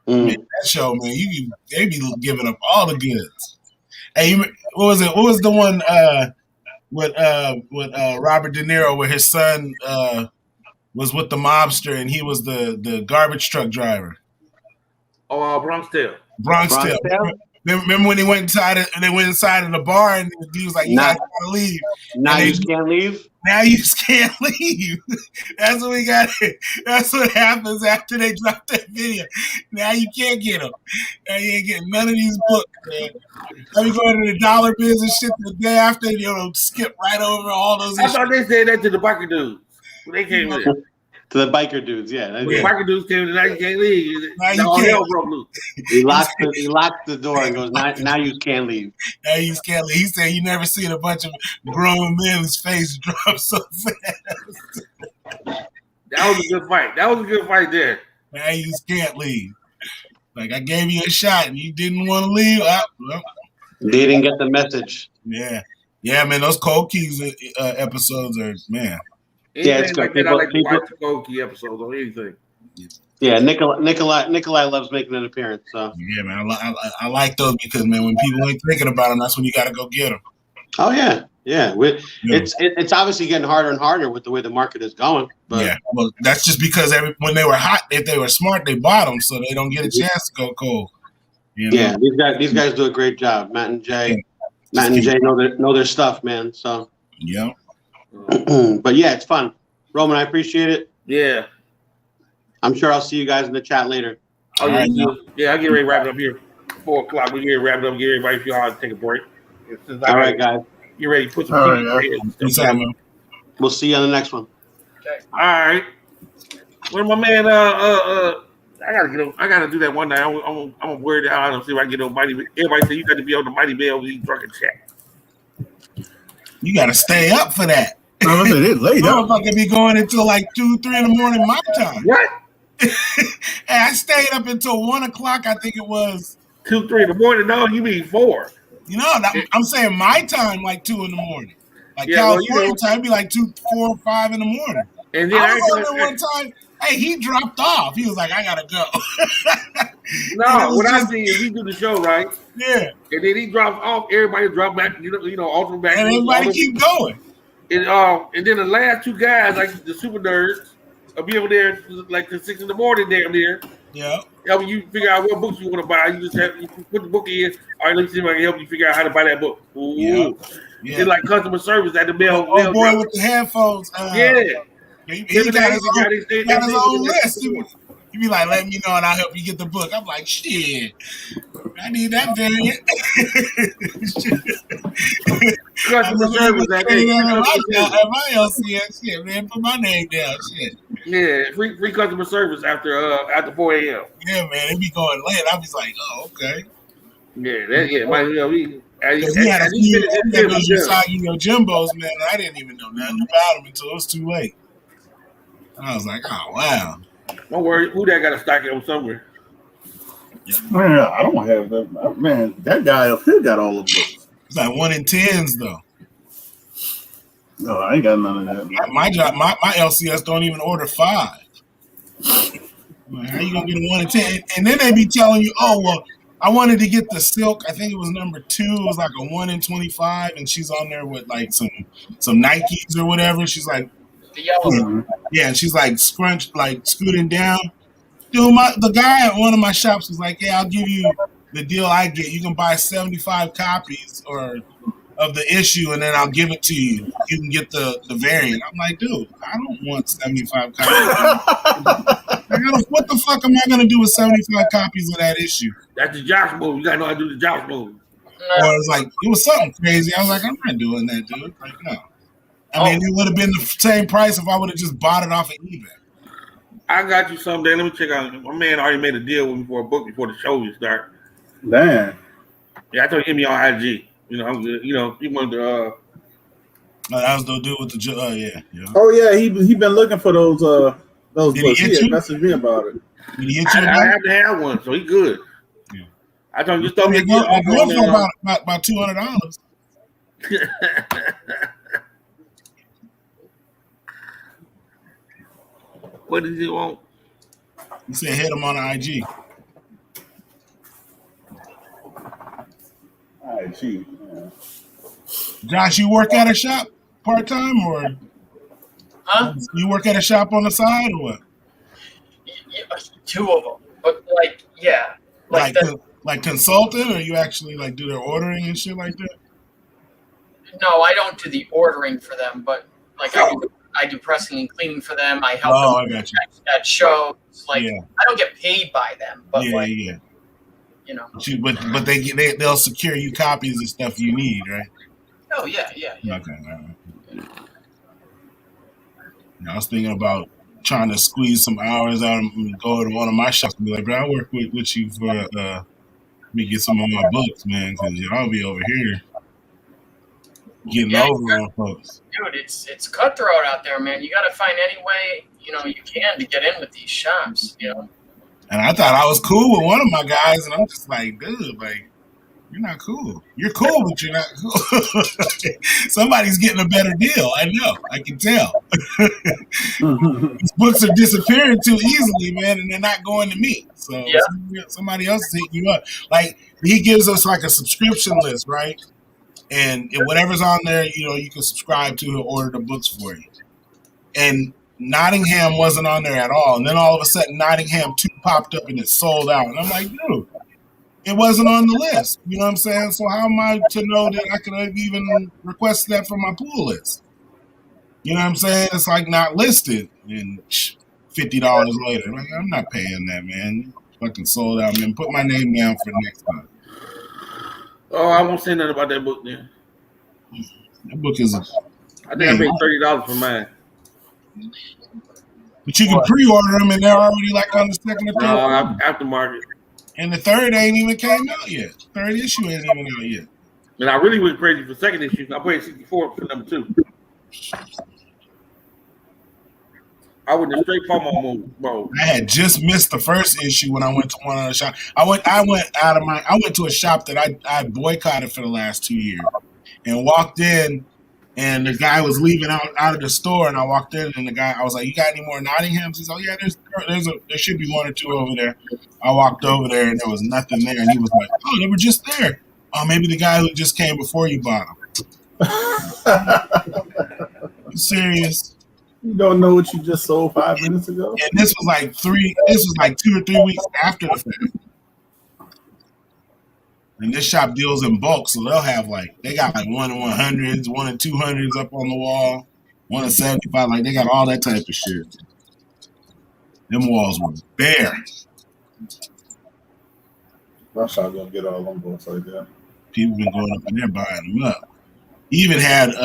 Man, that show, man, they be giving up all the goods. Hey, what was it? What was the one with Robert De Niro where his son was with the mobster and he was the garbage truck driver? Oh, Bronx Tale. Bronx Tale. Remember when they went inside of the bar and he was like, "You guys gotta leave." Now you can't leave. Now you just can't leave. That's what we got. That's what happens after they drop that video. Now you can't get them. Now you ain't getting none of these books, man. Let me go into the dollar biz and shit the day after. Skip right over all those. I thought they said that to the biker dudes when they came in. To the biker dudes, yeah. The biker dudes came in, now you can't leave. Now you can't. Broke loose. He locked the door and goes, now you can't leave. Now you can't leave. He said you never seen a bunch of grown men's face drop so fast. That was a good fight. That was a good fight there. Now you just can't leave. Like, I gave you a shot and you didn't want to leave. They didn't get the message. Yeah. Yeah, man, those Cold Keys episodes are, man. Anything it's like that, I like to watch the Cold Key episodes on anything. Yeah, Nikolai loves making an appearance. So Yeah, man, I like those because, man, when people ain't thinking about them, that's when you got to go get them. Oh yeah. It's obviously getting harder and harder with the way the market is going. But yeah, well, that's just because when they were hot, if they were smart, they bought them so they don't get a chance to go cold. You know? Yeah, these guys do a great job. Matt and Jay know their stuff, man. So yeah. But yeah, it's fun. Roman, I appreciate it. Yeah. I'm sure I'll see you guys in the chat later. Oh, yeah, yeah, I get ready to wrap it up here. 4 o'clock. We get ready to wrap it up. Get everybody feel hard to take a break. All right, guys. Get ready to put some We'll see you on the next one. Okay. All right. Well, my man, I gotta do that one night. I'm worried out. I don't see if I can get on Mighty. Everybody say you got to be on the Mighty Bell when you drunken chat. You got to stay up for that. It's late up. Motherfucker be going until like 2, 3 in the morning my time. What? Hey, I stayed up until 1 o'clock. I think it was 2, 3 in the morning. No, you mean 4. You know, I'm saying my time like 2 in the morning. Like California time, it'd be like 2, 4, or 5 in the morning. And then I was on there one time. Hey, he dropped off. He was like, I gotta go. No, what I see is we do the show, right? Yeah. And then he drops off. Everybody drop back. Alter back. And everybody keep going. And then the last 2 guys, like the super nerds, will be over there like till 6 in the morning down there. Yeah. Helping you figure out what books you want to buy. You put the book in. All right, let me see if I can help you figure out how to buy that book. Ooh. Yeah. It's like customer service at the mail. Oh, boy with the headphones. Yeah. He got his own list. He be like, let me know and I'll help you get the book. I'm like, shit. I need that variant. Customer service at my LCS, shit, man. Put my name down, shit. Yeah, free customer service after 4 a.m. Yeah, man, it be going late. I was like, oh, okay. Yeah, we had a few Jimbos, man. I didn't even know nothing about them until it was too late. I was like, oh wow. Don't worry, who that got to stock it on somewhere. Man, I don't have that. Man, that guy up here got all of them. It's like 1 in 10s though. No, I ain't got none of that. My LCS don't even order 5. Like, how you gonna get a 1 in 10? And then they be telling you, oh well, I wanted to get the silk. I think it was number 2. It was like a 1 in 25, and she's on there with like some Nikes or whatever. She's like, the yellow. Yeah, and she's like scooting down. Dude, the guy at one of my shops was like, "Yeah, I'll give you the deal I get. You can buy 75 copies of the issue, and then I'll give it to you. You can get the variant." I'm like, "Dude, I don't want 75 copies. What the fuck am I gonna do with 75 copies of that issue?" That's the Josh move. You gotta know how to do the Josh move. Or it's like it was something crazy. I was like, "I'm not doing that, dude." Like, no. I mean, it would have been the same price if I would have just bought it off of eBay. I got you someday. Let me check out. My man already made a deal with me for a book before the show would start. Damn. Yeah, I told him hit me on IG. I'm good. He wanted to. That was the dude with the yeah. Oh yeah, he been looking for those books. He messaged me about it. Did he hit you? I have to have one, so he good. Yeah. I told him just throw me about $200. What did you want? He said hit him on IG. IG. Yeah. Josh, you work at a shop part time or? Huh? You work at a shop on the side or what? Yeah, 2 of them, but like consultant, or you actually like do their ordering and shit like that? No, I don't do the ordering for them, but like I do pressing and cleaning for them. I help them at shows. Like I don't get paid by them, but But they'll secure you copies of stuff you need, right? Oh yeah. Okay. I was thinking about trying to squeeze some hours out and go to one of my shops and be like, bro, I work with you for me get some of my books, man, because I'll be over here getting over on folks. Dude, it's cutthroat out there, man. You got to find any way you can to get in with these shops, And I thought I was cool with one of my guys, and I'm just like, dude, like, You're not cool. You're cool, but you're not cool. Somebody's getting a better deal. I know. I can tell. These books are disappearing too easily, man, and they're not going to me. So somebody else is hitting you up. Like he gives us like a subscription list, right? And whatever's on there, you can subscribe to or order the books for you. And Nottingham wasn't on there at all. And then all of a sudden, Nottingham 2 popped up and it sold out. And I'm like, dude, it wasn't on the list. You know what I'm saying? So how am I to know that I could have even requested that from my pool list? You know what I'm saying? It's like not listed. And $50 later, like, I'm not paying that, man. Fucking sold out, man. Put my name down for next time. Oh, I won't say nothing about that book then. That book is. I think I paid $30 for mine. But you can pre-order them, and they're already like on the second or third. Aftermarket. And the third ain't even came out yet. Third issue ain't even out yet. And I really went crazy for second issue. I paid $64 for number 2. I went to straight FOMO mode. I had just missed the first issue when I went to one of the shop. I went to a shop that I boycotted for the last 2 years, and walked in, and the guy was leaving out of the store, and I walked in, and I was like, "You got any more Nottinghams?" He's like, "Yeah, there should be 1 or 2 over there." I walked over there, and there was nothing there, and he was like, "Oh, they were just there. Oh, maybe the guy who just came before you bought them." You serious? You don't know what you just sold 5 minutes ago? And this was like 2 or 3 weeks after the fact. And this shop deals in bulk, so they'll have they got 1 in 100s, 1 in 200s up on the wall, 1 in 75. Like they got all that type of shit. Them walls were bare. My shop gonna get all them books like that. People been going up in there buying them up. He even had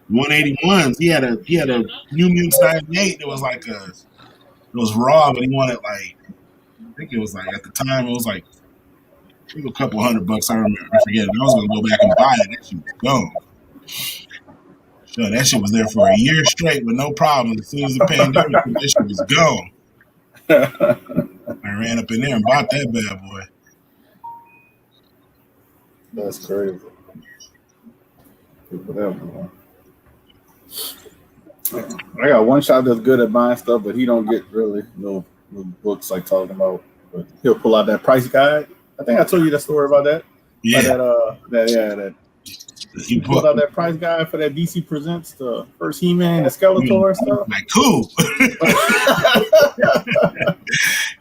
181s. He had a New Mutants 98 that was it was raw, but he wanted I think it was at the time it was a couple $100. I forget. I was gonna go back and buy it. That shit was gone. So that shit was there for a year straight with no problem. As soon as the pandemic, that shit was gone. I ran up in there and bought that bad boy. That's crazy. I got one shop that's good at buying stuff, but he don't get really no books like talking about. But he'll pull out that price guide. I think I told you that story about that. Yeah. He pulled out that price guide for that DC Presents, the first He-Man, the Skeletor stuff. Like, cool.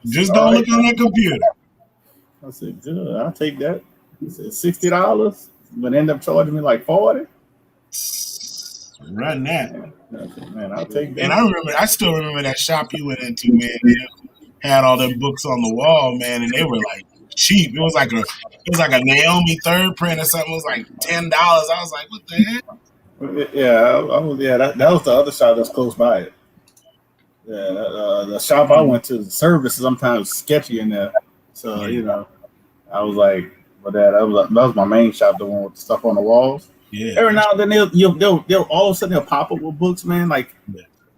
Just don't look on that computer. I said, good, I'll take that. He said $60, but ended up charging me like $40. Run that. Man, I'll take that. And I still remember that shop you went into, man. Had all them books on the wall, man, and they were cheap. It was like a Naomi third print or something. It was like $10. I was like, what the heck? Yeah, that was the other shop that's close by it. Yeah, the shop I went to, the service is sometimes sketchy in there. So, I was like, but that was my main shop, the one with the stuff on the walls. Yeah. Every now and then they'll all of a sudden they'll pop up with books, man.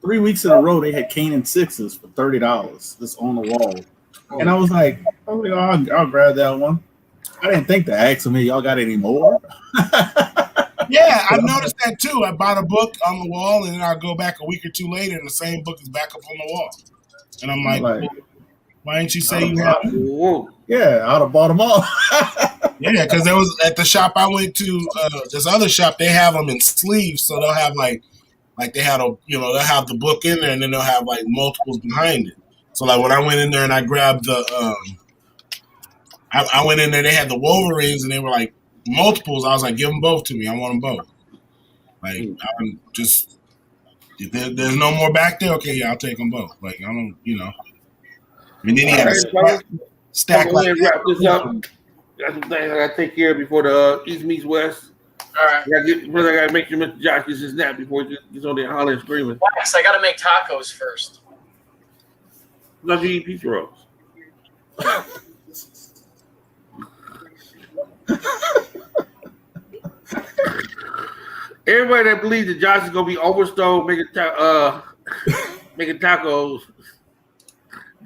3 weeks in a row they had Kanan 6s for $30 just on the wall. And I was like, I'll grab that one. I didn't think to ask them, hey, y'all got any more? Yeah, I noticed that too. I bought a book on the wall, and then I'll go back a week or two later, and the same book is back up on the wall. And I'm like why didn't you say you had it? Yeah, I'd have bought them all. Yeah, because there was at the shop I went to, this other shop, they have them in sleeves, so they'll have they had they'll have the book in there, and then they'll have multiples behind it. So when I went in there and I grabbed the, I went in there, they had the Wolverines, and they were multiples. I was like, give them both to me. I want them both. I'm just, if there's no more back there, okay, yeah, I'll take them both. I don't, And then he had a stack wrap this up. Got some things I gotta take care of before the East meets West. All right. I gotta make sure Mr. Josh gets his nap before he gets on there hollering and screaming. Wax, I gotta make tacos first. Love you eat pizza rolls. Everybody that believes that Josh is gonna be overstowed making tacos,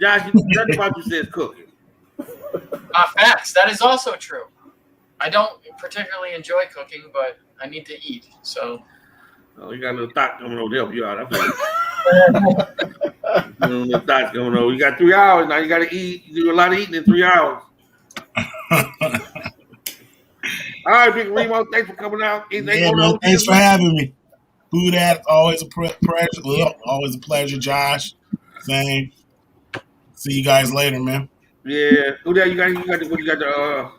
Josh, nothing about you says cooking. Facts. That is also true. I don't particularly enjoy cooking, but I need to eat. So. Oh, you got a little thought coming over to help you out. I feel you know, little thoughts coming over. You got 3 hours now. You got to eat. You do a lot of eating in 3 hours. All right, Big Remo, thanks for coming out. Yeah, man, thanks for having me. Food at always a pleasure. Always a pleasure, Josh. Same. See you guys later, man. Yeah. Who that? You got the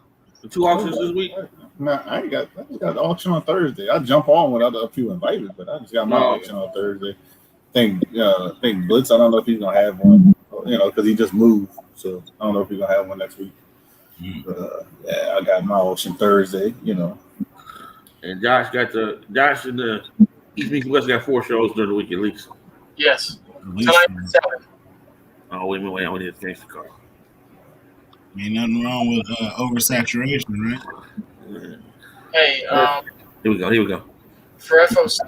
2 auctions this week? No, I just got the auction on Thursday. I jump on when other people invited, but I just got my auction on Thursday. Think Blitz. I don't know if he's gonna have one, because he just moved. So I don't know if he's gonna have one next week. But, I got my auction Thursday. And Josh and the East Meets West got 4 shows during the week at least. Yes. Tonight at 7. Oh, wait a minute. I only have gangster car. Ain't nothing wrong with oversaturation, right? Hey, Here we go. For FOC,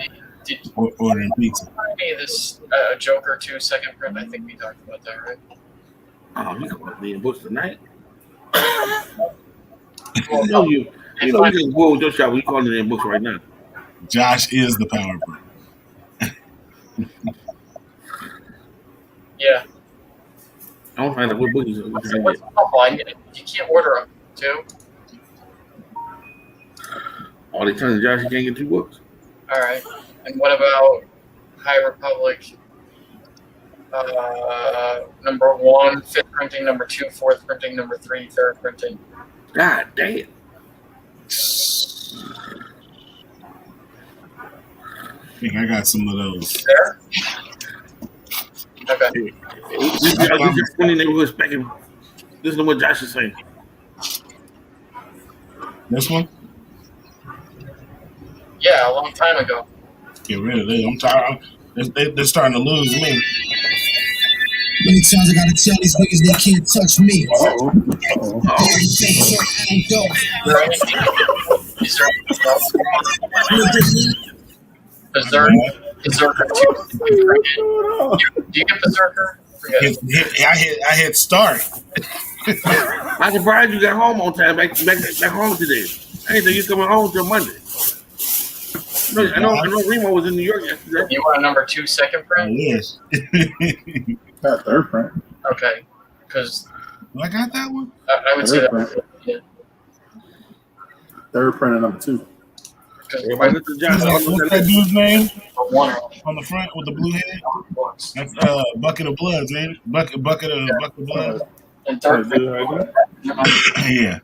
did you ordering pizza? me this Joker 2 second print? I think we talked about that, right? Oh, you come up reading books tonight? Well, you can go with your shop. We calling it in books right now. Josh is the power brand. Yeah. I don't find out what books. What's you can't order them too. Oh, they telling Josh you can't get 2 books. All right. And what about High Republic? Number 1, 5th printing. Number 2, 4th printing. Number 3, 3rd printing. God damn. I think I got some of those. There. Okay. We just went in there. We were expecting. Listen to what Josh is saying. This one? Yeah, a long time ago. Get rid of this. I'm tired. They're starting to lose me. Many times I gotta tell these niggas they can't touch me. Berserker 2. Do you get Berserker? I hit start. I'm surprised you got home on time. Back home today. I didn't think you coming home till Monday. I know Remo was in New York yesterday. You want a number 2 second print? Yes. Got 3rd print. Okay. Because I got that one. I would say that. Yeah. 3rd print and number 2. Everybody look at Josh. What's that dude's name? One. On the front with the blue head? That's Bucket of Bloods, ain't it? Bucket of Blood. And 3rd Yeah.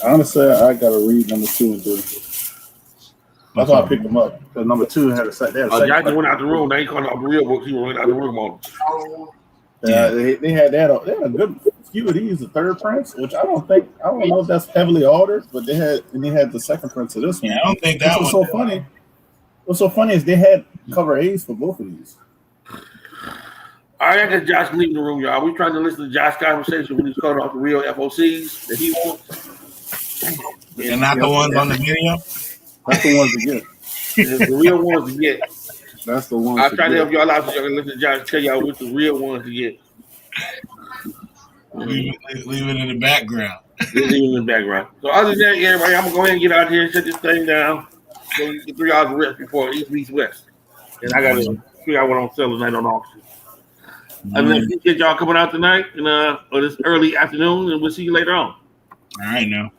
Honestly, I gotta read number 2 and 3. That's why I picked them up. Because number 2 had a set there. Josh went out the room. They ain't calling out the real books. He went out the room on them. Yeah, they had a good few of these, the 3rd prints, which I don't know if that's heavily ordered, but they had the 2nd prints of this one. Yeah, I don't think that was one. So funny. What's so funny is they had cover A's for both of these. All right, I got Josh leaving the room, y'all. We trying to listen to Josh's conversation when he's calling off the real FOCs that he wants. And not the ones on the video? That's the ones to get. The real ones to get. That's the ones. I'm trying to help y'all out so y'all can listen to Josh tell y'all which the real ones to get. Leave it in the background. Leave it in the background. So other than that, everybody, I'm gonna go ahead and get out here and shut this thing down. So we get 3 hours of rest before East meets West. And I gotta figure out what I'm selling tonight on auction. And then appreciate y'all coming out tonight and or this early afternoon, and we'll see you later on. All right now.